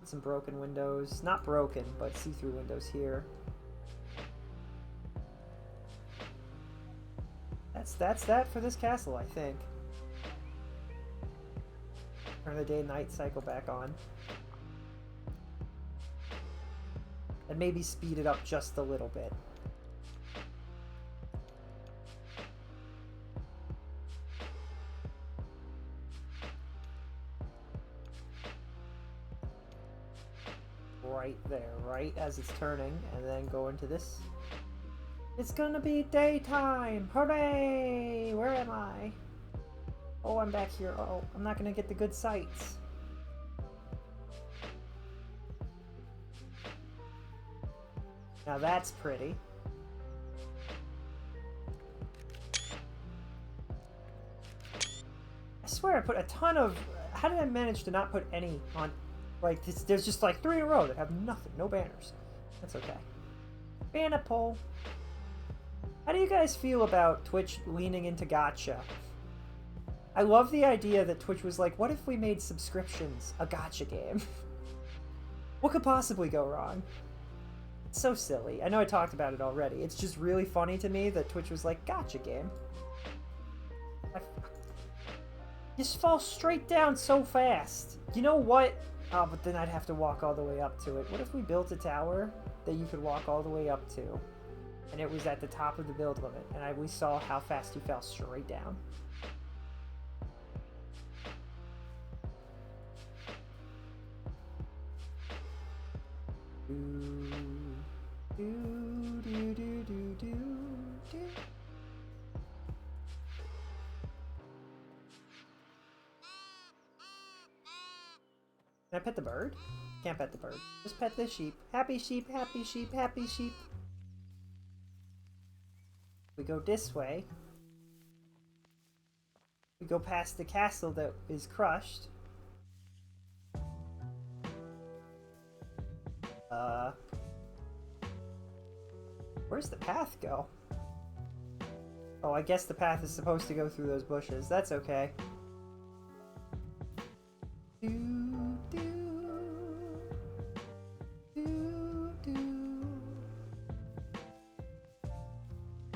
Some broken windows. Not broken, but see-through windows here. That's that for this castle, I think. Turn the day-night cycle back on. And maybe speed it up just a little bit. Right there, right as it's turning, and then go into this. It's gonna be daytime! Hooray! Where am I? Oh, I'm back here. Oh, I'm not gonna get the good sights. Now that's pretty. I swear I put a ton of... How did I manage to not put any on... Like, there's just like 3 in a row that have nothing. No banners. That's okay. Banner poll. How do you guys feel about Twitch leaning into gacha? I love the idea that Twitch was like, what if we made subscriptions a gacha game? What could possibly go wrong? It's so silly. I know I talked about it already. It's just really funny to me that Twitch was like, gacha game. You just fall straight down so fast. You know what? Oh, but then I'd have to walk all the way up to it. What if we built a tower that you could walk all the way up to? And it was at the top of the build limit. And we saw how fast you fell straight down. Can I pet the bird? Can't pet the bird. Just pet the sheep. Happy sheep, happy sheep, happy sheep. We go this way. We go past the castle that is crushed. Where's the path go? Oh, I guess the path is supposed to go through those bushes. That's okay.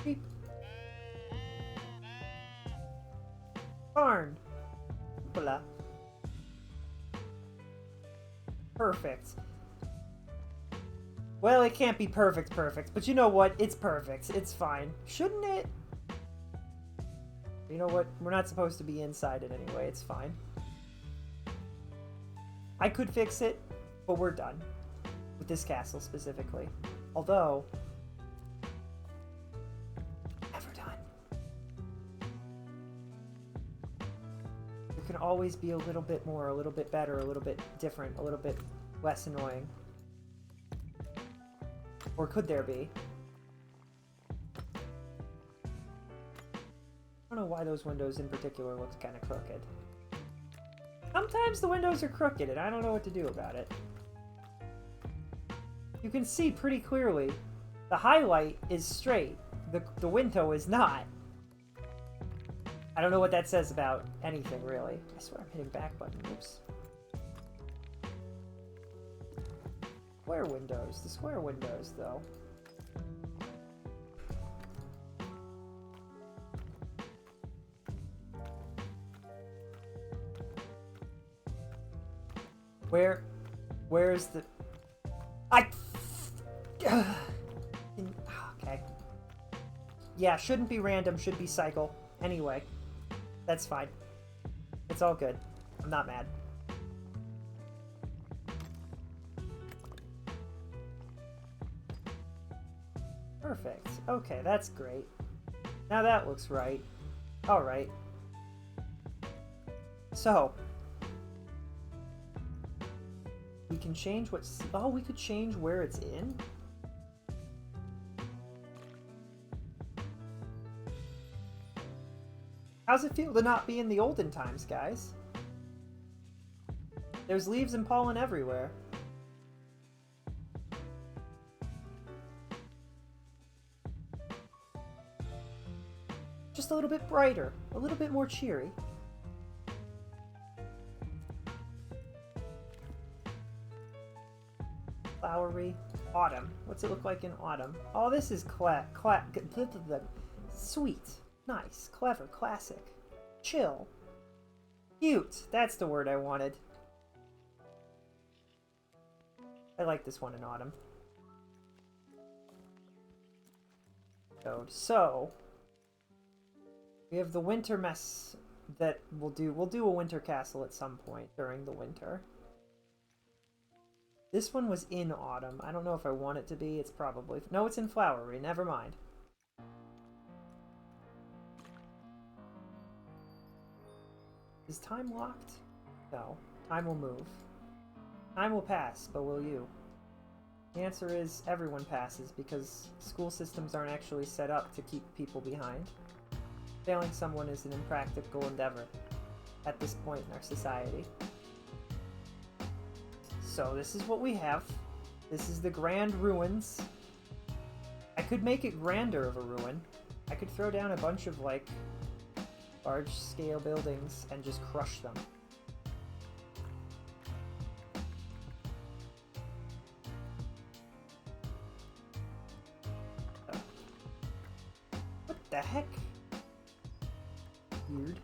Beep. Barn. Hola. Perfect. Well, it can't be perfect, but you know what? It's perfect. It's fine. Shouldn't it? You know what? We're not supposed to be inside it anyway. It's fine. I could fix it, but we're done. With this castle specifically. Although... never done. It can always be a little bit more, a little bit better, a little bit different, a little bit less annoying. Or could there be? I don't know why those windows in particular looked kind of crooked. Sometimes the windows are crooked and I don't know what to do about it. You can see pretty clearly the highlight is straight. The window is not. I don't know what that says about anything really. I swear I'm hitting back button. Oops. Square windows. The square windows, though. Where's the... Okay. Yeah, shouldn't be random, should be cycle. Anyway. That's fine. It's all good. I'm not mad. Perfect. Okay, that's great. Now that looks right. Alright. So. We can change what's... Oh, we could change where it's in? How's it feel to not be in the olden times, guys? There's leaves and pollen everywhere. Just a little bit brighter, a little bit more cheery. Flowery. Autumn. What's it look like in autumn? Oh, this is sweet. Nice. Clever. Classic. Chill. Cute. That's the word I wanted. I like this one in autumn. So, we have the winter mess that we'll do. We'll do a winter castle at some point during the winter. This one was in autumn. I don't know if I want it to be. It's probably... No, it's in flowery. Never mind. Is time locked? No. Time will move. Time will pass, but will you? The answer is everyone passes because school systems aren't actually set up to keep people behind. Failing someone is an impractical endeavor at this point in our society. So this is what we have. This is the Grand Ruins. I could make it grander of a ruin. I could throw down a bunch of, like, large-scale buildings and just crush them. What the heck? Weird.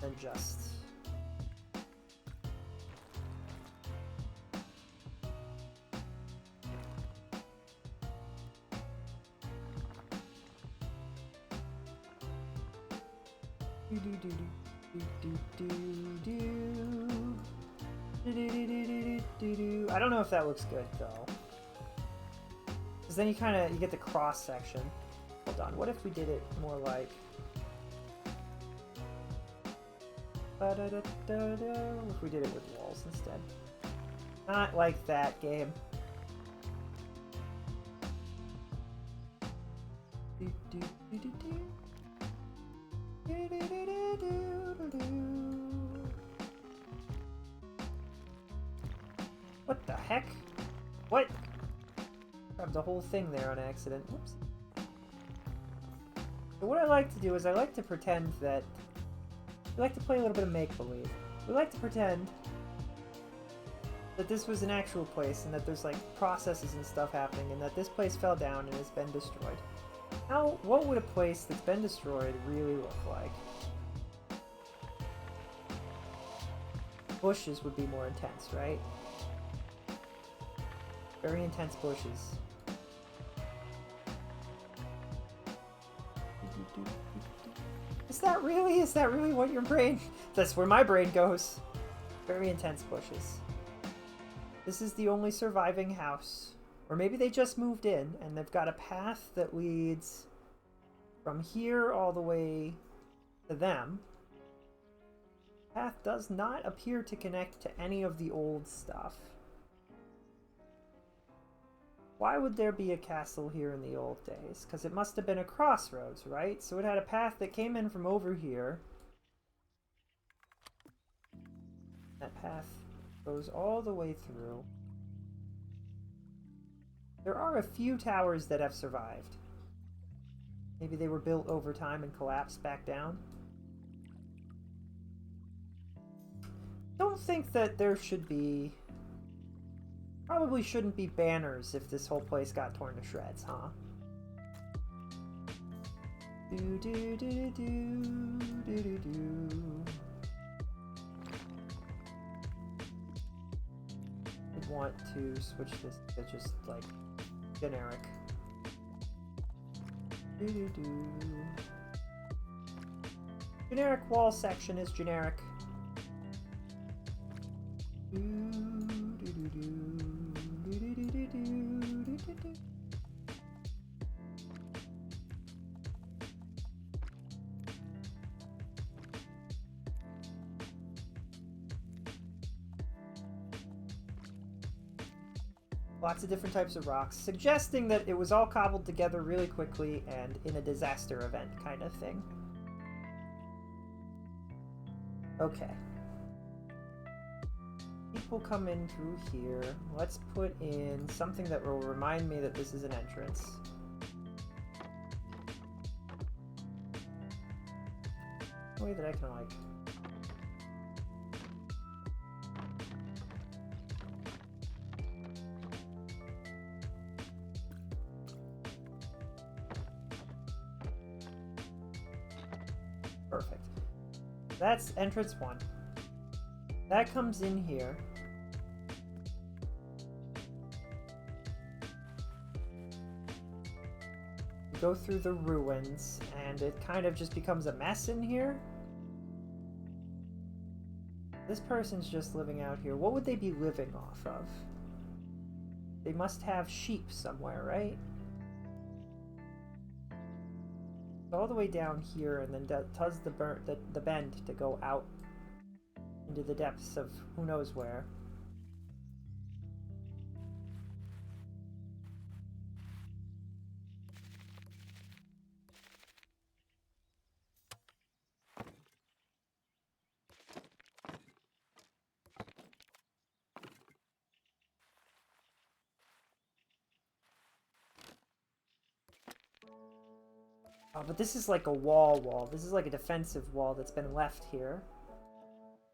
And just... I don't know if that looks good though, because then you get the cross section. Hold on, what if we did it more like if we did it with walls instead? Not like that, game. What the heck? What? Grabbed the whole thing there on accident. Whoops. So what I like to do is I like to pretend that... We like to play a little bit of make-believe. We like to pretend that this was an actual place and that there's like processes and stuff happening and that this place fell down and has been destroyed. Now, what would a place that's been destroyed really look like? Bushes would be more intense, right? Very intense bushes. Is that really what your brain... That's where my brain goes. Very intense bushes. This is the only surviving house. Or maybe they just moved in and they've got a path that leads from here all the way to them. The path does not appear to connect to any of the old stuff. Why would there be a castle here in the old days? Because it must have been a crossroads, right? So it had a path that came in from over here. That path goes all the way through. There are a few towers that have survived. Maybe they were built over time and collapsed back down. Don't think that there should be... Probably shouldn't be banners if this whole place got torn to shreds, huh? Do do do do do do do. I'd want to switch this to just like generic. Do do do. Generic wall section is generic. Do do do do. Lots of different types of rocks, suggesting that it was all cobbled together really quickly and in a disaster event kind of thing. Okay. People come in through here. Let's put in something that will remind me that this is an entrance. A way that I can, like... Perfect. That's entrance 1. That comes in here. Go through the ruins, and it kind of just becomes a mess in here. This person's just living out here. What would they be living off of? They must have sheep somewhere, right? all the way down here, and then does the bend to go out into the depths of who knows where. Oh, but this is like a wall. This is like a defensive wall that's been left here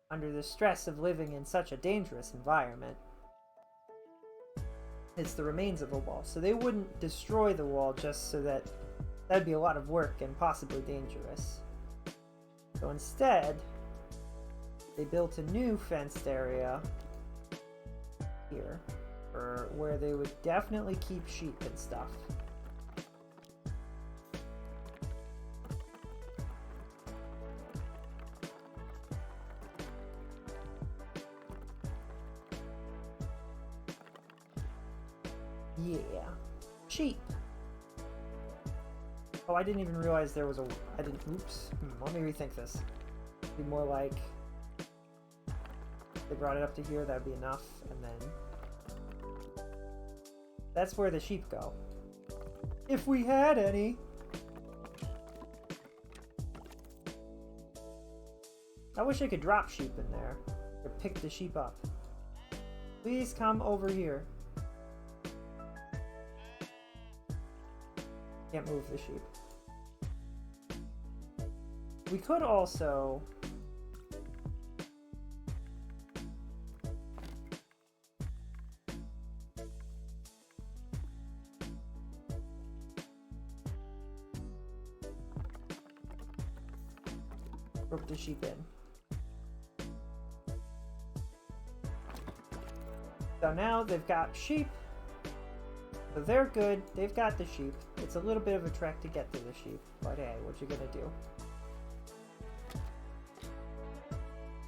under the stress of living in such a dangerous environment. It's the remains of a wall, so they wouldn't destroy the wall just so that that'd be a lot of work and possibly dangerous. So instead, they built a new fenced area here for where they would definitely keep sheep and stuff. Yeah. Sheep. Oh, I didn't even realize there was a... Oops. Let me rethink this. It'd be more like... They brought it up to here, that'd be enough, and then... That's where the sheep go. If we had any! I wish I could drop sheep in there. Or pick the sheep up. Please come over here. Can't move the sheep. We could also... rope the sheep in. So now they've got sheep. So they're good. They've got the sheep. It's a little bit of a trek to get to the sheep, but hey, what you gonna do?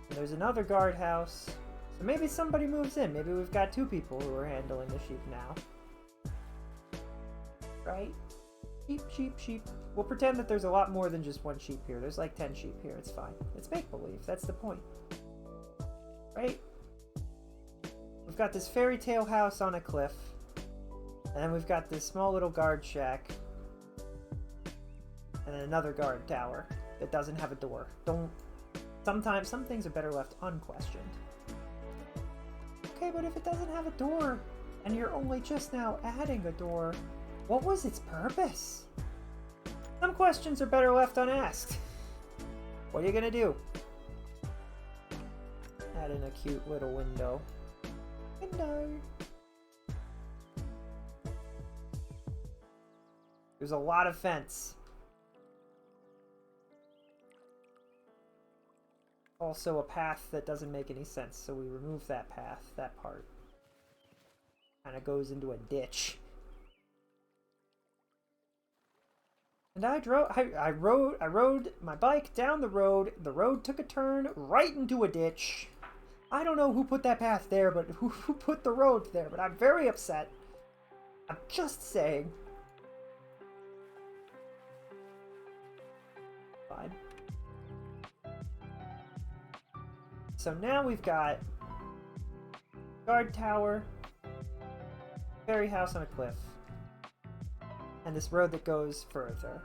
And there's another guardhouse. So maybe somebody moves in. Maybe we've got 2 people who are handling the sheep now. Right? Sheep, sheep, sheep. We'll pretend that there's a lot more than just 1 sheep here. There's like 10 sheep here. It's fine. It's make-believe. That's the point. Right? We've got this fairy tale house on a cliff. And then we've got this small little guard shack. And then another guard tower that doesn't have a door. Sometimes some things are better left unquestioned. Okay, but if it doesn't have a door, and you're only just now adding a door, what was its purpose? Some questions are better left unasked. What are you gonna do? Add in a cute little window. Window! There's a lot of fence. Also a path that doesn't make any sense, so we remove that path, that part. Kind of goes into a ditch. And I rode my bike down the road. The road took a turn right into a ditch. I don't know who put that path there, but who put the road there, but I'm very upset. I'm just saying. Fine. So now we've got guard tower, fairy house on a cliff, and this road that goes further.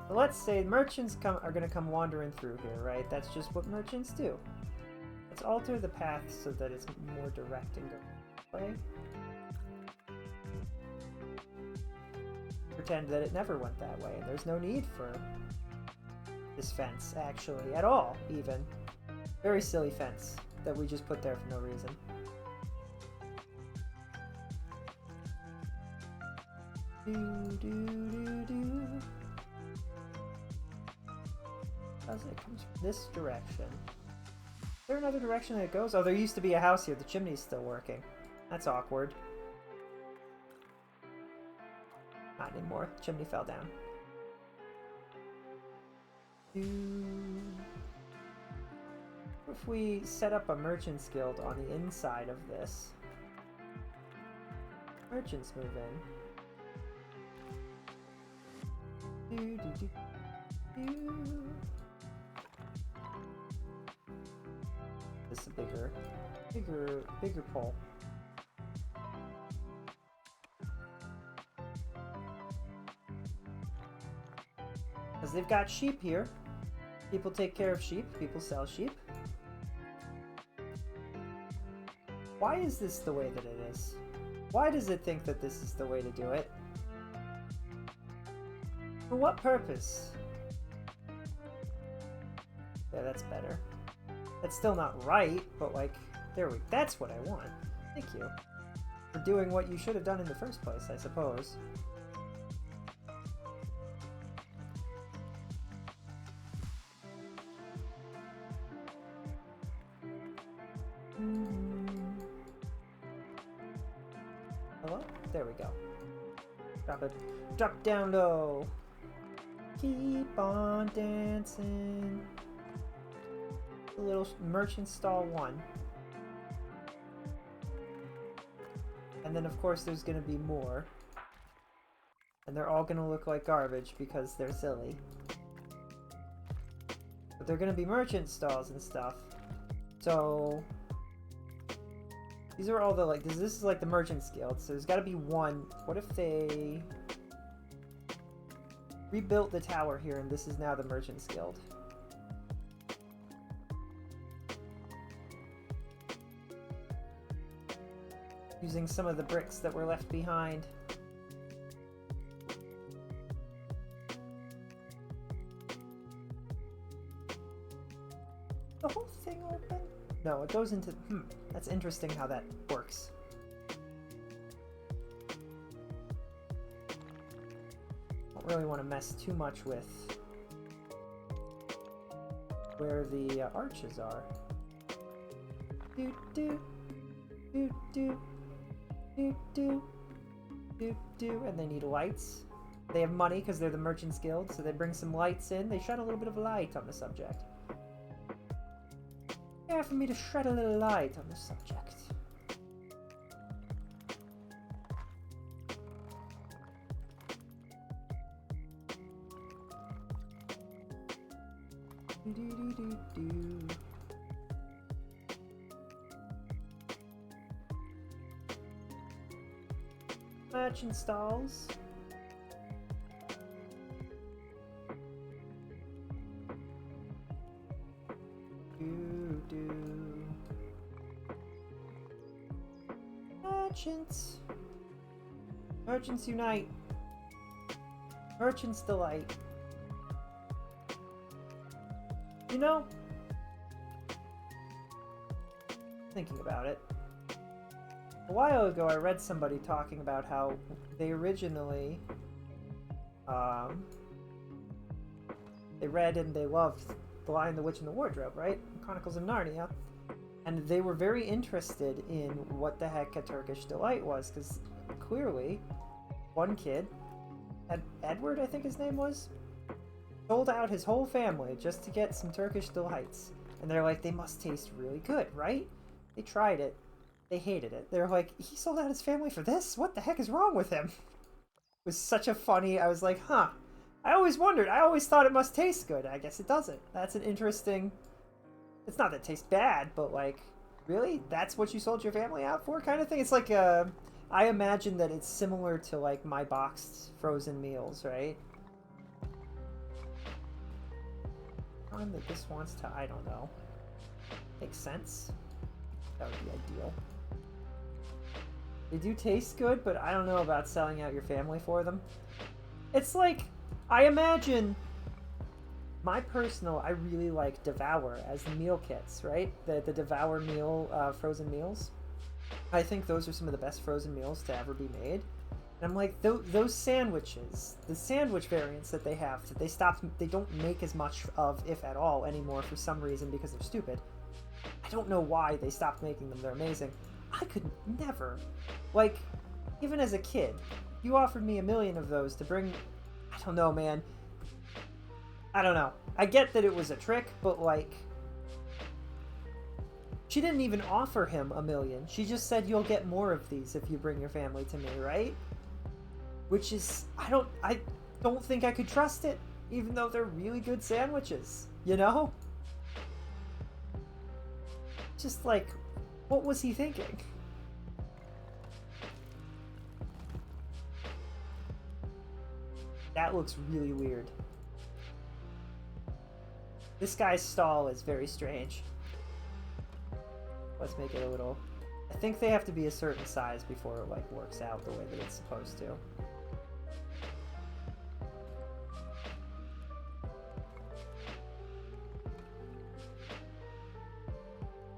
So let's say merchants are going to come wandering through here, right? That's just what merchants do. Let's alter the path so that it's more direct and go this way. Pretend that it never went that way, and there's no need for this fence, actually, at all, even. Very silly fence that we just put there for no reason. It comes from this direction. Is there another direction that it goes? Oh, there used to be a house here. The chimney's still working. That's awkward. Not anymore. The chimney fell down. If we set up a merchant's guild on the inside of this, merchants move Do, do, do, do. This is a bigger pole. Because they've got sheep here. People take care of sheep. People sell sheep. Why is this the way that it is? Why does it think that this is the way to do it? For what purpose? Yeah, that's better. That's still not right, but like, there we go. That's what I want. Thank you. For doing what you should have done in the first place, I suppose. Hello? There we go. Drop it. Drop down low. Keep on dancing. A little merchant stall 1. And then of course there's gonna be more. And they're all gonna look like garbage because they're silly. But they're gonna be merchant stalls and stuff. So these are all the, like, this is like the Merchants Guild, so there's gotta be one. What if they rebuilt the tower here and this is now the Merchants Guild? Using some of the bricks that were left behind. The whole thing open? No, it goes into... that's interesting how that works. Don't really want to mess too much with where the arches are. Do do do do do do do do, and they need lights. They have money because they're the Merchants Guild, so they bring some lights in. They shed a little bit of light on the subject. For me to shed a little light on the subject. Do. Merchant stalls. Merchants. Merchants unite. Merchants delight. You know, thinking about it, a while ago I read somebody talking about how they originally they read and they loved The Lion, the Witch, and the Wardrobe, right? Chronicles of Narnia. And they were very interested in what the heck a Turkish delight was, because clearly one kid, Edward I think his name was, sold out his whole family just to get some Turkish delights. And they're like, they must taste really good, right? They tried it. They hated it. They're like, he sold out his family for this? What the heck is wrong with him? It was such a funny, I was like, huh. I always wondered. I always thought it must taste good. I guess it doesn't. That's an interesting... It's not that it tastes bad, but like, really? That's what you sold your family out for kind of thing? It's like, I imagine that it's similar to like my boxed frozen meals, right? Time that this wants to, I don't know. Makes sense. That would be ideal. They do taste good, but I don't know about selling out your family for them. It's like, I imagine... My personal, I really like Devour as the meal kits, right? The Devour meal, frozen meals. I think those are some of the best frozen meals to ever be made. And I'm like, those sandwiches, the sandwich variants that they have, that they don't make as much of, if at all, anymore for some reason because they're stupid. I don't know why they stopped making them. They're amazing. I could never, like, even as a kid, you offered me 1,000,000 of those to bring, I don't know, man. I don't know. I get that it was a trick, but like... She didn't even offer him 1,000,000. She just said, you'll get more of these if you bring your family to me, right? Which is... don't think I could trust it, even though they're really good sandwiches, you know? Just like, what was he thinking? That looks really weird. This guy's stall is very strange. Let's make it a little... I think they have to be a certain size before it, like, works out the way that it's supposed to.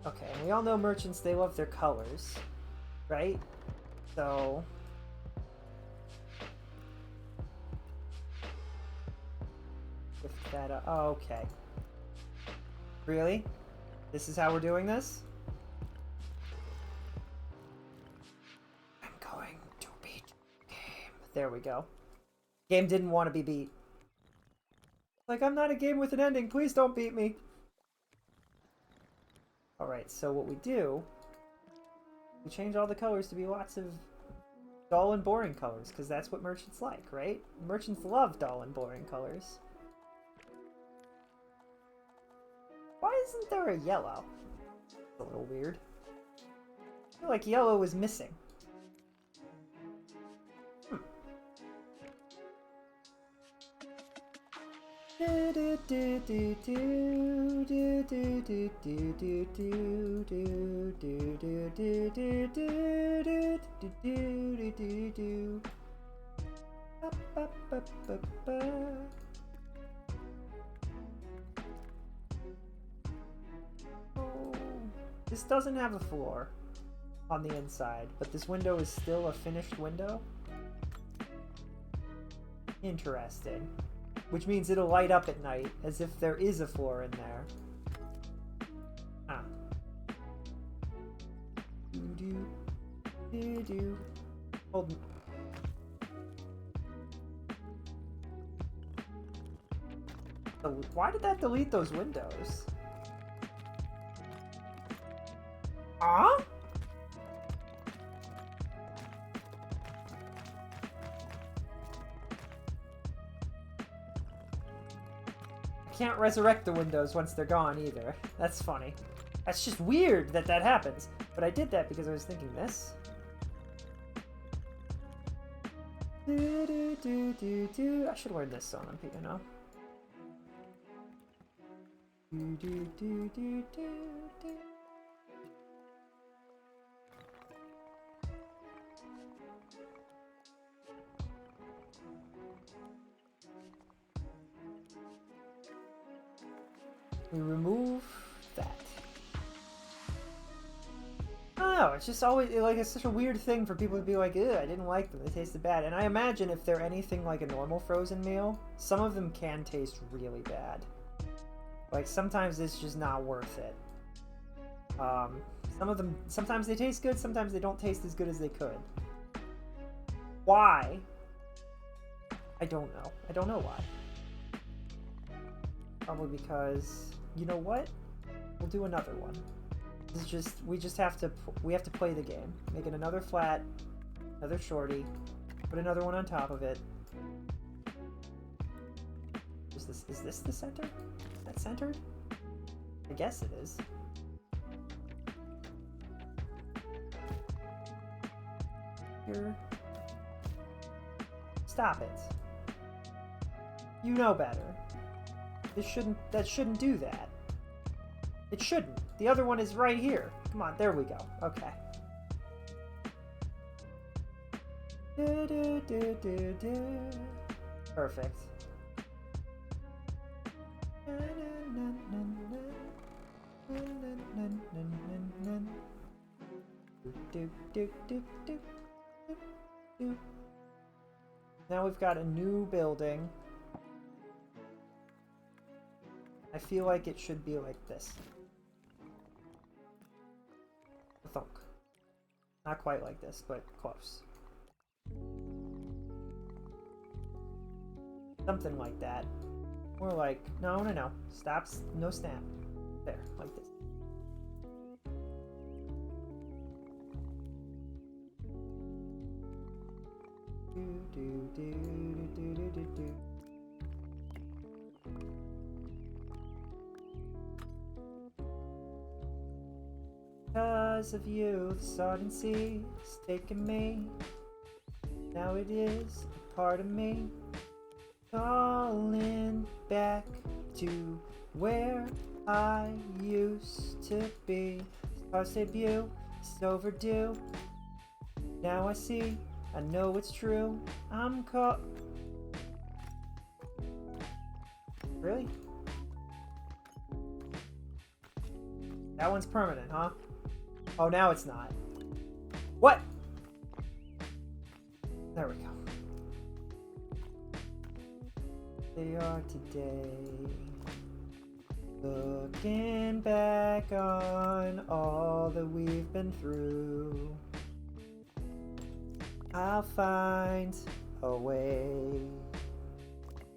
Okay, and we all know merchants, they love their colors, right? So... lift that up. Oh, okay. Really? This is how we're doing this? I'm going to beat game. There we go. Game didn't want to be beat. Like, I'm not a game with an ending. Please don't beat me. Alright, so what we do... we change all the colors to be lots of dull and boring colors, because that's what merchants like, right? Merchants love dull and boring colors. Why isn't there a yellow? That's a little weird. I feel like yellow is missing. This doesn't have a floor on the inside, but this window is still a finished window. Interesting. Which means it'll light up at night, as if there is a floor in there. Ah. Do-do. Hold on. Why did that delete those windows? Huh? Can't resurrect the windows once they're gone either. That's funny. That's just weird that that happens. But I did that because I was thinking this. I should learn this song on piano. We remove that. I don't know, it's just always, like, it's such a weird thing for people to be like, ugh, I didn't like them, they tasted bad. And I imagine if they're anything like a normal frozen meal, some of them can taste really bad. Like, sometimes it's just not worth it. Some of them, sometimes they taste good, sometimes they don't taste as good as they could. Why? I don't know. I don't know why. Probably because, you know what? We'll do another one. This is just, we have to play the game. Make it another flat, another shorty, put another one on top of it. Is this the center? Is that centered? I guess it is. Here. Stop it. You know better. That shouldn't do that. It shouldn't. The other one is right here. Come on, there we go. Okay. Perfect. Now we've got a new building. I feel like it should be like this. Thunk. Not quite like this, but close. Something like that. More like, no. Stop, no snap. There, like this. do, do, do, do, do, do. Because of you, the sudden sea has taken me. Now it is a part of me. Calling back to where I used to be. Our debut is overdue. Now I see, I know it's true. I'm caught. Really? That one's permanent, huh? Oh, now it's not. What? There we go. They are today. Looking back on all that we've been through. I'll find a way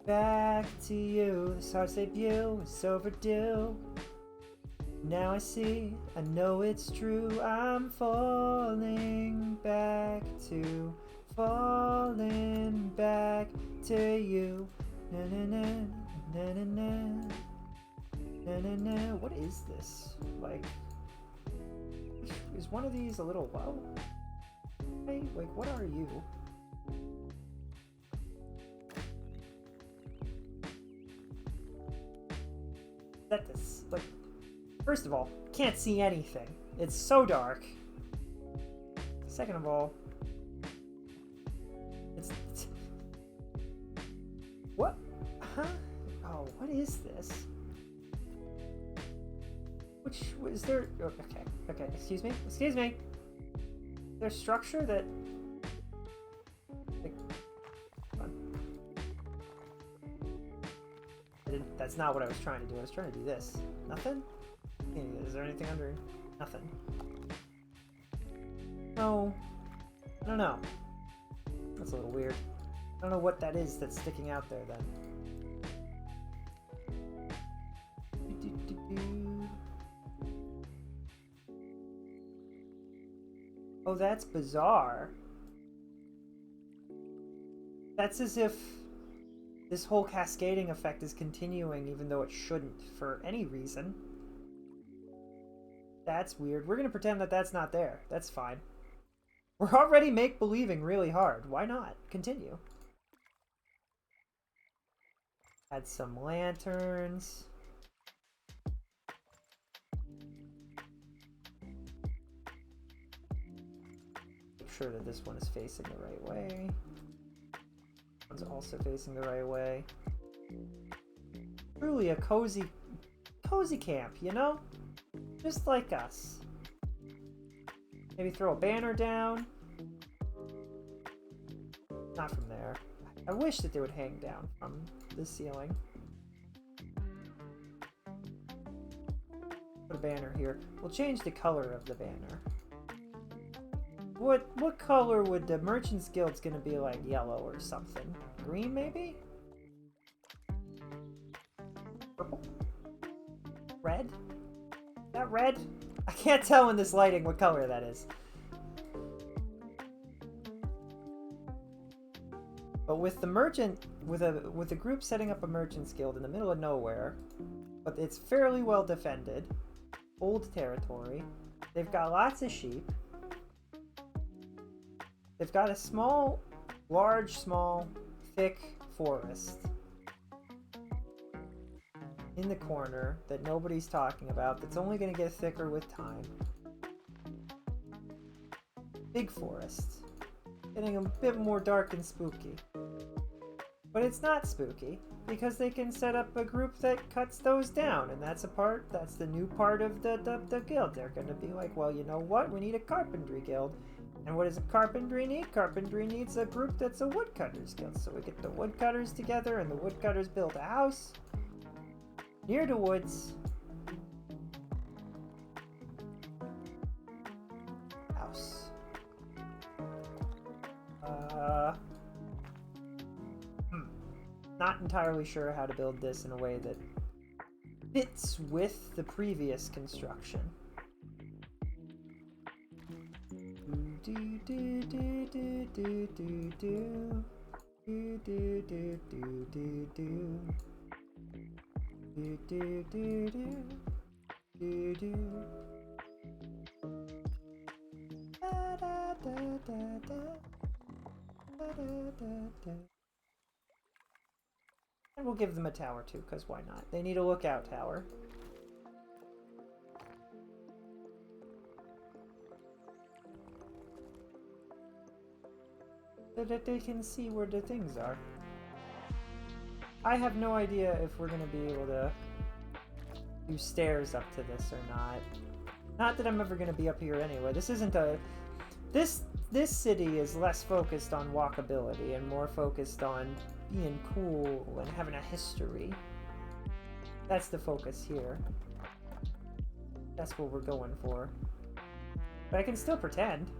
back to you. This heart's debut is overdue. Now I see, I know it's true. I'm falling back to you. Na na na na na na na na na. What is this? Like, is one of these a little low? Hey, like, what are you? That this, like, first of all, can't see anything. It's so dark. Second of all, it's what? Huh? Oh, what is this? Which was there? Oh, okay. Excuse me. There's structure that. Like, that's not what I was trying to do. I was trying to do this. Nothing? Is there anything under? Nothing. Oh, I don't know. That's a little weird. I don't know what that is that's sticking out there then. Oh, that's bizarre. That's as if this whole cascading effect is continuing even though it shouldn't for any reason. That's weird. We're gonna pretend that that's not there. That's fine. We're already make-believing really hard. Why not? Continue. Add some lanterns. Make sure that this one is facing the right way. This one's also facing the right way. Truly a cozy camp, you know? Just like us. Maybe throw a banner down. Not from there. I wish that they would hang down from the ceiling. Put a banner here. We'll change the color of the banner. What color would the Merchant's Guild's gonna be like? Yellow or something? Green maybe? Purple? Red? Is that red? I can't tell in this lighting what color that is. But with the merchant, with a group setting up a Merchant's Guild in the middle of nowhere, but it's fairly well defended, old territory. They've got lots of sheep. They've got a small, thick forest in the corner that nobody's talking about, that's only going to get thicker with time. Big forest. Getting a bit more dark and spooky. But it's not spooky, because they can set up a group that cuts those down, and that's the new part of the guild. They're going to be like, well, you know what? We need a carpentry guild. And what does a carpentry need? Carpentry needs a group that's a woodcutters guild. So we get the woodcutters together, and the woodcutters build a house near the woods. House. Not entirely sure how to build this in a way that fits with the previous construction. And we'll give them a tower too, because why not? They need a lookout tower. So that they can see where the things are. I have no idea if we're going to be able to do stairs up to this or not. Not that I'm ever going to be up here anyway. This isn't a... This city is less focused on walkability and more focused on being cool and having a history. That's the focus here. That's what we're going for. But I can still pretend.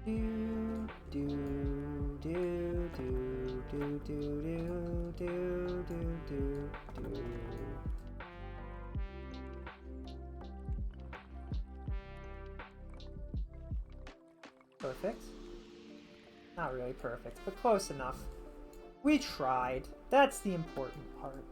Do do do do do do do do do do. Perfect. Not really perfect, but close enough. We tried. That's the important part.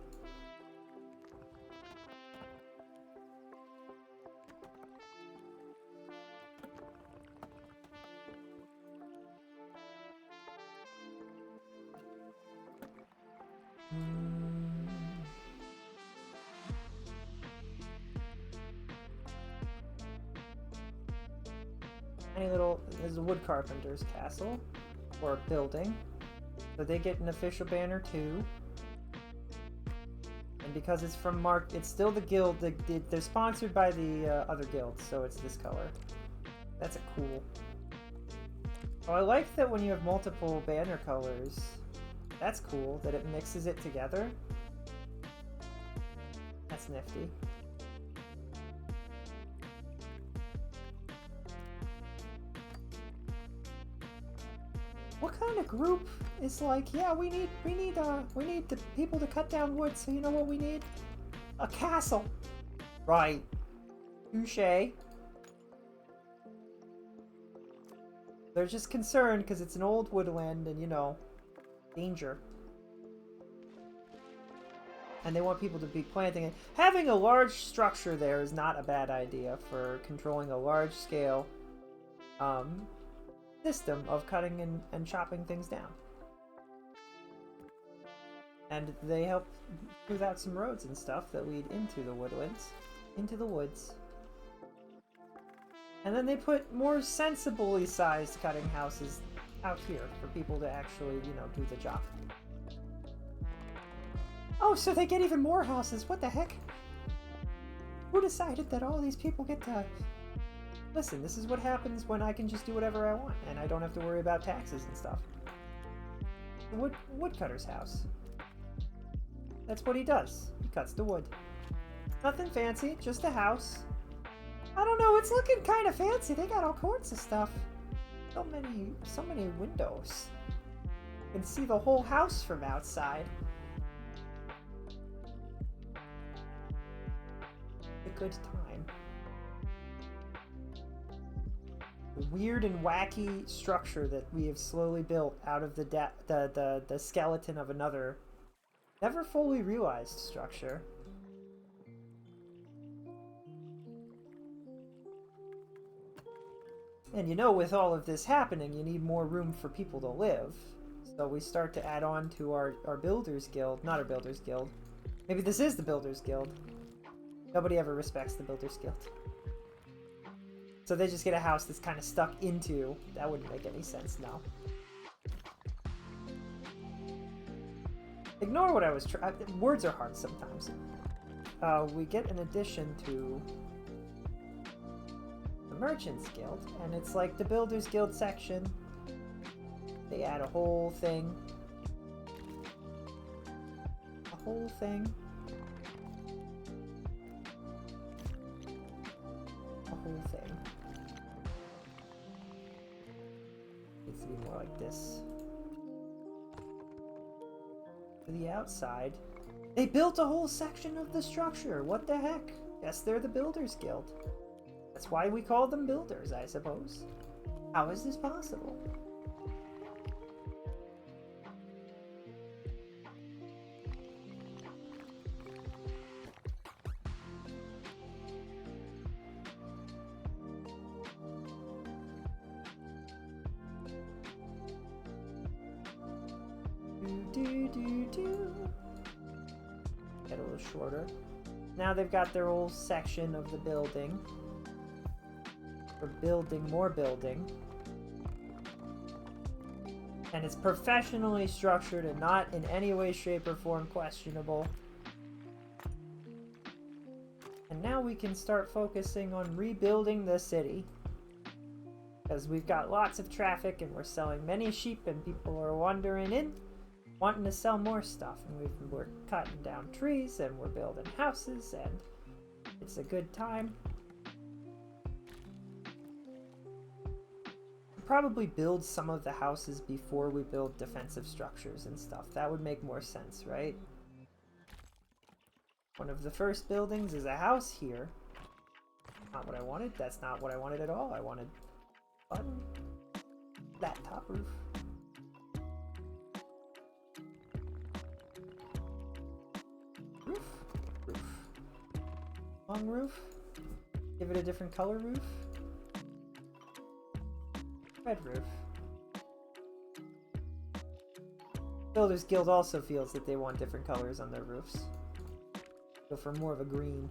There's a wood carpenter's castle, or building, so they get an official banner too. And because it's from it's still the guild, they're sponsored by the other guilds, so it's this color. That's a cool. Oh, I like that when you have multiple banner colors. That's cool, that it mixes it together. That's nifty. What kind of group is like, yeah, we need the people to cut down wood, so you know what we need? A castle. Right. Touché. They're just concerned because it's an old woodland and, you know, danger. And they want people to be planting it. Having a large structure there is not a bad idea for controlling a large scale system of cutting and chopping things down. And they help smooth out some roads and stuff that lead into the woodlands, into the woods. And then they put more sensibly sized cutting houses out here for people to actually, you know, do the job. Oh, so they get even more houses. What the heck? Who decided that all these people get to... Listen, this is what happens when I can just do whatever I want, and I don't have to worry about taxes and stuff. The woodcutter's house. That's what he does. He cuts the wood. Nothing fancy, just a house. I don't know, it's looking kind of fancy. They got all sorts of stuff. So many windows. You can see the whole house from outside. A good time. A weird and wacky structure that we have slowly built out of the skeleton of another never fully realized structure. And you know, with all of this happening, you need more room for people to live. So we start to add on to our Builders Guild. Not our Builders Guild. Maybe this is the Builders Guild. Nobody ever respects the Builders Guild. So they just get a house that's kind of stuck into... That wouldn't make any sense, no. Ignore what I was trying... Words are hard sometimes. We get an addition to the Merchants Guild, and it's like the Builders Guild section. They add a whole thing. A whole thing. A whole thing. Needs to be more like this. To the outside, They built a whole section of the structure. What the heck? Guess they're the Builders Guild. That's why we call them builders, I suppose. How is this possible? Get a little shorter. Now they've got their whole section of the building. For building more building. And it's professionally structured and not in any way, shape, or form questionable. And now we can start focusing on rebuilding the city. Because we've got lots of traffic and we're selling many sheep and people are wandering in, wanting to sell more stuff. And we're cutting down trees and we're building houses and it's a good time. Probably build some of the houses before we build defensive structures and stuff. That would make more sense, right? One of the first buildings is a house here. Not what I wanted. That's not what I wanted at all. I wanted button, flat top roof. Roof. Long roof. Give it a different color roof. Red roof. Builders Guild also feels that they want different colors on their roofs. Go for more of a green.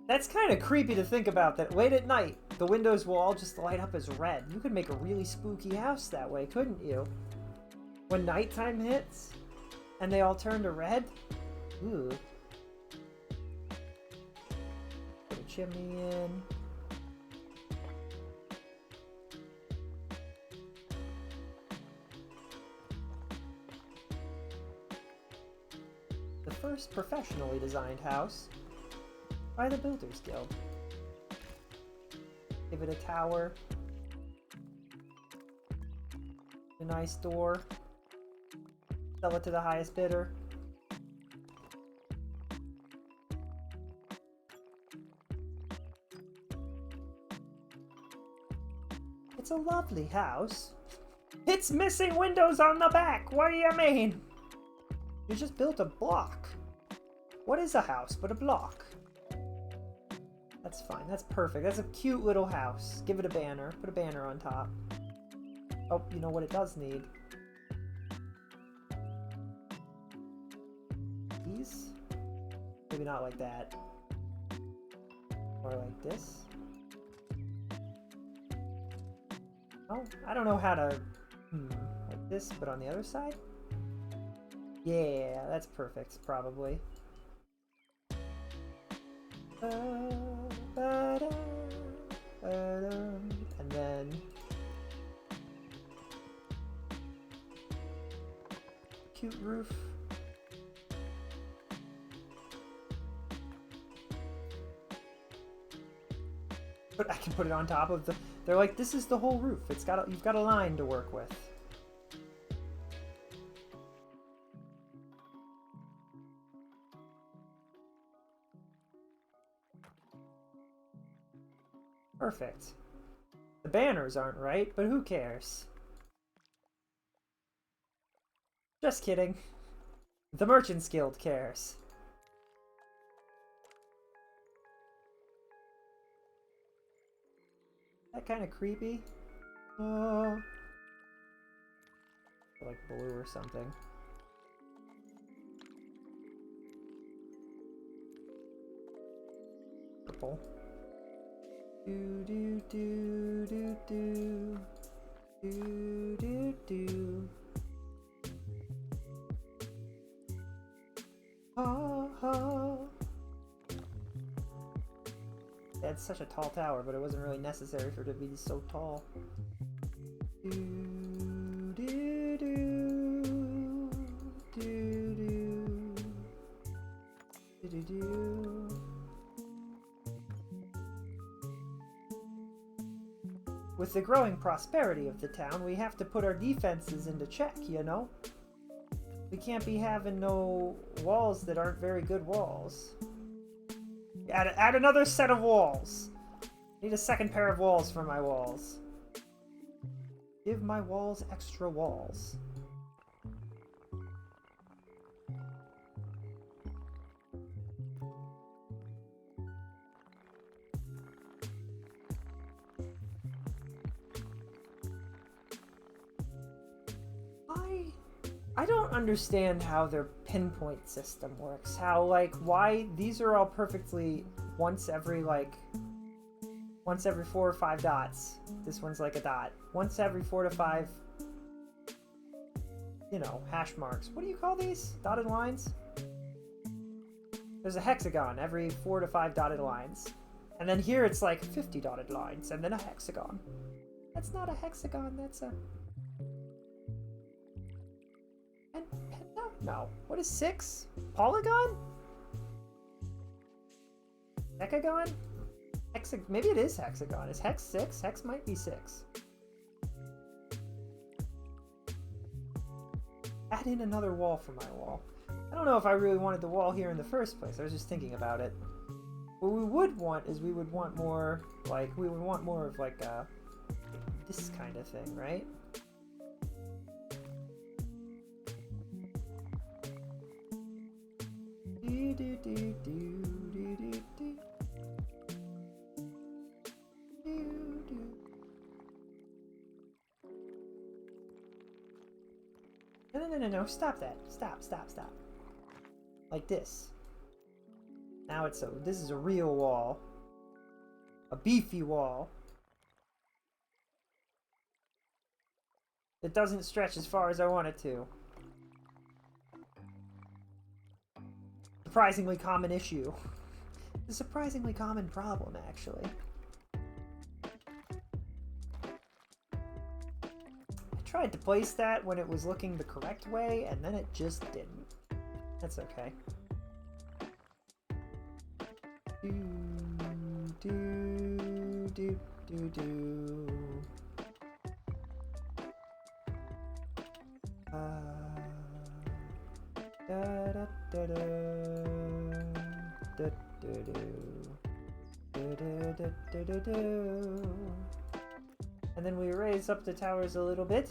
That's kind of creepy to think about, that late at night, the windows will all just light up as red. You could make a really spooky house that way, couldn't you? When nighttime hits, and they all turn to red? Ooh. Put a chimney in. The first professionally designed house by the Builders Guild. Give it a tower. A nice door. Sell it to the highest bidder. It's a lovely house. It's missing windows on the back! What do you mean? You just built a block. What is a house but a block? That's fine. That's perfect. That's a cute little house. Give it a banner. Put a banner on top. Oh, you know what it does need? These? Maybe not like that. Or like this. Oh, I don't know how to... like this, but on the other side? Yeah, that's perfect, probably. And then cute roof. But I can put it on top of the... They're like, this is the whole roof. It's got you've got a line to work with. Perfect. The banners aren't right, but who cares? Just kidding. The Merchants Guild cares. That kind of creepy. Like blue or something. Purple. Do do do do do do do do. Ha ha. That's such a tall tower, but it wasn't really necessary for it to be so tall. Do do do. with the growing prosperity of the town, we have to put our defenses into check, you know? We can't be having no walls that aren't very good walls. Add another set of walls. Need a second pair of walls for my walls. Give my walls extra walls. I don't understand how their pinpoint system works. How, like, why these are all perfectly once every 4 or 5 dots. This one's like a dot. Once every 4 to 5, you know, hash marks. What do you call these? Dotted lines? There's a hexagon every 4 to 5 dotted lines. And then here it's like 50 dotted lines and then a hexagon. That's not a hexagon, that's a... No. What is 6? Polygon? Decagon? Maybe it is hexagon. Is hex 6? Hex might be 6. Add in another wall for my wall. I don't know if I really wanted the wall here in the first place. I was just thinking about it. What we would want is we would want more, like, of like this kind of thing, right? No, stop that. Stop. Like this. Now this is a real wall. A beefy wall. It doesn't stretch as far as I want it to. Surprisingly common issue. It's a surprisingly common problem, actually. I tried to place that when it was looking the correct way, and then it just didn't. That's okay. And then we raise up the towers a little bit.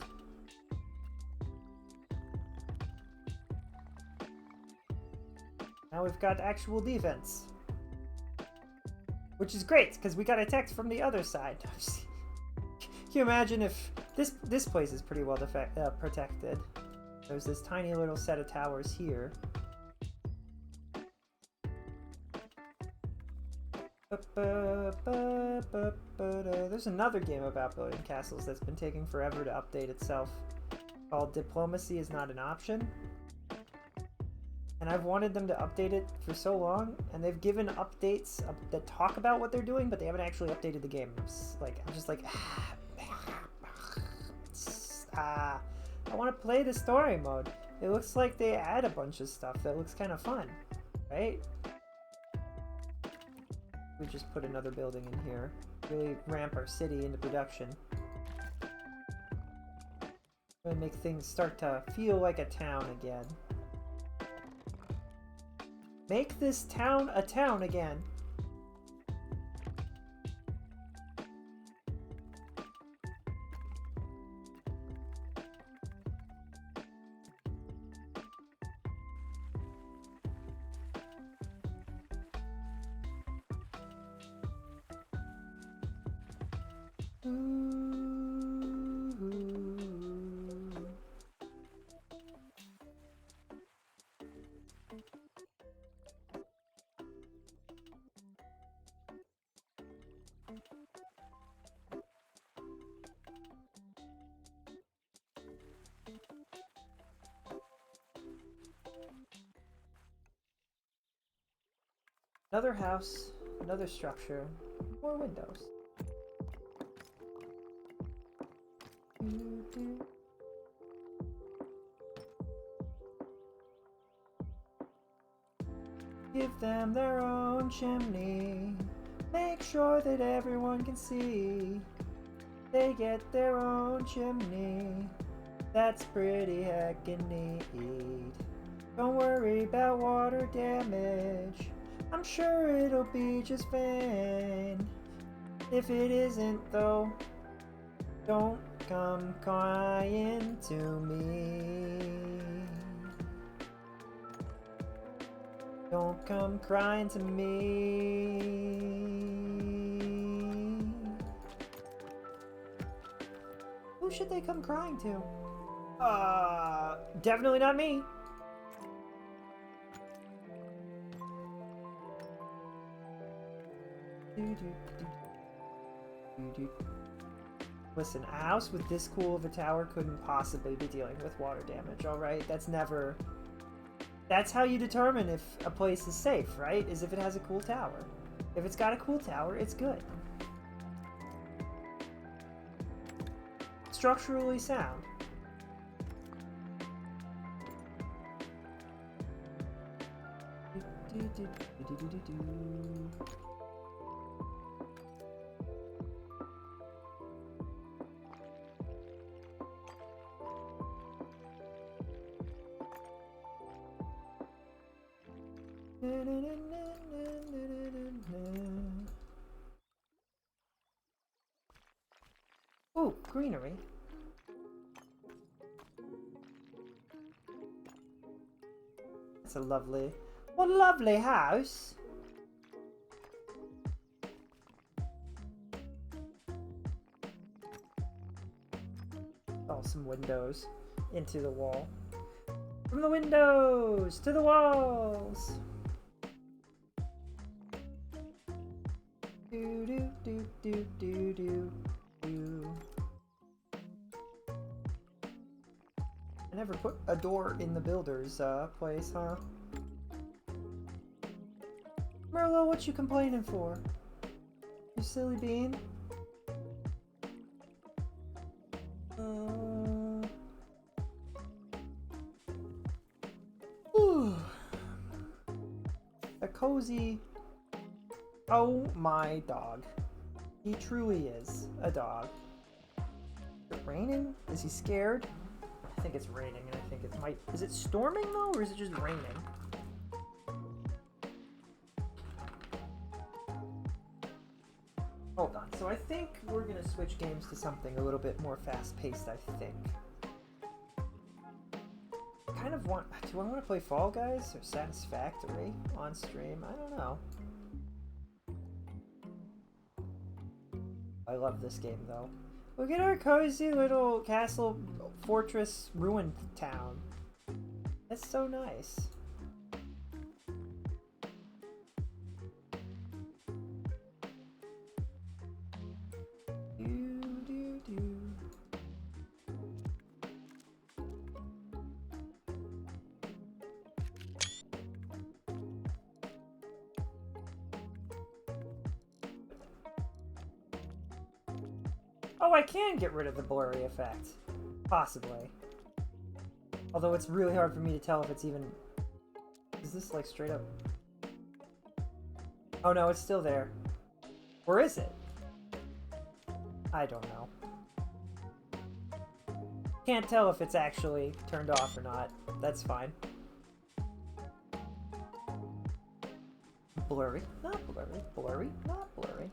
Now we've got actual defense. Which is great, because we got attacked from the other side. Can you imagine if... This place is pretty well protected. There's this tiny little set of towers here. There's another game about building castles that's been taking forever to update itself, called Diplomacy is Not an Option. And I've wanted them to update it for so long, and they've given updates that talk about what they're doing, but they haven't actually updated the game. I'm just like, I want to play the story mode. It looks like they add a bunch of stuff that looks kind of fun, right? We just put another building in here. Really ramp our city into production. Really make things start to feel like a town again. Make this town a town again. Another house, another structure, more windows. Give them their own chimney. Make sure that everyone can see. They get their own chimney. That's pretty heckin' neat. Don't worry about water damage. I'm sure it'll be just fine. If it isn't though, don't come crying to me. Don't come crying to me. Who should they come crying to? Definitely not me. Listen, a house with this cool of a tower couldn't possibly be dealing with water damage, alright? That's never... That's how you determine if a place is safe, right? Is if it has a cool tower. If it's got a cool tower, it's good. Structurally sound. Ooh, greenery. That's a lovely... What a lovely house! Oh, some windows into the wall. From the windows to the walls! Do do do do do do do. I never put a door in the builder's place, huh? Merlo, what you complaining for? You silly bean? A cozy... Oh my dog. He truly is a dog. Is it raining? Is he scared? I think it's raining, and I think it might... Is it storming, though, or is it just raining? Hold on. So I think we're going to switch games to something a little bit more fast-paced, I think. I kind of want... Do I want to play Fall Guys or Satisfactory on stream? I don't know. I love this game, though. Look at our cozy little castle, fortress, ruined town. That's so nice. Oh, I can get rid of the blurry effect. Possibly. Although it's really hard for me to tell if it's even... Is this like straight up... Oh no, it's still there. Or is it? I don't know. Can't tell if it's actually turned off or not. That's fine. Blurry, not blurry. Blurry, not blurry.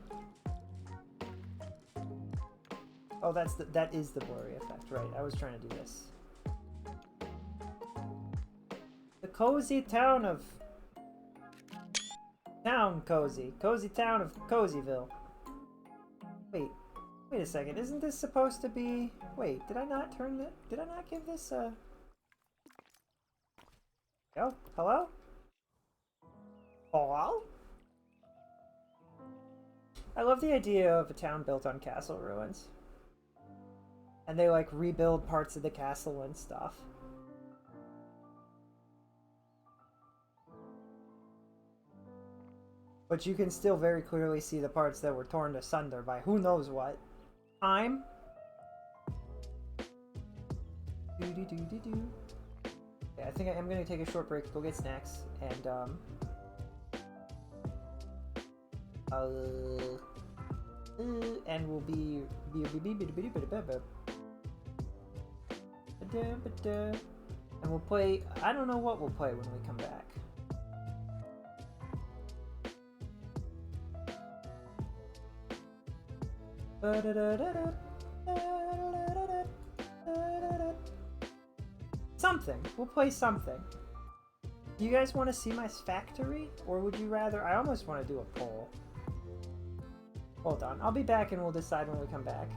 Oh, that is the blurry effect, right? I was trying to do this. The cozy town of... Cozy town of Cozyville. Wait a second. Isn't this supposed to be... Wait, did I not turn that... Did I not give this a... Oh, hello? Hello? I love the idea of a town built on castle ruins. And they, like, rebuild parts of the castle and stuff. But you can still very clearly see the parts that were torn asunder by who knows what. Time. Do-do-do-do-do. Okay, I think I am going to take a short break, go get snacks, and, And we'll be and we'll play. I don't know what we'll play when we come back. Something. We'll play something. Do you guys want to see my factory? Or would you rather... I almost want to do a poll. Hold on. I'll be back and we'll decide when we come back.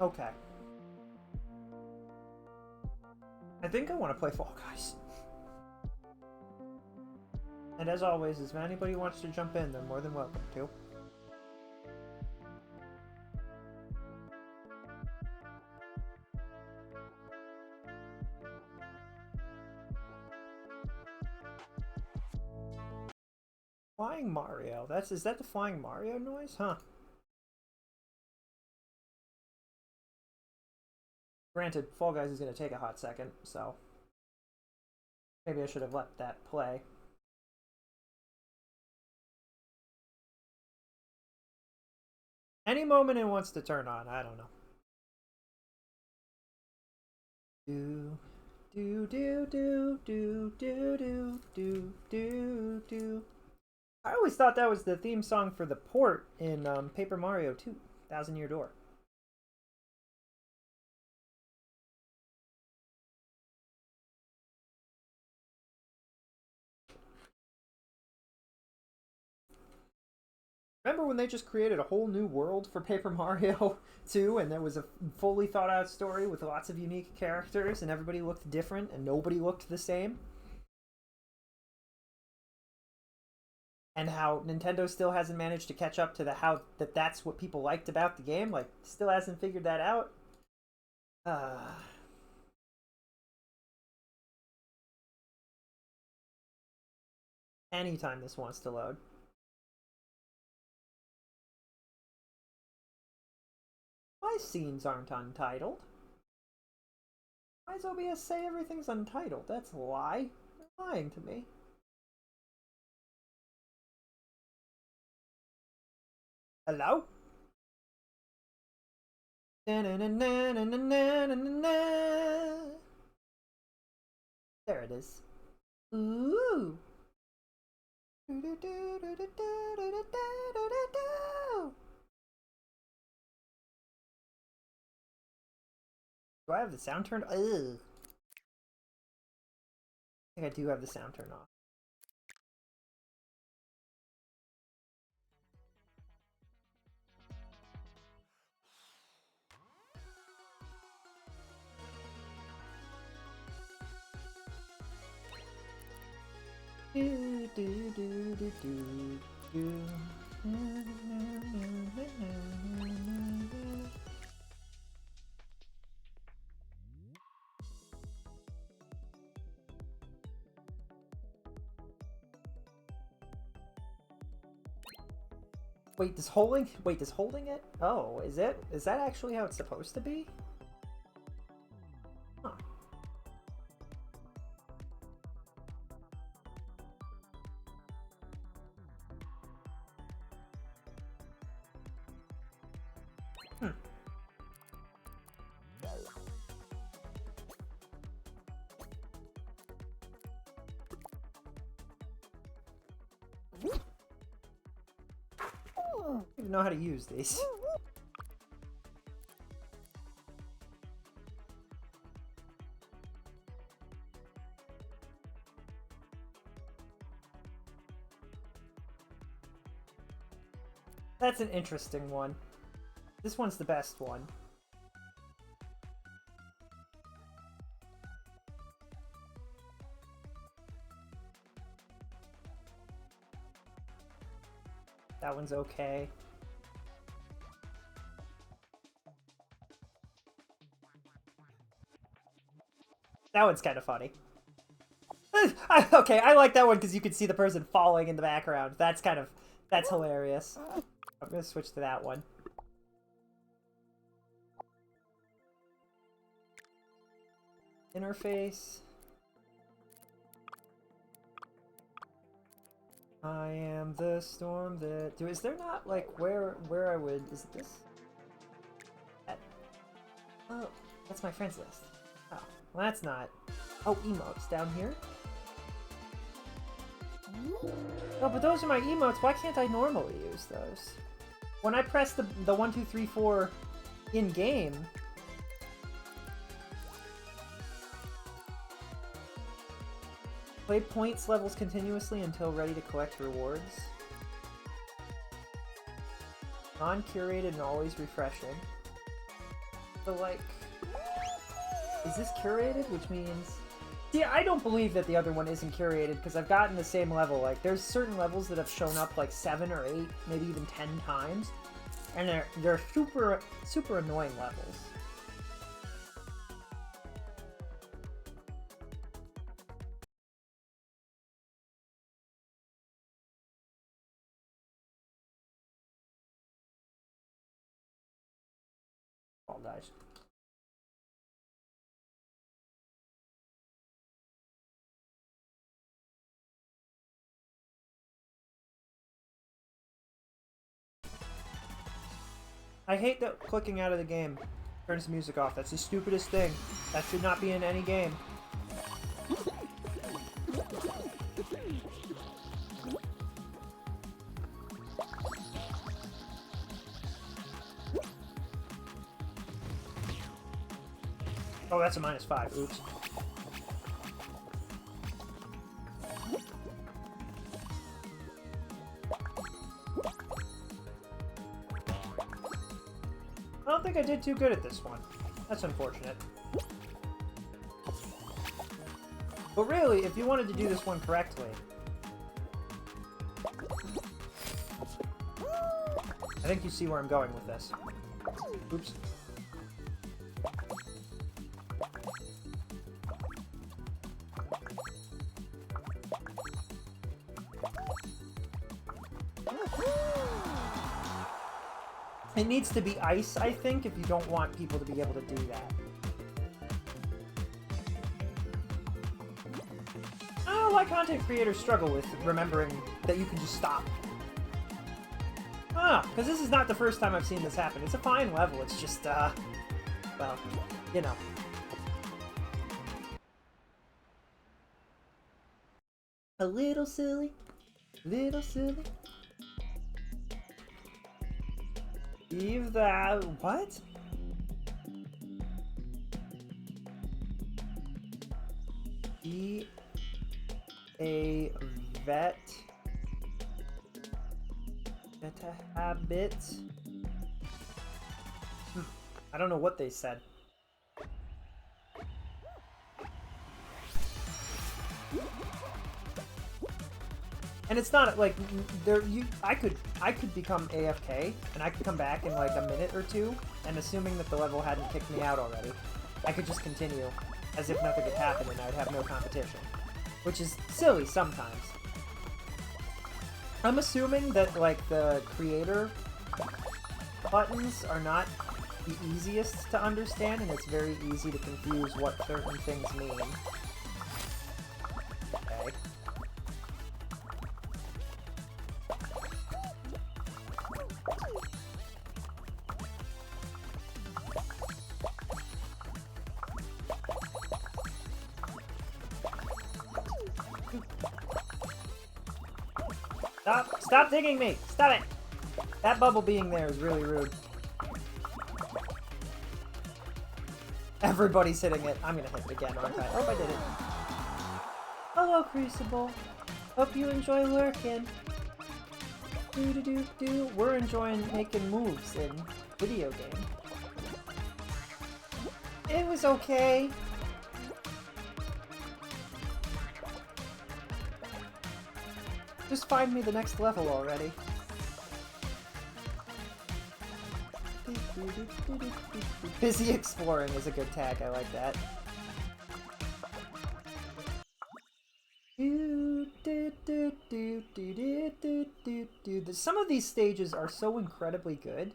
Okay. I think I want to play Fall Guys. And as always, if anybody wants to jump in, they're more than welcome to. Flying Mario. Is that the Flying Mario noise? Huh. Granted, Fall Guys is going to take a hot second, so maybe I should have let that play. Any moment it wants to turn on, I don't know. Do do do do do do do do do do. I always thought that was the theme song for the port in Paper Mario 2, Thousand Year Door. Remember when they just created a whole new world for Paper Mario 2 and there was a fully thought out story with lots of unique characters and everybody looked different and nobody looked the same? And how Nintendo still hasn't managed to catch up to that's what people liked about the game, like still hasn't figured that out. Anytime this wants to load. My scenes aren't untitled. Why does OBS say everything's untitled? That's a lie. They're lying to me. Hello? There it is. Ooh. Do I have the sound turned? Ugh. I think I do have the sound turned off. Do do do do do do. Wait, does holding it? Oh, is it? Is that actually how it's supposed to be? Huh. I don't even know how to use these. That's an interesting one. This one's the best one. That one's okay. That one's kind of funny. Okay, I like that one because you can see the person falling in the background. That's hilarious. I'm gonna switch to that one. Interface. I am the storm that... Is there not, like, where I would... Is it this? Oh, that's my friends list. Oh, well that's not... Oh, emotes down here? Oh, but those are my emotes. Why can't I normally use those? When I press the 1, 2, 3, 4 in-game... Play points levels continuously until ready to collect rewards. Non-curated and always refreshing. So, like, is this curated? Which means... Yeah, I don't believe that the other one isn't curated, because I've gotten the same level. Like, there's certain levels that have shown up, like, 7 or 8, maybe even 10 times. And they're super, super annoying levels. All dies. I hate that clicking out of the game turns the music off. That's the stupidest thing. That should not be in any game. Oh, that's a -5. Oops. I don't think I did too good at this one. That's unfortunate. But really, if you wanted to do this one correctly... I think you see where I'm going with this. Oops. It needs to be ice, I think, if you don't want people to be able to do that. I don't know why content creators struggle with remembering that you can just stop. Ah, because this is not the first time I've seen this happen. It's a fine level, it's just, well, you know. A little silly, little silly. Leave that... What? Be a vet. Meta habit. I don't know what they said. And it's not like there. I could become AFK and I could come back in like a minute or two, and assuming that the level hadn't kicked me out already, I could just continue as if nothing had happened and I'd have no competition, which is silly sometimes. I'm assuming that like the creator buttons are not the easiest to understand, and it's very easy to confuse what certain things mean. Okay. Stop digging me! Stop it! That bubble being there is really rude. Everybody's hitting it. I'm gonna hit it again, aren't I? Oh, I did it. Hello, Crucible. Hope you enjoy lurking. Do-do-do-do. We're enjoying making moves in video game. It was okay. Just find me the next level already. Busy exploring is a good tag, I like that. Some of these stages are so incredibly good.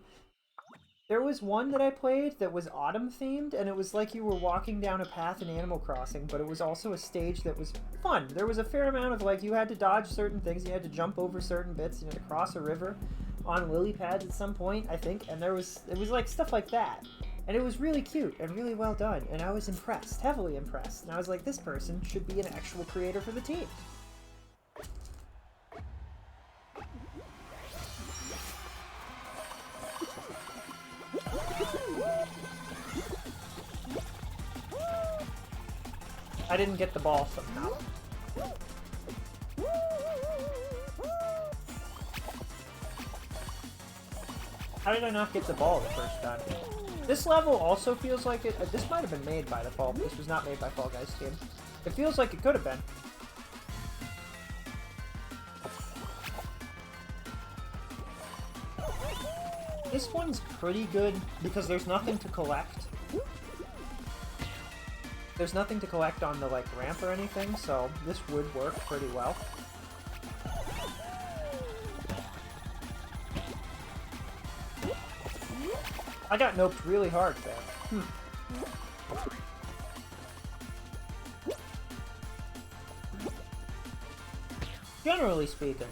There was one that I played that was autumn themed, and it was like you were walking down a path in Animal Crossing, but it was also a stage that was fun. There was a fair amount of like, you had to dodge certain things, you had to jump over certain bits, you had to cross a river on lily pads at some point, I think, and it was like stuff like that. And it was really cute and really well done, and I was impressed, heavily impressed. And I was like, this person should be an actual creator for the team. I didn't get the ball somehow. How did I not get the ball the first time? This level also feels like it... this might have been made by default. This was not made by Fall Guys team. It feels like it could have been. This one's pretty good because there's nothing to collect. There's nothing to collect on the, like, ramp or anything, so this would work pretty well. I got noped really hard there. Generally speaking,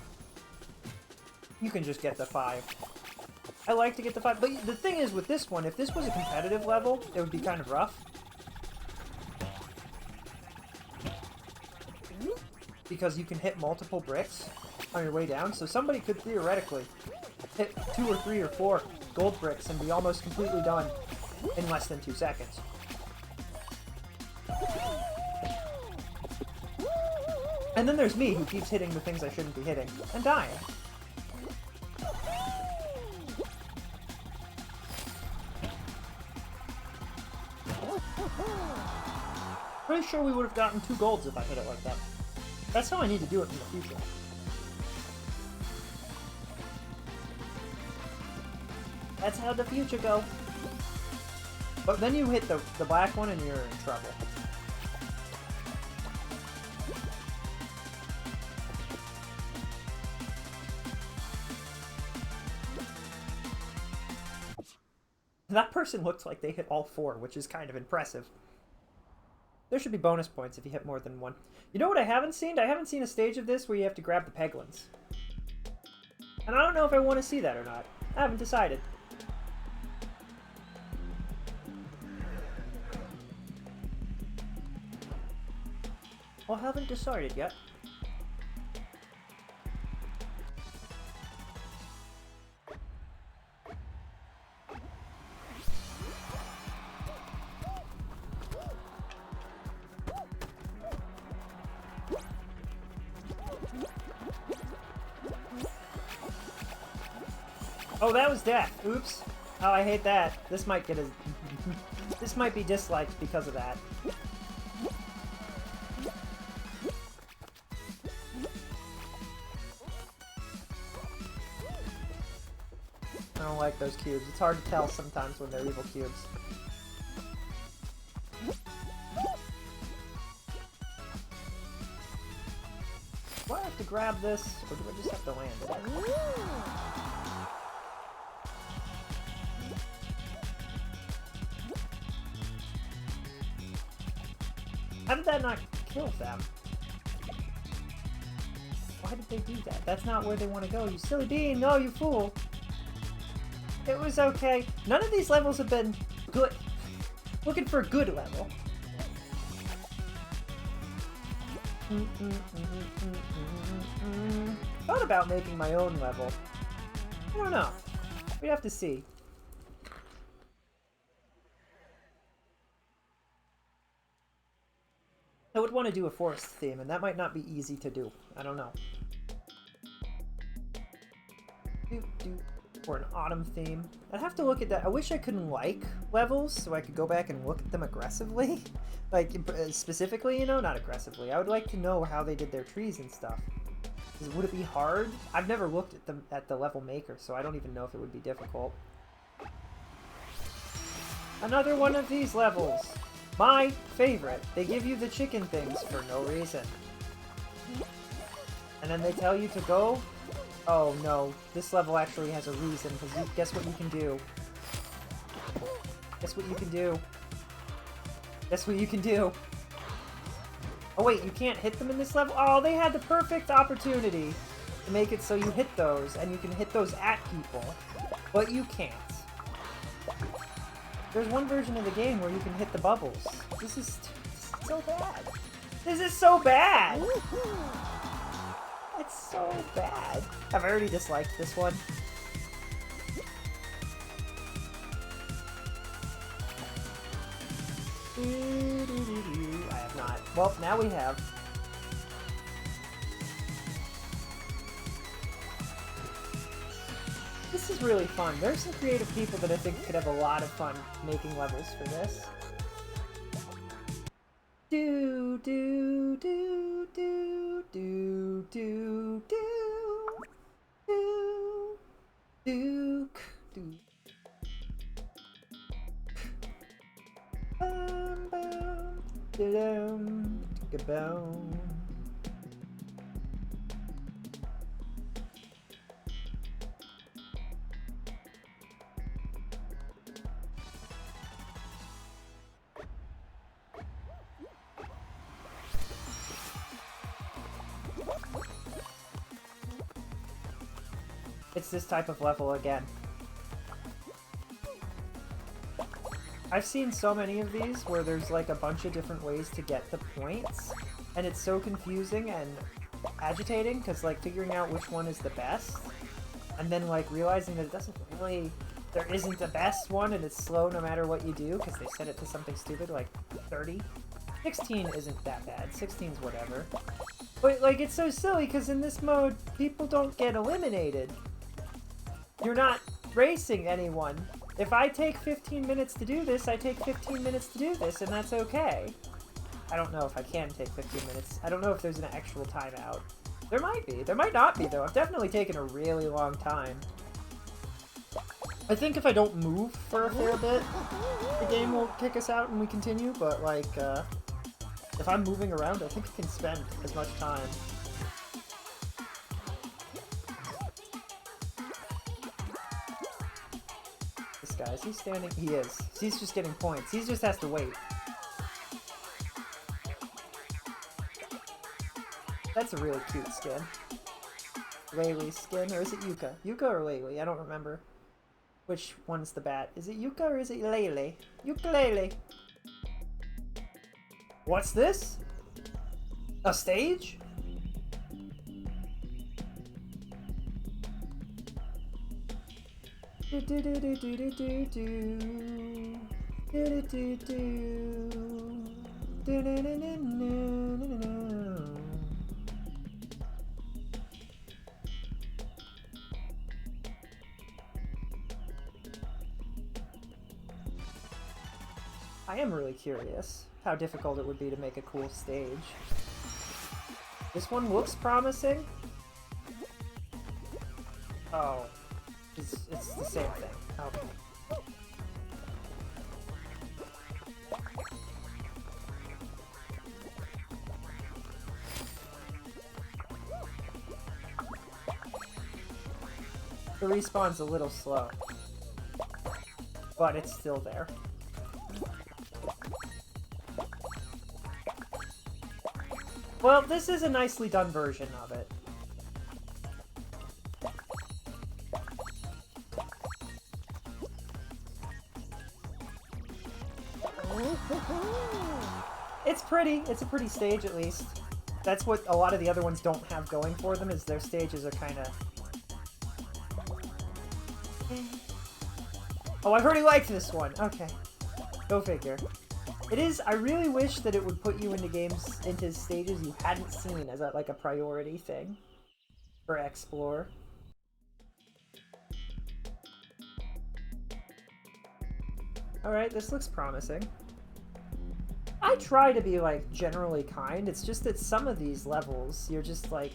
you can just get the 5. I like to get the 5, but the thing is with this one, if this was a competitive level, it would be kind of rough. Because you can hit multiple bricks on your way down, so somebody could theoretically hit 2 or 3 or 4 gold bricks and be almost completely done in less than 2 seconds. And then there's me, who keeps hitting the things I shouldn't be hitting, and dying. Pretty sure we would have gotten 2 golds if I hit it like that. That's how I need to do it in the future. That's how the future go. But then you hit the black one and you're in trouble. That person looked like they hit all 4, which is kind of impressive. There should be bonus points if you hit more than 1. You know what I haven't seen? I haven't seen a stage of this where you have to grab the peglins. And I don't know if I want to see that or not. I haven't decided. I haven't decided yet. Oh, that was death. Oops. Oh, I hate that. This might get a... this might be disliked because of that. I don't like those cubes. It's hard to tell sometimes when they're evil cubes. Do I have to grab this, or do I just have to land it? How did that not kill them? Why did they do that? That's not where they want to go, you silly bean! No, you fool! It was okay. None of these levels have been good. Looking for a good level. Thought about making my own level. I don't know. We'd have to see. I would want to do a forest theme, and that might not be easy to do. I don't know. Or an autumn theme. I'd have to look at that. I wish I could like levels so I could go back and look at them aggressively. Like, specifically, you know, not aggressively. I would like to know how they did their trees and stuff. Would it be hard? I've never looked at them at the level maker, so I don't even know if it would be difficult. Another one of these levels. My favorite. They give you the chicken things for no reason. And then they tell you to go. Oh no, this level actually has a reason, because guess what you can do? Guess what you can do? Guess what you can do? Oh wait, you can't hit them in this level? Oh, they had the perfect opportunity to make it so you hit those, and you can hit those at people, but you can't. There's one version of the game where you can hit the bubbles. This is so bad. This is so bad! It's so bad. I've already disliked this one. I have not. Well, now we have. This is really fun. There's some creative people that I think could have a lot of fun making levels for this. Do do do do do do do do do. Bum bum da-dum ga-bum. It's this type of level again. I've seen so many of these where there's like a bunch of different ways to get the points, and it's so confusing and agitating because like figuring out which one is the best, and then like realizing that it doesn't really, there isn't the best one and it's slow no matter what you do because they set it to something stupid like 30. 16 isn't that bad, 16's whatever. But like it's so silly because in this mode people don't get eliminated. You're not racing anyone. If I take 15 minutes to do this, I take 15 minutes to do this, and that's okay. I don't know if I can take 15 minutes. I don't know if there's an actual timeout. There might be. There might not be, though. I've definitely taken a really long time. I think if I don't move for a fair bit, the game will kick us out and we continue, but, like, if I'm moving around, I think I can spend as much time. Guy. Is he standing? He is. He's just getting points. He just has to wait. That's a really cute skin. Laylee's skin, or is it Yuka? Yuka or Laylee? I don't remember. Which one's the bat? Is it Yuka or is it Laylee? Ukulele. What's this? A stage? I am really curious how difficult it would be to make a cool stage. This one looks promising. Oh. It's the same thing. Okay. The respawn's a little slow, but it's still there. Well, this is a nicely done version of it. It's pretty. It's a pretty stage, at least. That's what a lot of the other ones don't have going for them, is their stages are kind of... Oh, I've already liked this one. Okay. Go figure. It is... I really wish that it would put you into games, into stages you hadn't seen as like a priority thing for Explore. Alright, this looks promising. I try to be, like, generally kind. It's just that some of these levels, you're just like,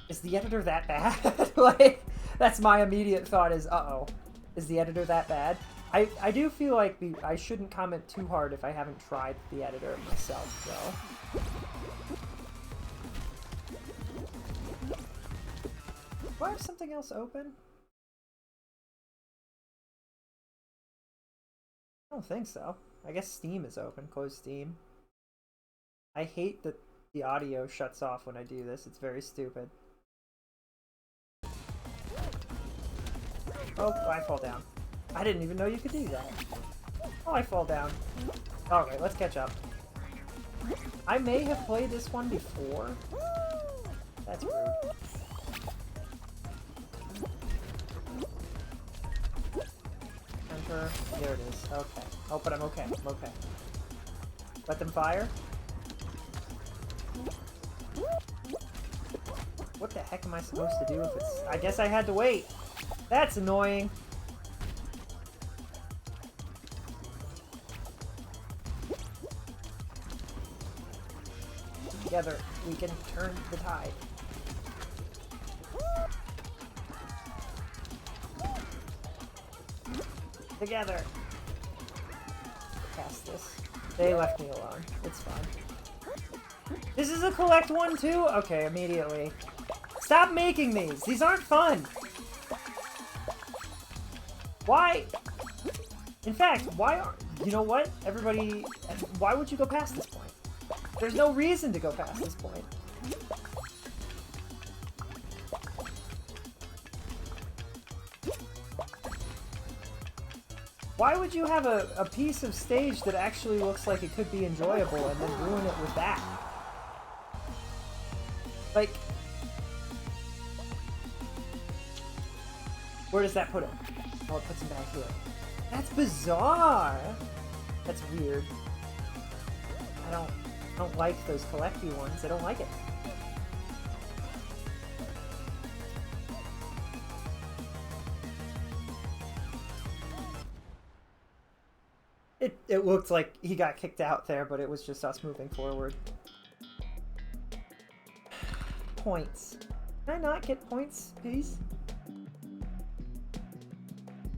is the editor that bad? Like, that's my immediate thought is, uh-oh, is the editor that bad? I do feel like I shouldn't comment too hard if I haven't tried the editor myself, though. Do I have something else open? I don't think so. I guess Steam is open. Close Steam. I hate that the audio shuts off when I do this. It's very stupid. Oh, I fall down. I didn't even know you could do that. Oh, I fall down. Alright, let's catch up. I may have played this one before. That's rude. Enter. There it is. Okay. Oh, but I'm okay. I'm okay. Let them fire. What the heck am I supposed to do if it's... I guess I had to wait. That's annoying. Together, we can turn the tide. Together. Past this. They left me alone. It's fine. This is a collect one too? Okay, immediately. Stop making these! These aren't fun! Why? In fact, why are... You know what? Everybody... Why would you go past this point? There's no reason to go past this point. Why would you have a piece of stage that actually looks like it could be enjoyable and then ruin it with that? Like... Where does that put him? Oh, it puts him back here. That's bizarre! That's weird. I don't like those collecty ones. I don't like it. It looked like he got kicked out there, but it was just us moving forward. Points. Can I not get points, please?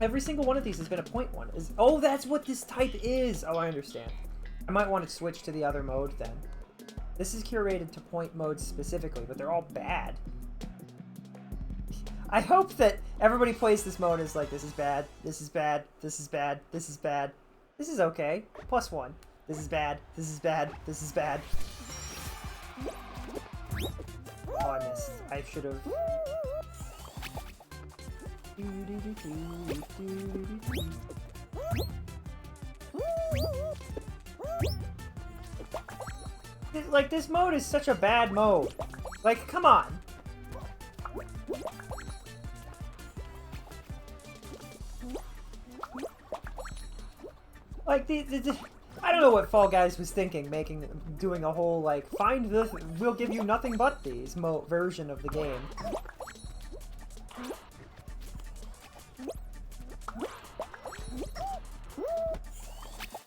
Every single one of these has been a point one. Oh, that's what this type is! Oh, I understand. I might want to switch to the other mode then. This is curated to point modes specifically, but they're all bad. I hope that everybody plays this mode as like, this is bad, this is bad, this is bad, this is bad. This is okay. +1. This is bad, this is bad, this is bad. Oh, I missed. I should have... Like, this mode is such a bad mode. Like, come on. Like, I don't know what Fall Guys was thinking, doing a whole, like, we'll give you nothing but these version of the game.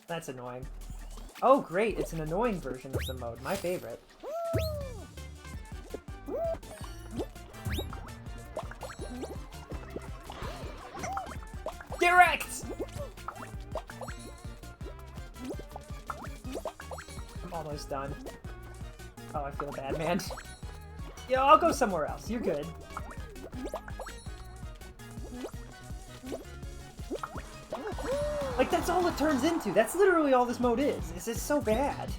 That's annoying. Oh, great, it's an annoying version of the mode. My favorite. Direct! I'm almost done. Oh, I feel bad, man. Yeah, I'll go somewhere else. You're good. Like, that's all it turns into. That's literally all this mode is. It's just so bad.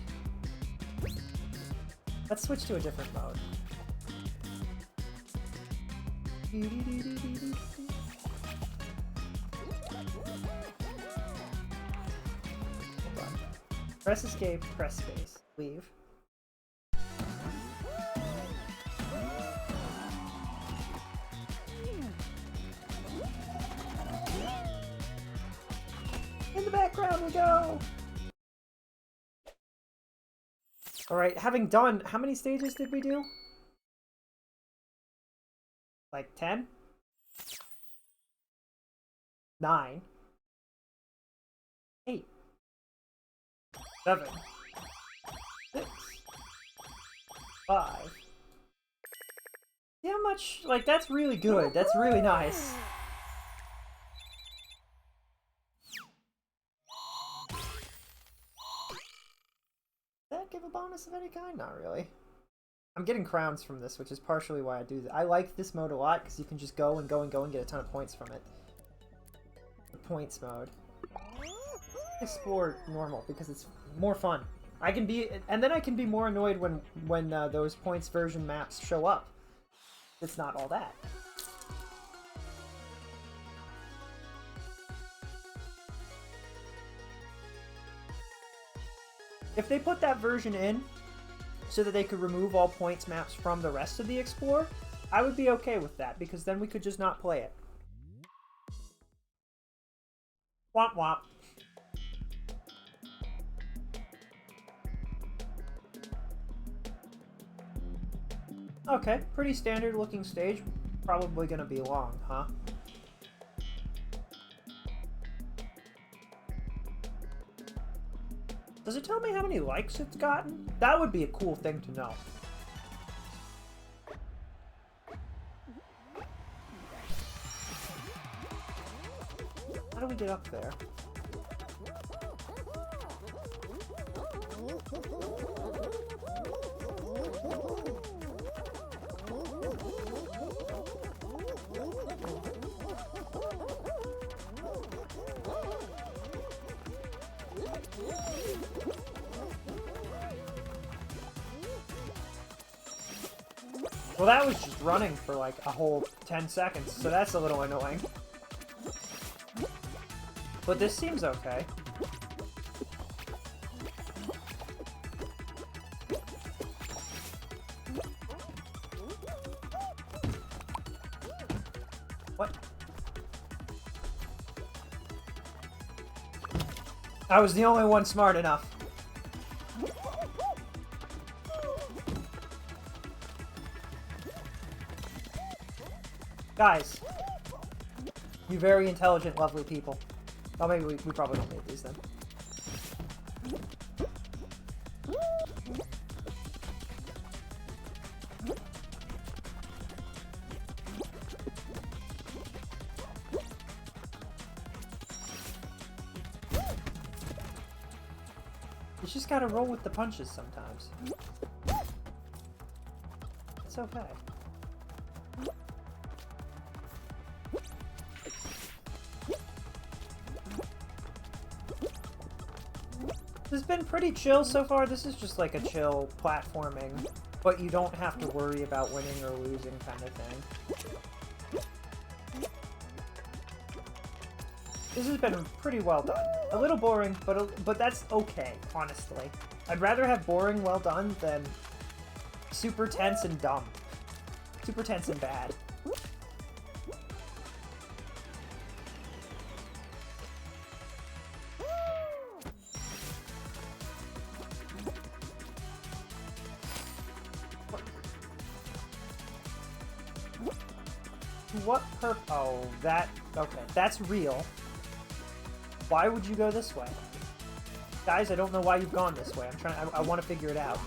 Let's switch to a different mode. Hold on. Press escape, press space. Leave. In the background we go! Alright, having done... How many stages did we do? Like 10? 9? 8? 7? 6? 5? See how much... Like, that's really good. That's really nice. That give a bonus of any kind? Not really. I'm getting crowns from this, which is partially why I do that. I like this mode a lot because you can just go and go and go and get a ton of points from it. The points mode. Explore normal because it's more fun. I can be, and then I can be more annoyed when those points version maps show up. It's not all that. If they put that version in so that they could remove all points maps from the rest of the Explore, I would be okay with that, because then we could just not play it. Womp womp. Okay, pretty standard looking stage. Probably gonna be long, huh? Does it tell me how many likes it's gotten? That would be a cool thing to know. How do we get up there? Well, that was just running for like a whole 10 seconds, so that's a little annoying. But this seems okay. What? I was the only one smart enough. Guys, you very intelligent, lovely people. Oh, maybe we probably don't need these then. You just gotta roll with the punches sometimes. It's okay. This has been pretty chill so far. This is just like a chill platforming, but you don't have to worry about winning or losing kind of thing. This has been pretty well done. A little boring, but that's okay, honestly. I'd rather have boring well done than super tense and dumb. Super tense and bad. What perp? Oh, that... Okay, that's real. Why would you go this way? Guys, I don't know why you've gone this way. I'm trying... I want to figure it out.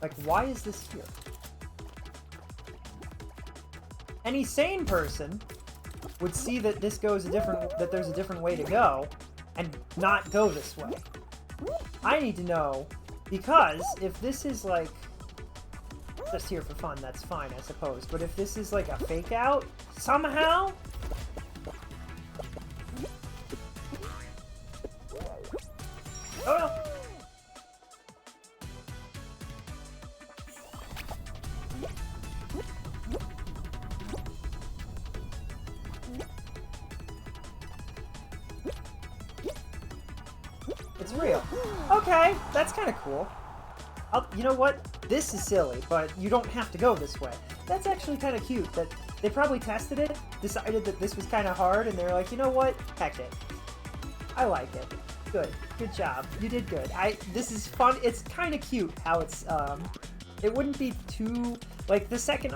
Like, why is this here? Any sane person would see that this goes that there's a different way to go, and not go this way. I need to know, because if this is like just here for fun, that's fine, I suppose. But if this is like a fake out somehow, oh no. It's real. Okay, that's kind of cool. You know what? This is silly, but you don't have to go this way. That's actually kind of cute. That they probably tested it, decided that this was kind of hard, and they're like, you know what? Heck it. I like it. Good. Good job. You did good. This is fun. It's kind of cute how it's, it wouldn't be too, like, the second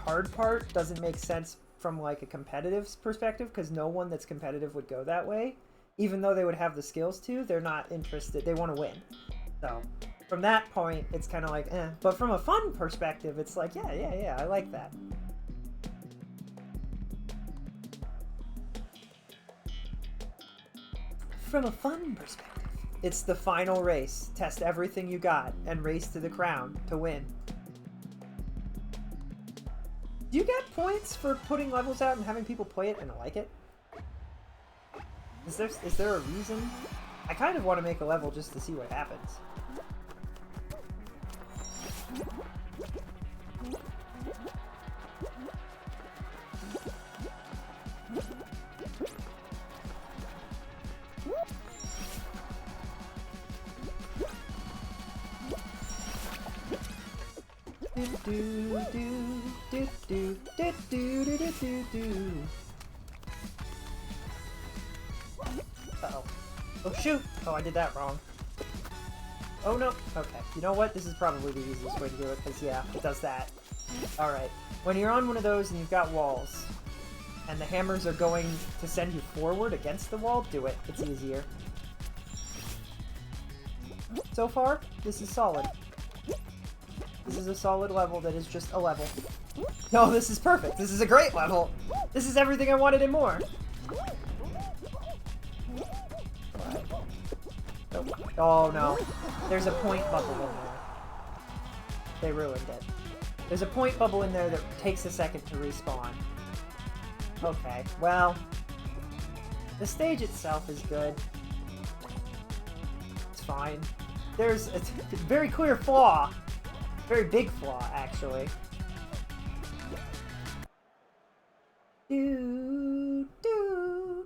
hard part doesn't make sense from, like, a competitive perspective, because no one that's competitive would go that way. Even though they would have the skills to, they're not interested. They want to win. So, from that point, it's kind of like, eh. But from a fun perspective, it's like, yeah, I like that. From a fun perspective, it's the final race. Test everything you got and race to the crown to win. Do you get points for putting levels out and having people play it and like it? Is there a reason? I kind of want to make a level just to see what happens. Uh-oh. Oh, shoot! Oh, I did that wrong. Oh no. Okay. You know what? This is probably the easiest way to do it, because yeah, it does that. Alright. When you're on one of those and you've got walls, and the hammers are going to send you forward against the wall, do it. It's easier. So far, this is solid. This is a solid level that is just a level. No, this is perfect. This is a great level. This is everything I wanted and more. Oh no. There's a point bubble in there. They ruined it. There's a point bubble in there that takes a second to respawn. Okay, well, the stage itself is good. It's fine. There's a very clear flaw. Very big flaw, actually. Do, do,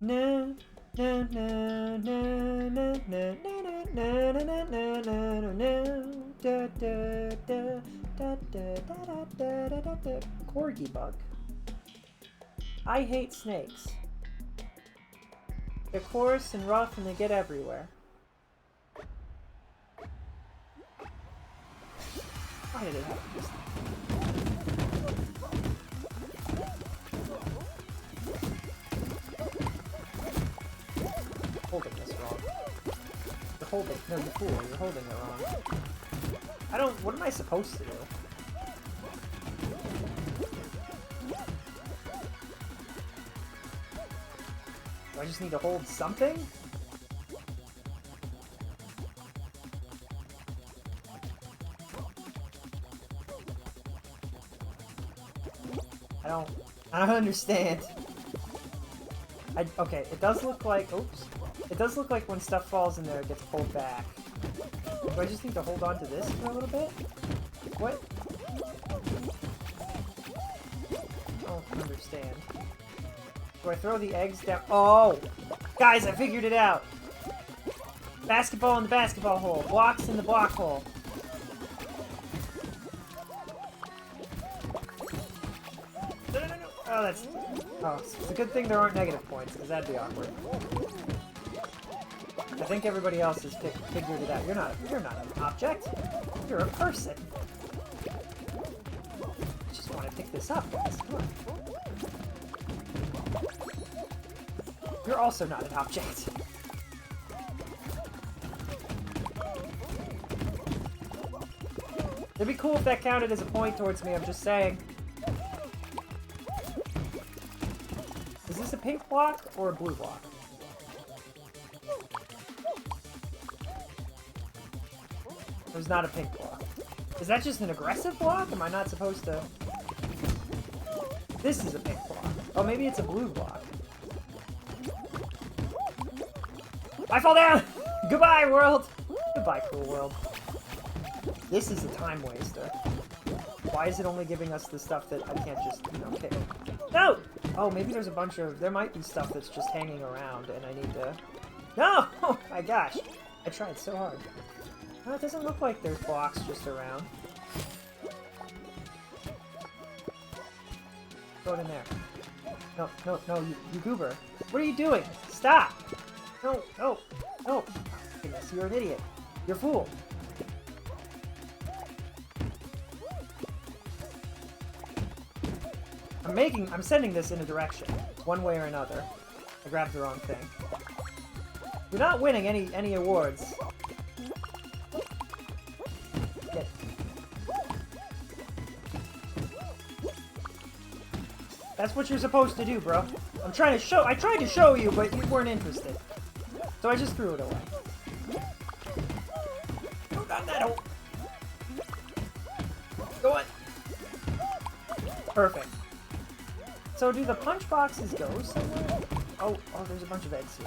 na, na, na, na, na, na, na, na, na, na, na, na, da, da, da, da, da, da, da, da, da, da. Corgi bug. I hate snakes. They're coarse and rough and they get everywhere. Why did it have to just... Holding this wrong. You're holding... No, you fool. You're holding it wrong. I don't... What am I supposed to do? Do I just need to hold something? I don't understand. Okay, it does look like... Oops. It does look like when stuff falls in there, it gets pulled back. Do I just need to hold on to this for a little bit? What? I don't understand. Do I throw the eggs down? Oh! Guys, I figured it out! Basketball in the basketball hole. Blocks in the block hole. Oh, that's... Oh, it's a good thing there aren't negative points, because that'd be awkward. I think everybody else has figured it out. You're not an object. You're a person. I just want to pick this up, guys. Come on. You're also not an object. It'd be cool if that counted as a point towards me, I'm just saying. Is this a pink block or a blue block? There's not a pink block. Is that just an aggressive block? Am I not supposed to... This is a pink block. Oh, maybe it's a blue block. I fall down! Goodbye, world! Goodbye, cool world. This is a time waster. Why is it only giving us the stuff that I can't just, you know, pick? No! Oh, maybe there's a bunch of... There might be stuff that's just hanging around and I need to... No! Oh my gosh! I tried so hard. Oh, it doesn't look like there's blocks just around. Throw it in there. No, no, no, you goober. What are you doing? Stop! No, no, no! Goodness, you're an idiot. You're a fool. I'm sending this in a direction. One way or another. I grabbed the wrong thing. You're not winning any awards. Get. That's what you're supposed to do, bro. I tried to show you, but you weren't interested. So I just threw it away. Oh, not that hole. Go on. Perfect. So do the punch boxes go somewhere? Oh, there's a bunch of eggs here.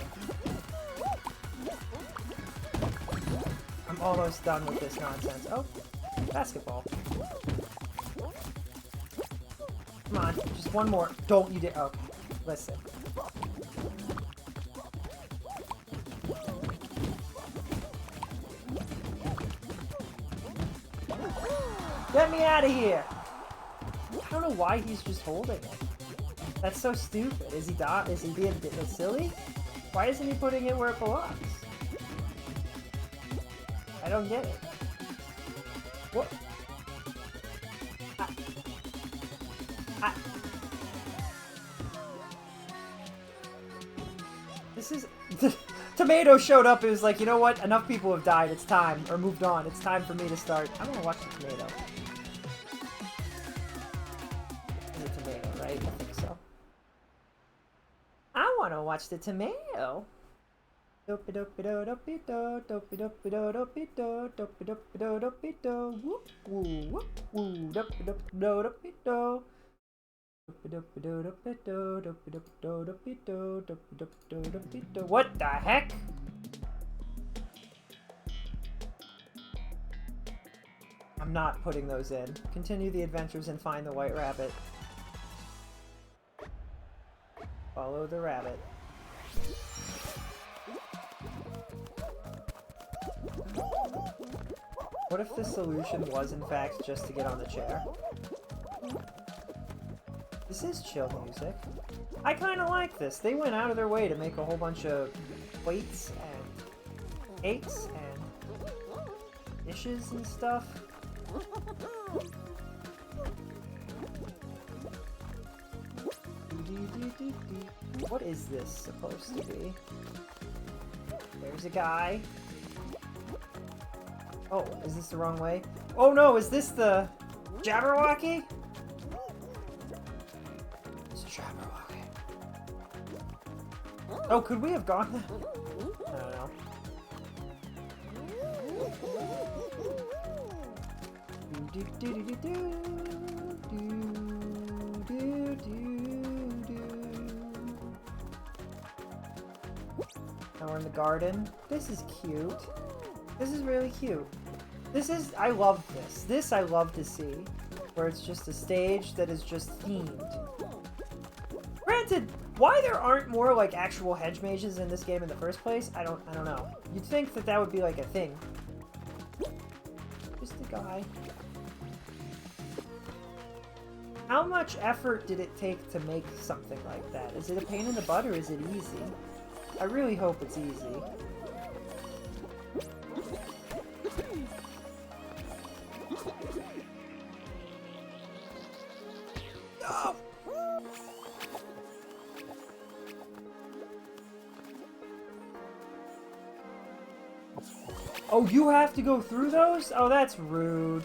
I'm almost done with this nonsense. Oh, basketball. Come on, just one more. Don't you dare. Okay, listen. Get me out of here! I don't know why he's just holding it. That's so stupid. Is he being silly? Why isn't he putting it where it belongs? I don't get it. What? This is... Tomato showed up and was like, you know what? Enough people have died. It's time. Or moved on. It's time for me to start. I'm gonna watch the tomato. It's a tomato, right? I think so. I wanna watch the tomato. Dope-a-dope-a-do-dope-a-do, dope-a-dope-a-do-dope-a-do, dope-a-dope-a-do-dope-a-do, whoop, woo, whoop, woo, dope-a-dope-a-do-dope-a-do. What the heck? I'm not putting those in. Continue the adventures and find the white rabbit. Follow the rabbit. What if the solution was in fact just to get on the chair? This is chill music. I kind of like this. They went out of their way to make a whole bunch of plates and cakes and dishes and stuff. What is this supposed to be? There's a guy. Oh, is this the wrong way? Oh no, is this the Jabberwocky? Oh, could we have gone there? I don't know. Now we're in the garden. This is cute. This is really cute. This is... I love this. This I love to see. Where it's just a stage that is just themed. Granted, why there aren't more like actual hedge mages in this game in the first place, I don't know. You'd think that that would be like a thing. Just a guy. How much effort did it take to make something like that? Is it a pain in the butt or is it easy? I really hope it's easy. Oh! Oh, you have to go through those? Oh, that's rude.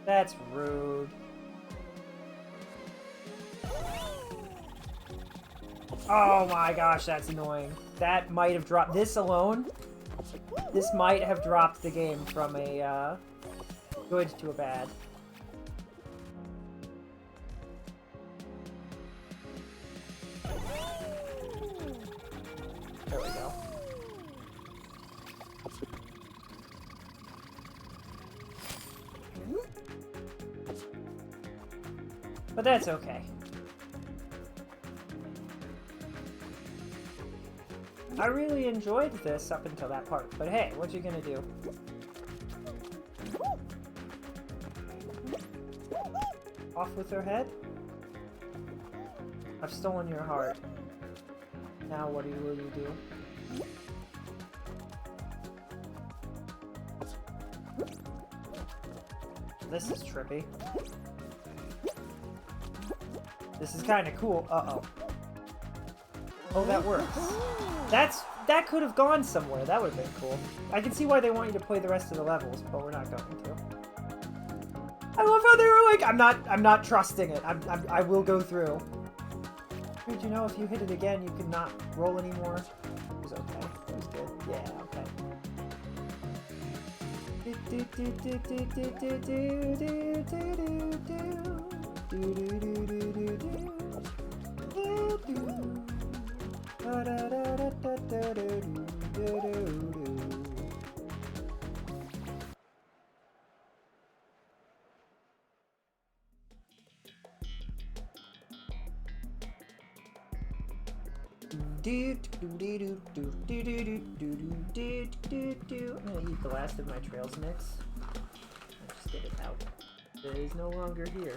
That's rude. Oh my gosh, that's annoying. That might have dropped... This alone, this might have dropped the game from a good to a bad. There we go. But that's okay. I really enjoyed this up until that part, but hey, what you gonna do? Off with her head? I've stolen your heart. Now what will you do? This is trippy. This is kind of cool. Uh-oh. Oh, that works. That could have gone somewhere. That would have been cool. I can see why they want you to play the rest of the levels, but we're not going to. I love how they were like, I'm not trusting it. I will go through. Did you know if you hit it again, you could not roll anymore? It was okay. It was good. Yeah, okay. I'm gonna eat the last of my trails mix. I'll just get it out. It is no longer here.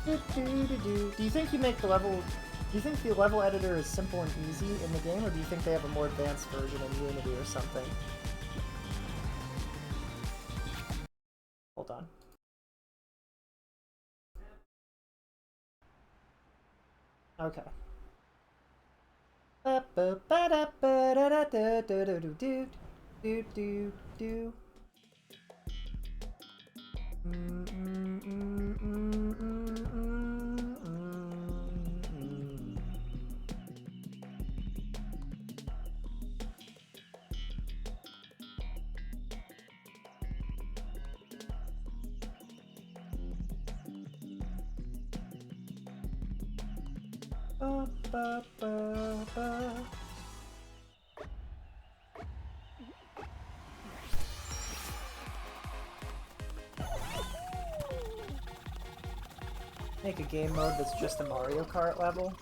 Do you think you make the level... Do you think the level editor is simple and easy in the game, or do you think they have a more advanced version in Unity or something? Hold on. Okay. Make a game mode that's just a Mario Kart level.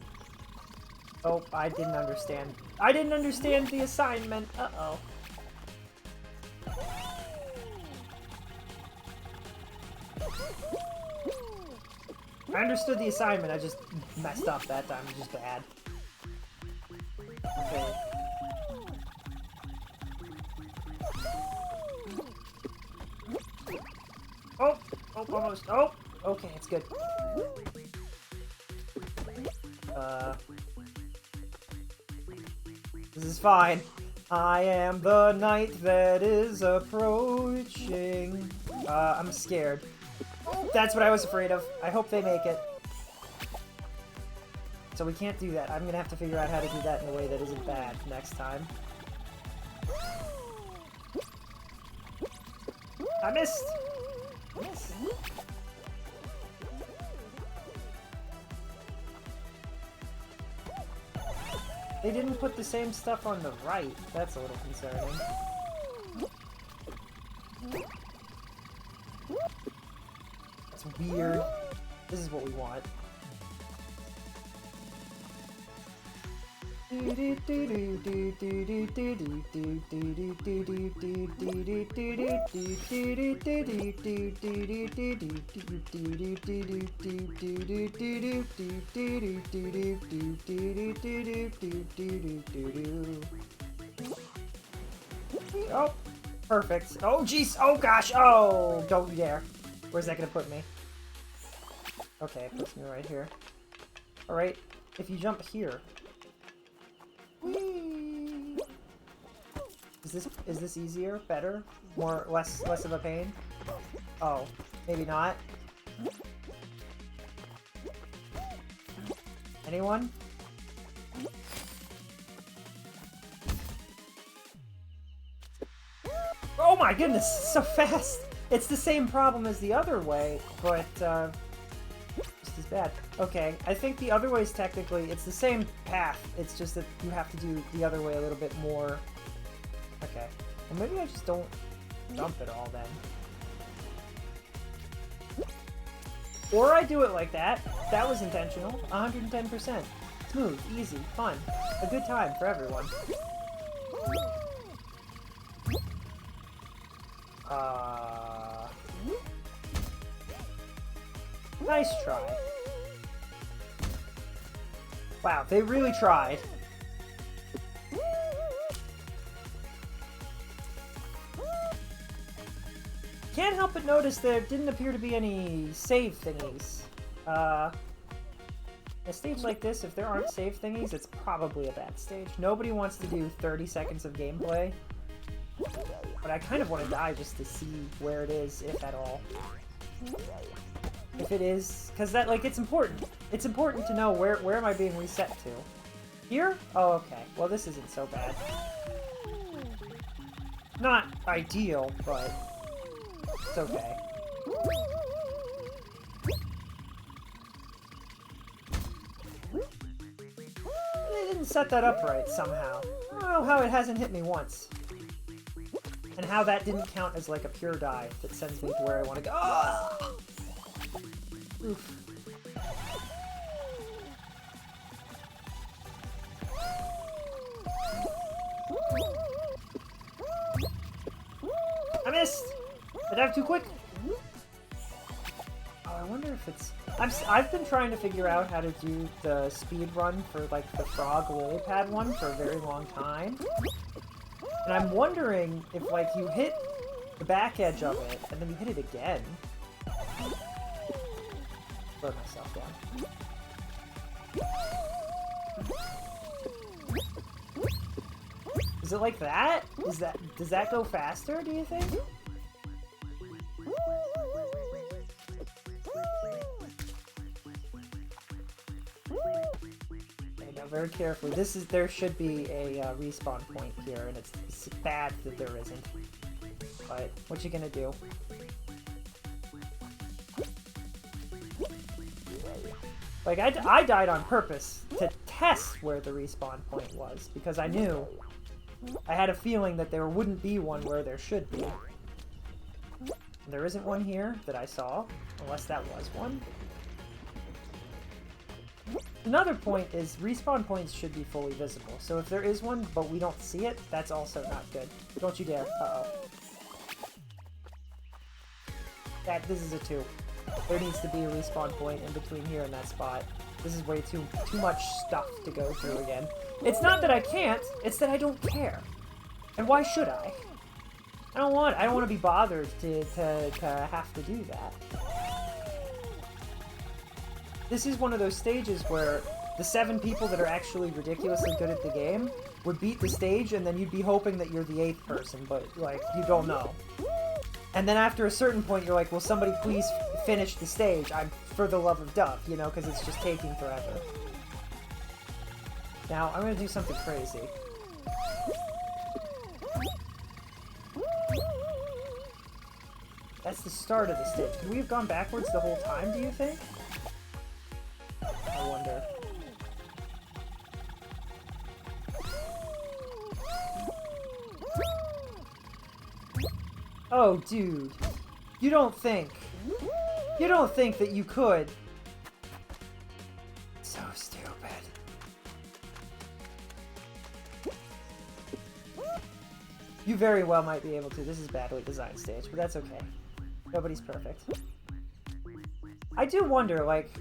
Oh, I didn't understand. I didn't understand the assignment. Uh-oh. I understood the assignment, I just messed up that time. It's just bad. Okay. Oh! Oh, almost. Oh! Okay, it's good. This is fine. I am the night that is approaching. I'm scared. That's what I was afraid of. I hope they make it. So we can't do that. I'm gonna have to figure out how to do that in a way that isn't bad next time. I missed! Yes. They didn't put the same stuff on the right. That's a little concerning. That's weird. This is what we want. Oh, perfect. Oh, jeez. Oh, gosh. Oh, don't you dare. Where's that gonna put me? Okay, it puts me right here. Alright, if you jump here... Whee! Is this easier? Better? Less of a pain? Oh, maybe not. Anyone? Oh my goodness, so fast! It's the same problem as the other way, but just as bad. Okay, I think the other way is technically, it's the same path, it's just that you have to do the other way a little bit more. Okay, well maybe I just don't jump at all then. Or I do it like that. That was intentional. 110%. Smooth, easy, fun. A good time for everyone. Nice try. Wow, they really tried. Can't help but notice there didn't appear to be any save thingies. A stage like this, if there aren't save thingies, it's probably a bad stage. Nobody wants to do 30 seconds of gameplay. But I kind of want to die just to see where it is, if at all. If it is, because that, like, it's important. It's important to know where am I being reset to. Here? Oh, okay. Well, this isn't so bad. Not ideal, but it's okay. They didn't set that up right somehow. I don't know how it hasn't hit me once. And how that didn't count as like a pure dive that sends me to where I want to go. Oh! Oof. I missed! I dived too quick! Oh, I wonder if it's... I've been trying to figure out how to do the speed run for, like, the frog lily pad one for a very long time. And I'm wondering if, like, you hit the back edge of it, and then you hit it again. Slow myself down. Is it like that? Does that go faster, do you think? Okay, now very carefully. There should be a respawn point here, and it's bad that there isn't. But what you gonna do? Like, I died on purpose to test where the respawn point was, because I knew I had a feeling that there wouldn't be one where there should be. And there isn't one here that I saw, unless that was one. Another point is respawn points should be fully visible, so if there is one but we don't see it, that's also not good. Don't you dare. Uh-oh. This is a 2. There needs to be a respawn point in between here and that spot. This is way too much stuff to go through again. It's not that I can't, it's that I don't care. And why should I? I don't want to be bothered to have to do that. This is one of those stages where the 7 people that are actually ridiculously good at the game would beat the stage, and then you'd be hoping that you're the 8th person, but, like, you don't know. And then after a certain point, you're like, will somebody please finish the stage? I'm for the love of Duff, you know, because it's just taking forever. Now, I'm going to do something crazy. That's the start of the stage. Could we have gone backwards the whole time, do you think? I wonder. Oh, dude. You don't think that you could. So stupid. You very well might be able to. This is a badly designed stage, but that's okay. Nobody's perfect. I do wonder, like,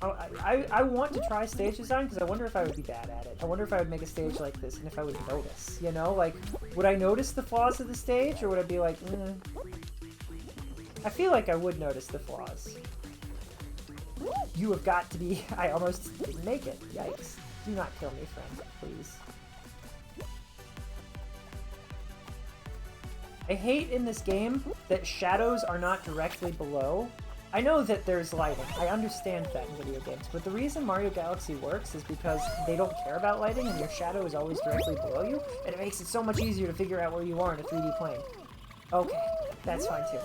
I want to try stage design because I wonder if I would be bad at it. I wonder if I would make a stage like this and if I would notice, you know? Like, would I notice the flaws of the stage, or would I be like, I feel like I would notice the flaws. You have got to be... I almost didn't make it. Yikes. Do not kill me, friend, please. I hate in this game that shadows are not directly below. I know that there's lighting. I understand that in video games, but the reason Mario Galaxy works is because they don't care about lighting and your shadow is always directly below you, and it makes it so much easier to figure out where you are in a 3D plane. Okay, that's fine too.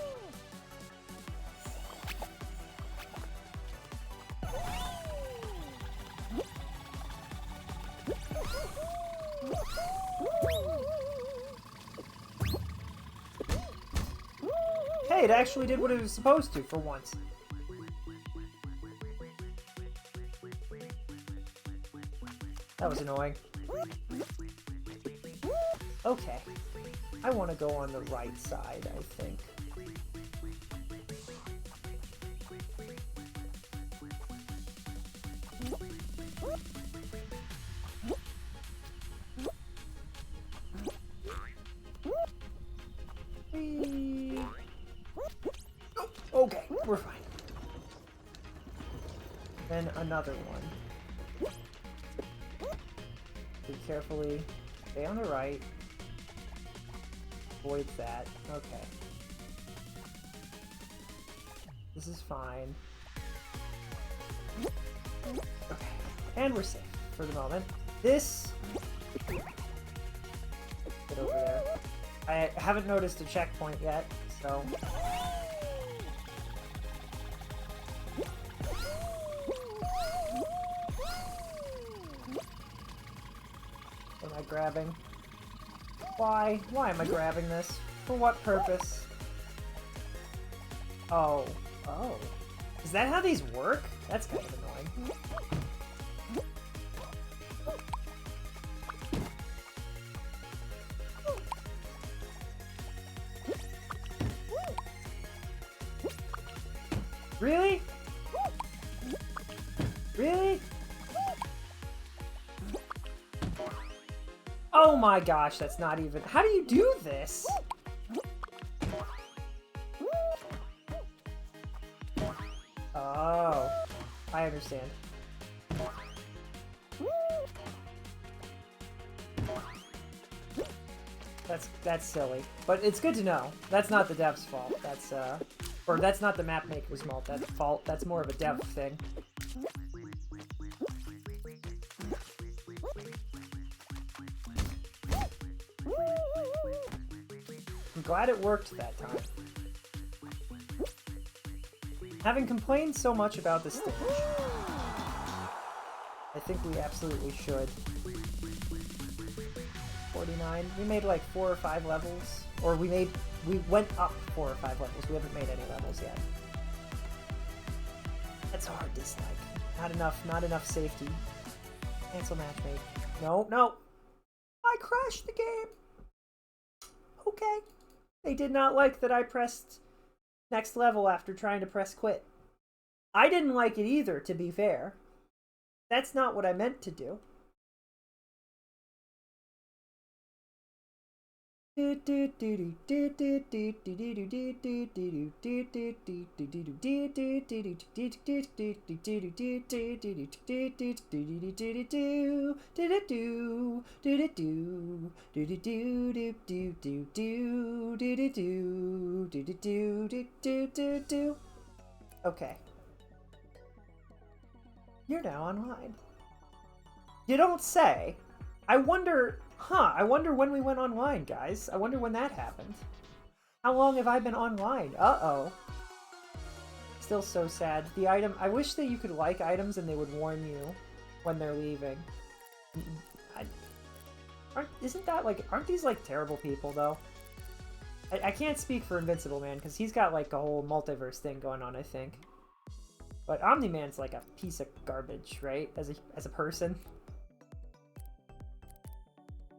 Hey, it actually did what it was supposed to, for once. That was annoying. Okay. I want to go on the right side, I think. Okay, we're fine. Then another one. Be carefully. Stay on the right. Avoid that. Okay. This is fine. Okay. And we're safe for the moment. This... Get over there. I haven't noticed a checkpoint yet, so... What am I grabbing? Why? Why am I grabbing this? For what purpose? Oh. Oh. Is that how these work? That's kind of annoying. Really? Really? Oh my gosh, that's not even... How do you do this? Oh, I understand. That's silly, but it's good to know. That's not the dev's fault. That's or that's not the map maker's fault. That's more of a dev thing. I'm glad it worked that time. Having complained so much about the stage, I think we absolutely should. 49. We made like 4 or 5 levels. Or we went up 4 or 5 levels. We haven't made any levels yet. That's a hard dislike. Not enough safety. Cancel matchmake. No, no! I crashed the game! Okay. They did not like that I pressed next level after trying to press quit. I didn't like it either, to be fair. That's not what I meant to do. Okay. You're now online. You don't say. I wonder when we went online, guys. I wonder when that happened. How long have I been online? Uh-oh. Still so sad. The item... I wish that you could like items and they would warn you when they're leaving. Isn't that like... Aren't these like terrible people, though? I can't speak for Invincible Man, because he's got like a whole multiverse thing going on, I think. But Omni-Man's like a piece of garbage, right? As a person.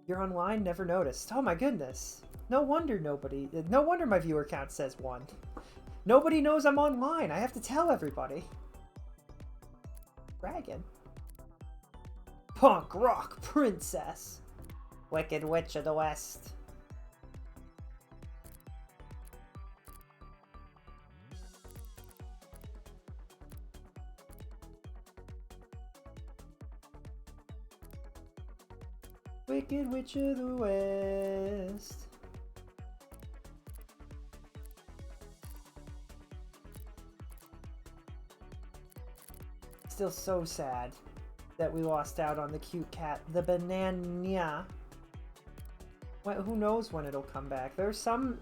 You're online, never noticed. Oh my goodness. No wonder my viewer count says 1. Nobody knows I'm online. I have to tell everybody. Dragon. Punk rock princess. Wicked Witch of the West. Wicked Witch of the West. Still so sad that we lost out on the cute cat, the banana. Well, who knows when it'll come back? There's some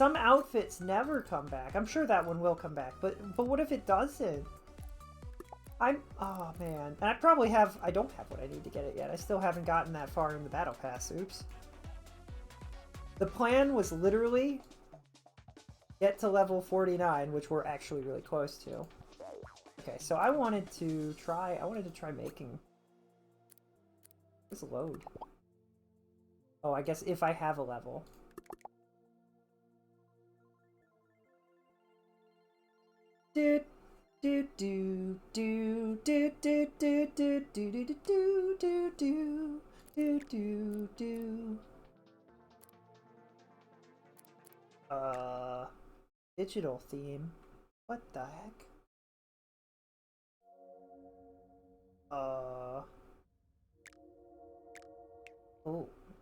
outfits never come back. I'm sure that one will come back, but what if it doesn't? Oh man, and I don't have what I need to get it yet. I still haven't gotten that far in the battle pass, oops. The plan was literally get to level 49, which we're actually really close to. Okay, so I wanted to try making this load. Oh, I guess if I have a level. Dude. Do do do do do do do do do do do do do do do. Digital theme. What the heck? Oh,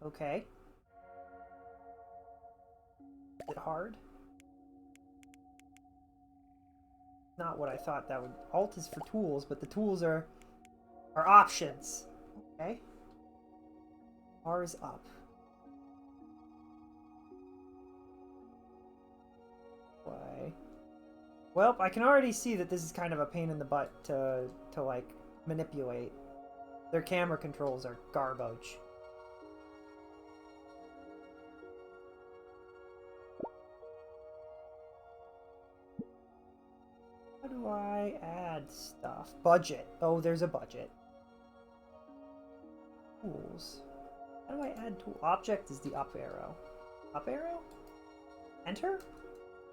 okay. Is it hard? Not what I thought that would... Alt is for tools, but the tools are options. Okay. R is up. Why? Well, I can already see that this is kind of a pain in the butt to like, manipulate. Their camera controls are garbage. How do I add stuff? Budget. Oh, there's a budget. Tools. How do I add tool? Object is the up arrow. Up arrow? Enter?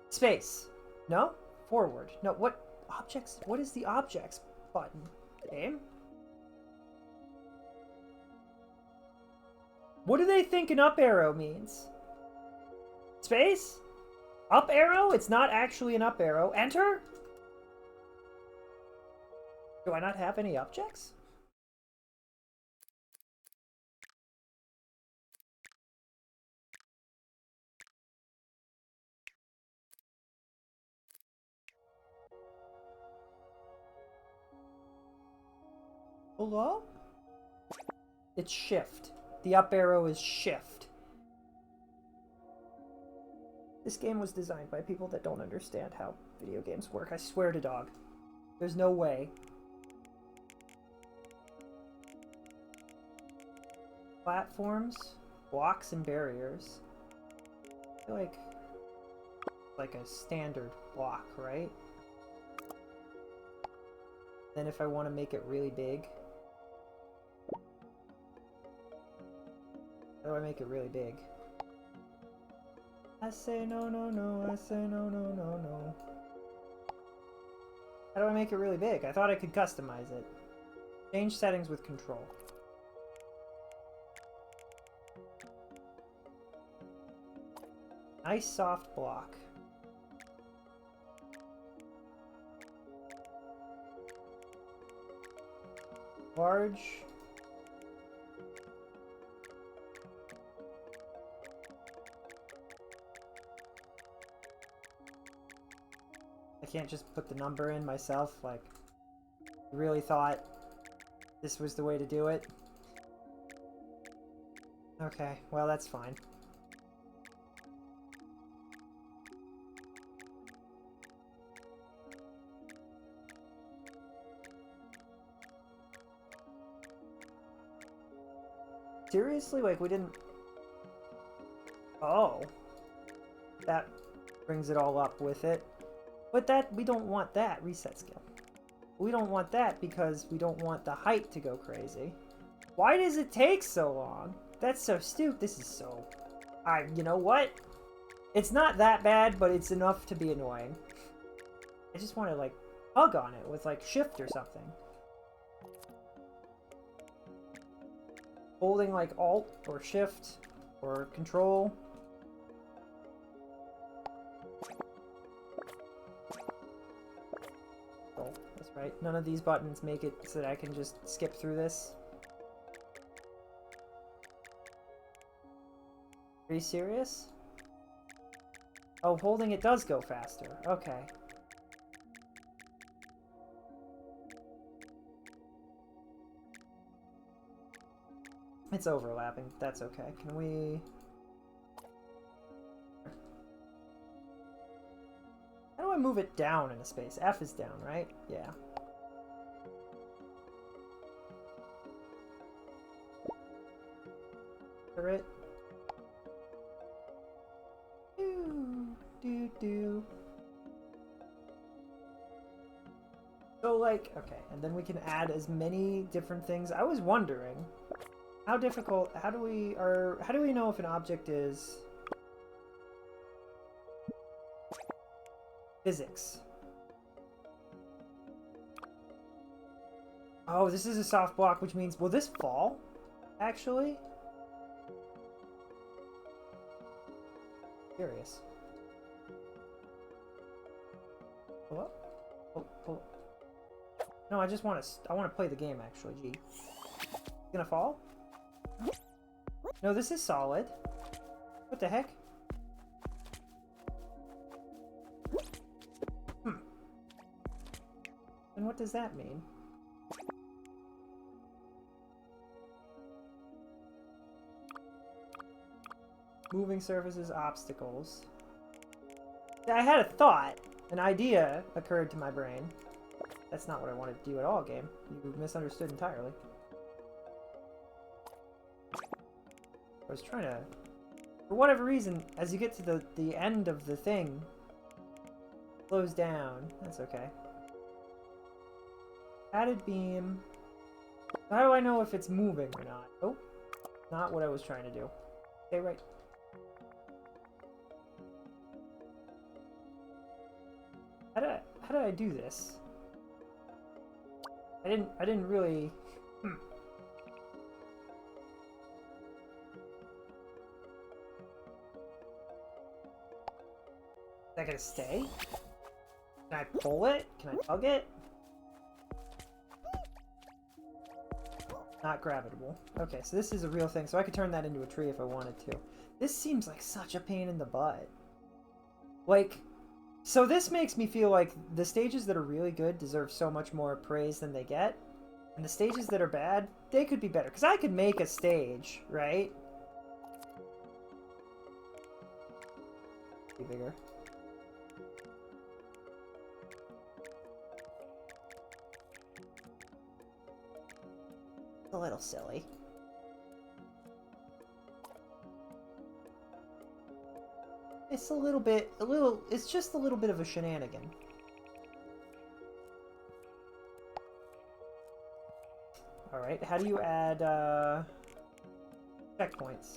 Space. No? Forward. No, what objects? What is the objects button? Game? What do they think an up arrow means? Space? Up arrow? It's not actually an up arrow. Enter? Do I not have any objects? Hello? It's shift. The up arrow is shift. This game was designed by people that don't understand how video games work. I swear to dog. There's no way. Platforms, blocks, and barriers. I feel like a standard block, right? Then if I want to make it really big, how do I make it really big? I say no, no, no, I say no, no, no, no. How do I make it really big? I thought I could customize it. Change settings with control. Nice soft block. Large. I can't just put the number in myself, like, really thought this was the way to do it. Okay, well, that's fine. Seriously? Like, we didn't... Oh. That brings it all up with it. But that, we don't want that. Reset skill. We don't want that because we don't want the height to go crazy. Why does it take so long? That's so stupid. This is so... you know what? It's not that bad, but it's enough to be annoying. I just want to, like, hug on it with, like, shift or something. Holding, like, alt or shift or control. Oh, that's right. None of these buttons make it so that I can just skip through this. Are you serious? Oh, holding it does go faster. Okay. It's overlapping. That's okay. Can we... How do I move it down in a space? F is down, right? Yeah. It. Do. So, like, okay, and then we can add as many different things. I was wondering, how difficult, how do we know if an object is physics? Oh, this is a soft block, which means, will this fall, actually? Curious. Hello? Oh. No, I just want to, I want to play the game, actually, gee. It's gonna fall? No, this is solid. What the heck? And what does that mean? Moving surfaces, obstacles. I had a thought. An idea occurred to my brain. That's not what I wanted to do at all, game. You misunderstood entirely. I was trying to... For whatever reason, as you get to the end of the thing, it slows down. That's okay. Added beam. How do I know if it's moving or not? Oh, not what I was trying to do. Okay, right. How do I... How did I do this? I didn't really... Is that gonna stay? Can I pull it? Can I tug it? Not gravitable. Okay, so this is a real thing, so I could turn that into a tree if I wanted to. This seems like such a pain in the butt. Like, so this makes me feel like the stages that are really good deserve so much more praise than they get. And the stages that are bad, they could be better. Because I could make a stage, right? Be bigger. A little silly. It's it's just a little bit of a shenanigan. Alright, how do you add, checkpoints?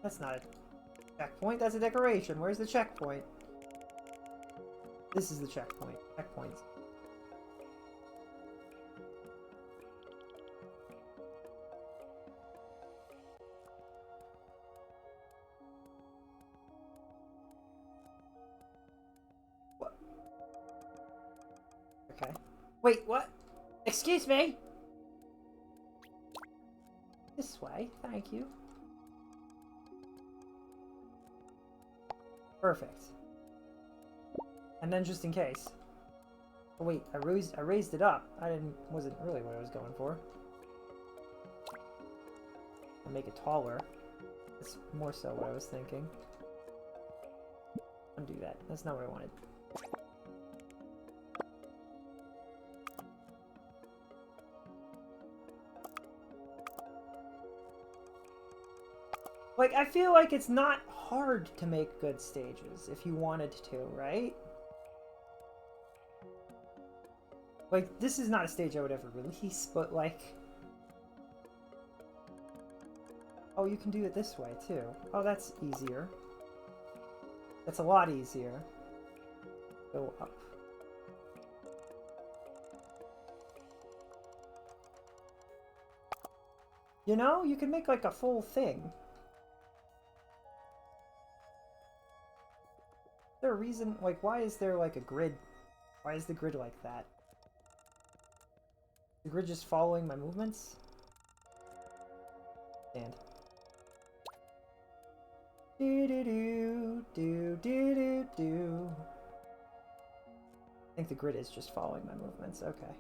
That's not a checkpoint, that's a decoration. Where's the checkpoint? This is the checkpoint. Checkpoints. Okay. Wait, what? Excuse me? This way, thank you. Perfect. And then just in case. Oh, wait, I raised it up. Wasn't really what I was going for. I'll make it taller. That's more so what I was thinking. Undo that. That's not what I wanted. Like, I feel like it's not hard to make good stages if you wanted to, right? Like, this is not a stage I would ever release, but like... Oh, you can do it this way, too. Oh, that's easier. That's a lot easier. Go up. You know, you can make like a full thing. Is there a reason, like, why is there like a grid? Why is the grid like that? The grid just following my movements? And do do do do do do do. I think the grid is just following my movements. Okay.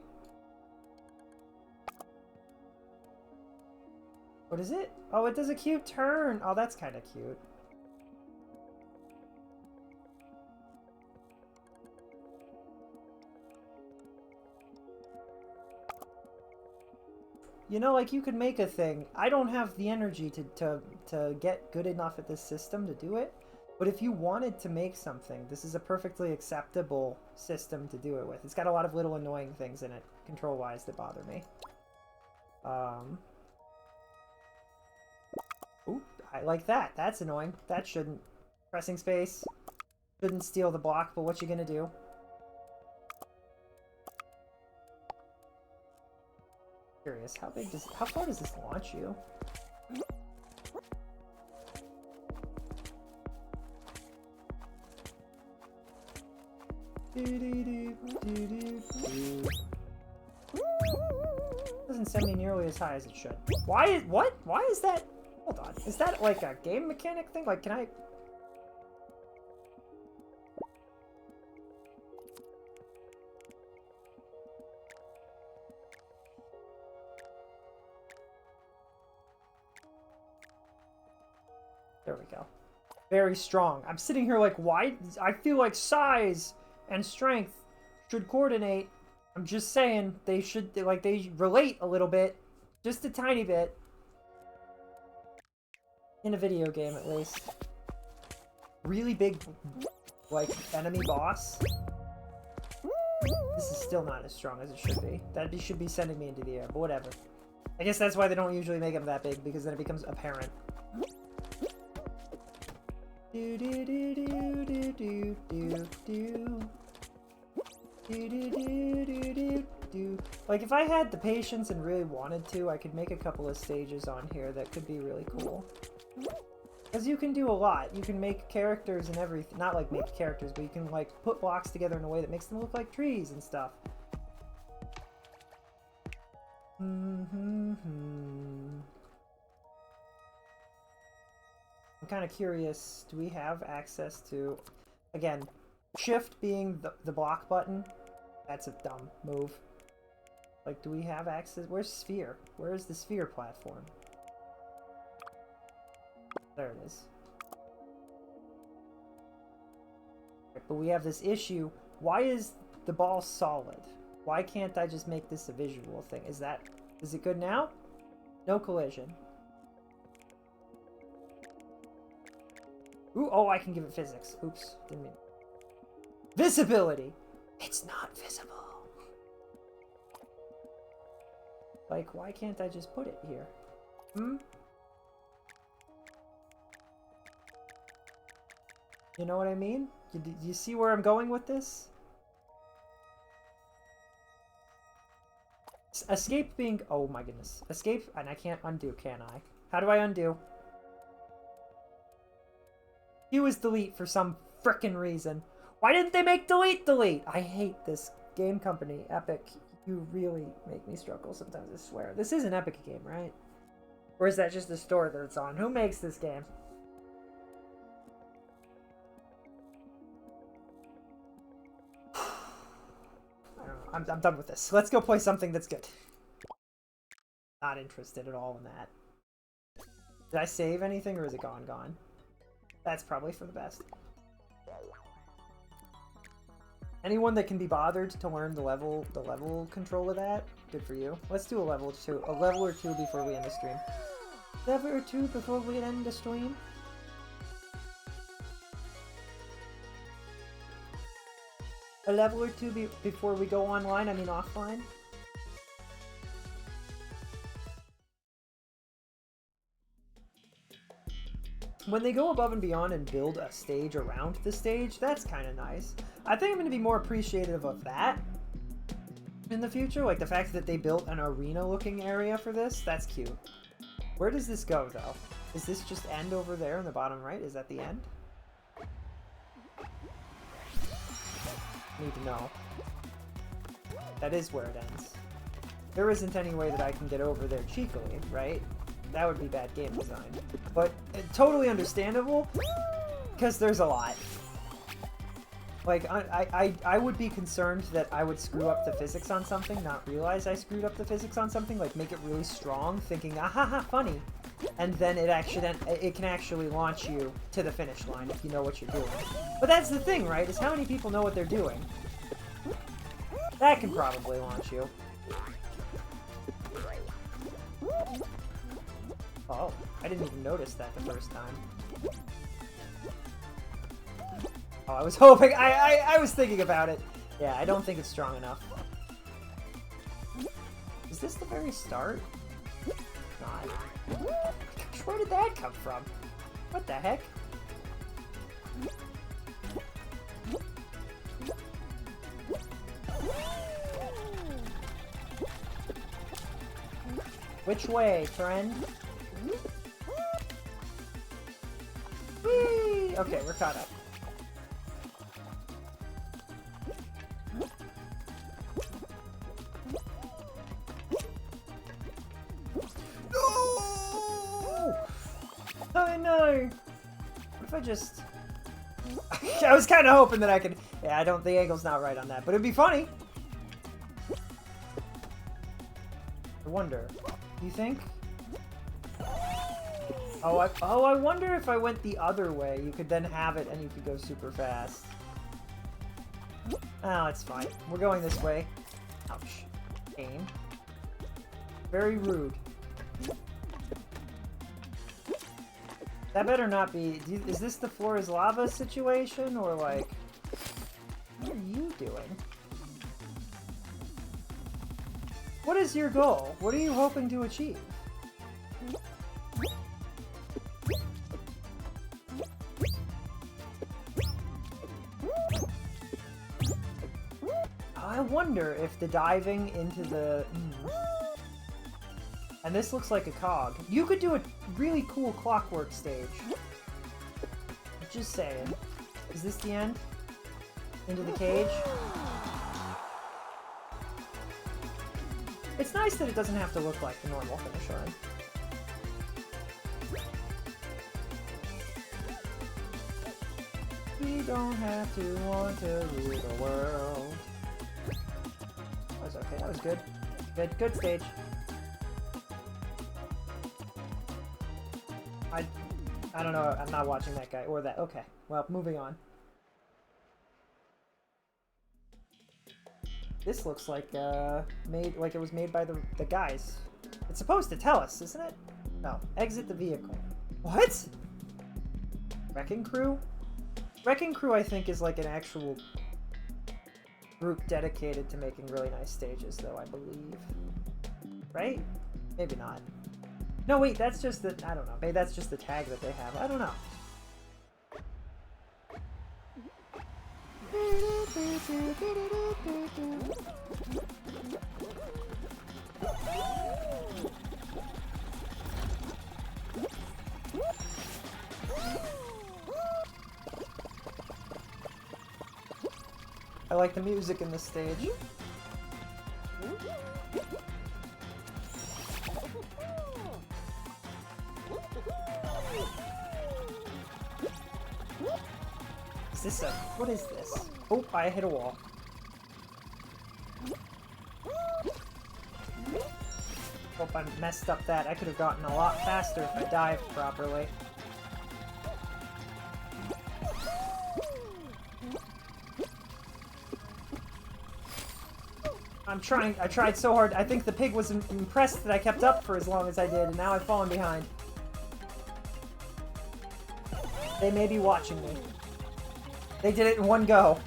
What is it? Oh, it does a cute turn. Oh, that's kind of cute. You know, like, you could make a thing. I don't have the energy to get good enough at this system to do it. But if you wanted to make something, this is a perfectly acceptable system to do it with. It's got a lot of little annoying things in it, control-wise, that bother me. Ooh, I like that. That's annoying. That shouldn't. Pressing space shouldn't steal the block, but what you gonna do? Curious, how far does this launch you? Doesn't send me nearly as high as it should. Why is that? Hold on. Is that like a game mechanic thing? Like, can I... There we go. Very strong. I'm sitting here like, why? I feel like size and strength should coordinate. I'm just saying they should, like, they relate a little bit. Just a tiny bit. In a video game, at least. Really big, like, enemy boss. This is still not as strong as it should be. That should be sending me into the air, but whatever. I guess that's why they don't usually make them that big, because then it becomes apparent. Do do do do do do do do. Like, if I had the patience and really wanted to, I could make a couple of stages on here that could be really cool. Because you can do a lot. You can make characters and everything. Not like make characters, but you can like put blocks together in a way that makes them look like trees and stuff. I'm kind of curious, do we have access to... Again, shift being the block button. That's a dumb move. Like, do we have access? Where's Sphere? Where is the Sphere platform? There it is. But we have this issue. Why is the ball solid? Why can't I just make this a visual thing? Is it good now? No collision. Ooh, oh, I can give it physics. Oops, didn't mean. Visibility! It's not visible. Like, why can't I just put it here? You know what I mean? Do you see where I'm going with this? Escape being... Oh my goodness. Escape, and I can't undo, can I? How do I undo? Q is delete for some frickin' reason. Why didn't they make delete? I hate this game company, Epic. You really make me struggle sometimes, I swear. This is an Epic game, right? Or is that just the store that it's on? Who makes this game? I don't know. I'm done with this. Let's go play something that's good. Not interested at all in that. Did I save anything, or is it gone? That's probably for the best. Anyone that can be bothered to learn the level control of that, good for you. Let's do a level or two before we end the stream. Level or two before we end the stream. A level or two before we go online, I mean offline. When they go above and beyond and build a stage around the stage, that's kind of nice. I think I'm going to be more appreciative of that in the future. Like the fact that they built an arena-looking area for this, that's cute. Where does this go, though? Does this just end over there in the bottom right? Is that the end? Need to know. That is where it ends. There isn't any way that I can get over there cheekily, right? That would be bad game design. But totally understandable, because there's a lot. Like, I would be concerned that I would screw up the physics on something, not realize I screwed up the physics on something, like make it really strong, thinking, ahaha, funny. And then it can actually launch you to the finish line if you know what you're doing. But that's the thing, right, is how many people know what they're doing? That can probably launch you. Oh, I didn't even notice that the first time. Oh, I was hoping, I was thinking about it. Yeah, I don't think it's strong enough. Is this the very start? God. Gosh, where did that come from? What the heck? Which way, friend? Whee! Okay, we're caught up. No! Oh no! What if I just... I was kind of hoping that I could... Yeah, the angle's not right on that, but it'd be funny. I wonder. You think? Oh, I wonder if I went the other way, you could then have it and you could go super fast. Oh, it's fine. We're going this way. Ouch. Aim. Very rude. That better not be... Is this the floor is lava situation, or like... What are you doing? What is your goal? What are you hoping to achieve? I wonder if the diving into the... And this looks like a cog. You could do a really cool clockwork stage. Just saying. Is this the end? Into the cage? It's nice that it doesn't have to look like the normal finish line. We don't have to want to rule the world. That was okay, that was good. Good stage. I don't know, I'm not watching that guy, or that, okay. Well, moving on. This looks like, like it was made by the guys. It's supposed to tell us, isn't it? No. Exit the vehicle. What? Wrecking Crew? Wrecking Crew, I think, is like an actual group dedicated to making really nice stages, though, I believe. Right? Maybe not. No, wait, that's just the... I don't know. Maybe that's just the tag that they have. I don't know. I like the music in this stage. Is this a... what is this? Oh, I hit a wall. Hope I messed up that. I could have gotten a lot faster if I dived properly. I'm trying. I tried so hard. I think the pig was impressed that I kept up for as long as I did, and now I've fallen behind. They may be watching me. They did it in one go.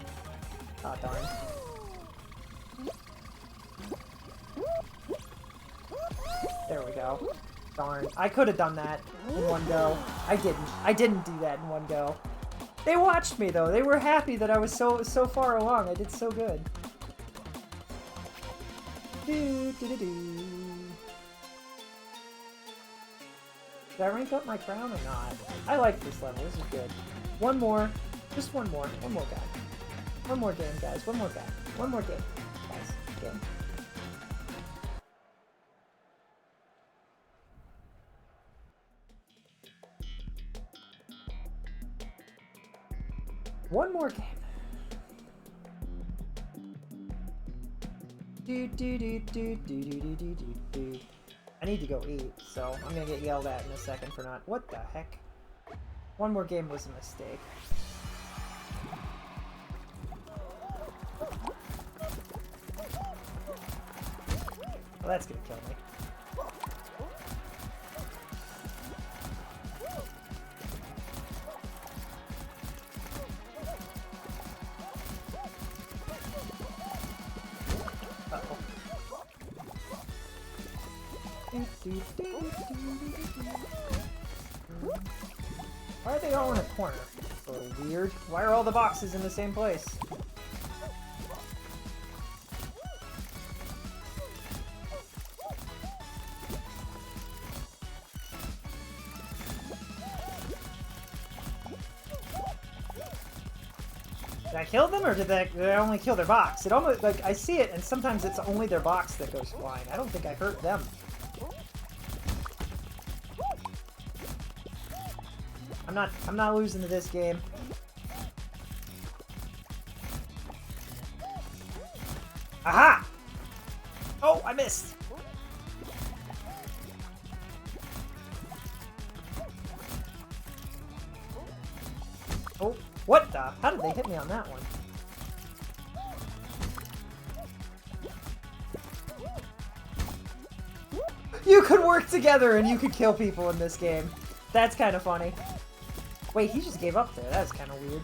Oh, darn. There we go. Darn. I could have done that in one go. I didn't. I didn't do that in one go. They watched me, though. They were happy that I was so far along. I did so good. Did I rank up my crown or not? I like this level. This is good. One more. Just one more. One more guy. One more game, guys. One more guy. One more game. Guys. Game. One more game. I need to go eat, so I'm gonna get yelled at in a second for not... What the heck? One more game was a mistake. Well, that's gonna kill me. Why are they all in a corner? It's a little weird. Why are all the boxes in the same place? Did I kill them, or did I only kill their box? It almost, like, I see it, and sometimes it's only their box that goes flying. I don't think I hurt them. I'm not losing to this game. Aha! Oh, I missed. Oh, what the? How did they hit me on that one? You could work together and you could kill people in this game. That's kind of funny. Wait, he just gave up there. That's kind of weird.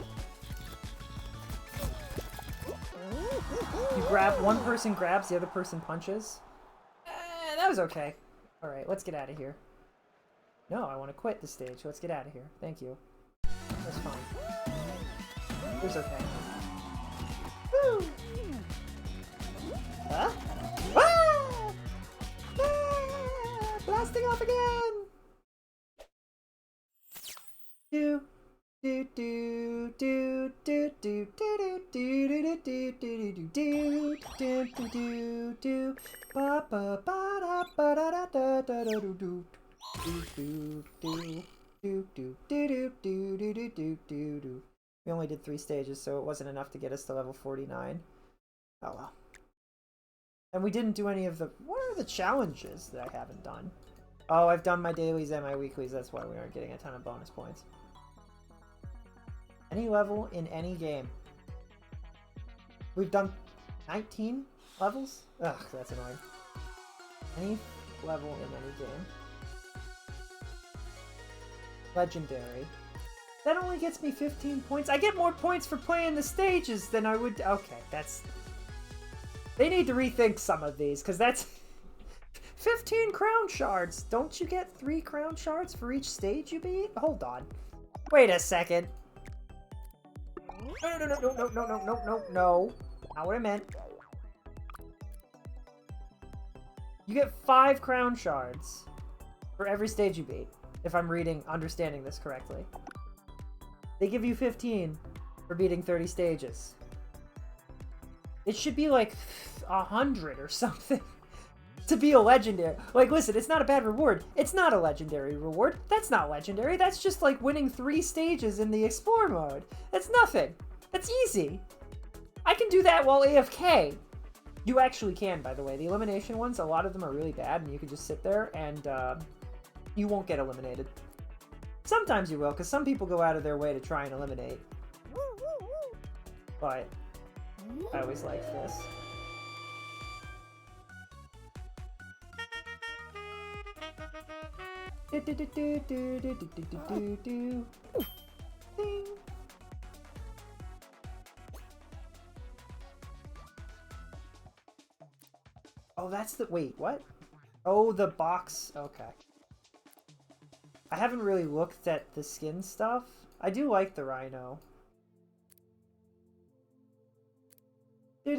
You grab, one person grabs, the other person punches. That was okay. Alright, let's get out of here. No, I want to quit the stage. Let's get out of here. Thank you. That's fine. It was okay. Woo! do do do do do do ba ba ba da ba da da da da da do do do do do do do do do do do do do do. We only did 3 stages, so it wasn't enough to get us to level 49. Oh well. And we didn't do any of the... What are the challenges that I haven't done? Oh, I've done my dailies and my weeklies. That's why we aren't getting a ton of bonus points. Any level in any game. We've done 19 levels? Ugh, that's annoying. Any level in any game. Legendary. That only gets me 15 points. I get more points for playing the stages than I would... Okay, that's... They need to rethink some of these, because that's... 15 crown shards! Don't you get 3 crown shards for each stage you beat? Hold on. Wait a second. No, no, no, no, no, no, no, no, no, no. Not what I meant. You get 5 crown shards for every stage you beat, if I'm understanding this correctly. They give you 15 for beating 30 stages. It should be like 100 or something to be a legendary. Like, listen, it's not a bad reward. It's not a legendary reward. That's not legendary. That's just like winning 3 stages in the explore mode. That's nothing. That's easy. I can do that while AFK. You actually can, by the way. The elimination ones, a lot of them are really bad, and you can just sit there and you won't get eliminated. Sometimes you will, because some people go out of their way to try and eliminate. But I always like this. Ding. Oh, that's the... Wait, what? Oh, the box. Okay. I haven't really looked at the skin stuff. I do like the rhino. I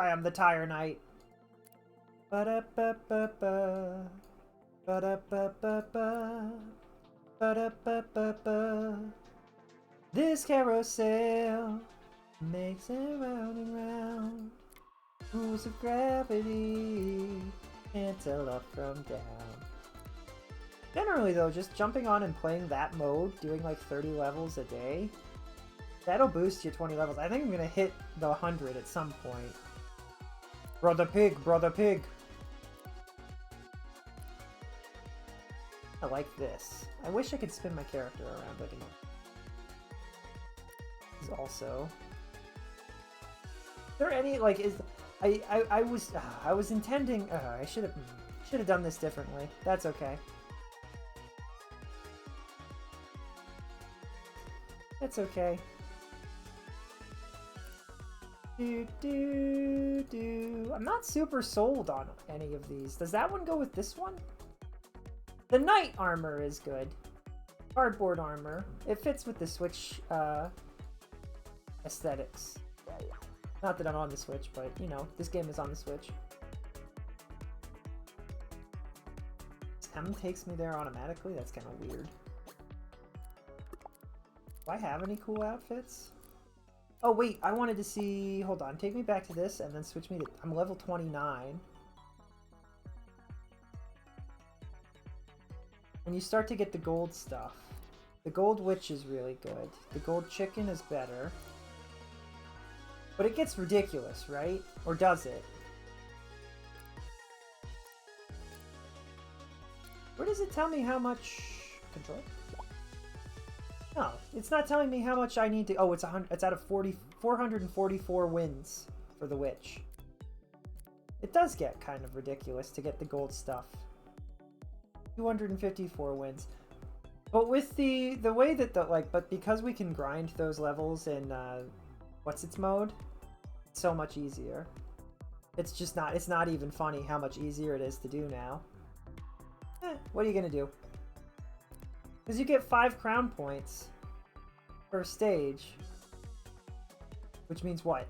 am the Tire Knight. Ba-da-ba-ba-ba. Ba-da-ba-ba-ba. Ba-da-ba-ba-ba. This carousel makes it round and round. Rules of gravity can't tell up from down. Generally though, just jumping on and playing that mode, doing like 30 levels a day, that'll boost you 20 levels. I think I'm gonna hit the 100 at some point. Brother Pig, Brother Pig! I like this. I wish I could spin my character around, but I don't. Is also... Is there any, like, is... I was intending... I should have done this differently. That's okay. It's okay. I'm not super sold on any of these. Does that one go with this one? The knight armor is good. Cardboard armor. It fits with the Switch aesthetics. Not that I'm on the Switch, but you know, this game is on the Switch. M takes me there automatically? That's kind of weird. Do I have any cool outfits? Oh wait, I wanted to see... Hold on, take me back to this and then switch me to... I'm level 29. When you start to get the gold stuff. The gold witch is really good. The gold chicken is better. But it gets ridiculous, right? Or does it? Where does it tell me how much... Control? No, it's not telling me how much I need to... Oh, it's 100. It's out of 444 wins for the witch. It does get kind of ridiculous to get the gold stuff. 254 wins. But with the way that the... But because we can grind those levels in... what's its mode? It's so much easier. It's just not... It's not even funny how much easier it is to do now. What are you gonna do? Because you get 5 crown points per stage. Which means what?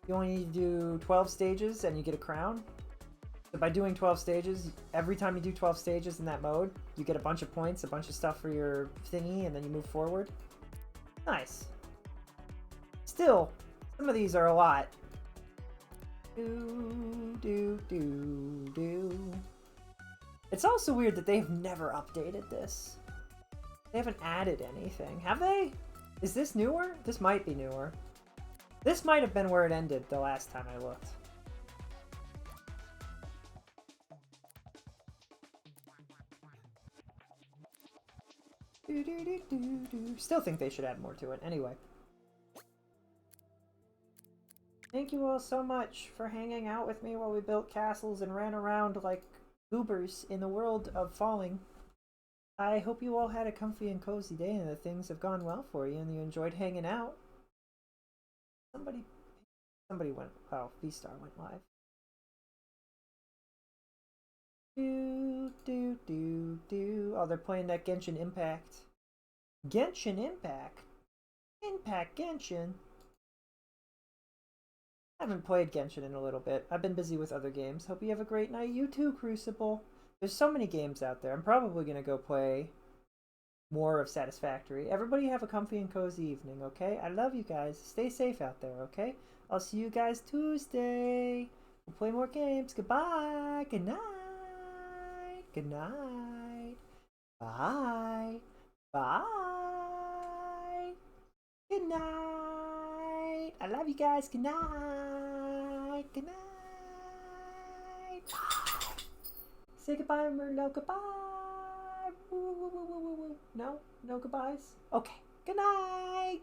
You only need to do 12 stages and you get a crown? So by doing 12 stages, every time you do 12 stages in that mode, you get a bunch of points, a bunch of stuff for your thingy, and then you move forward. Nice. Still, some of these are a lot. It's also weird that they've never updated this. They haven't added anything. Have they? Is this newer? This might be newer. This might have been where it ended the last time I looked. Still think they should add more to it. Anyway. Thank you all so much for hanging out with me while we built castles and ran around like goobers in the world of falling. I hope you all had a comfy and cozy day and that things have gone well for you and you enjoyed hanging out. Somebody went, oh, V-Star went live. Oh, they're playing that Genshin Impact. Genshin Impact? Impact Genshin? I haven't played Genshin in a little bit. I've been busy with other games. Hope you have a great night. You too, Crucible. There's so many games out there. I'm probably going to go play more of Satisfactory. Everybody have a comfy and cozy evening, okay? I love you guys. Stay safe out there, okay? I'll see you guys Tuesday. We'll play more games. Goodbye. Good night. Good night. Bye. Bye. Good night. I love you guys. Good night. Good night. Bye. Say goodbye, Murdo. Goodbye. Woo, woo, woo, woo, woo, woo. No? No goodbyes? Okay. Good night.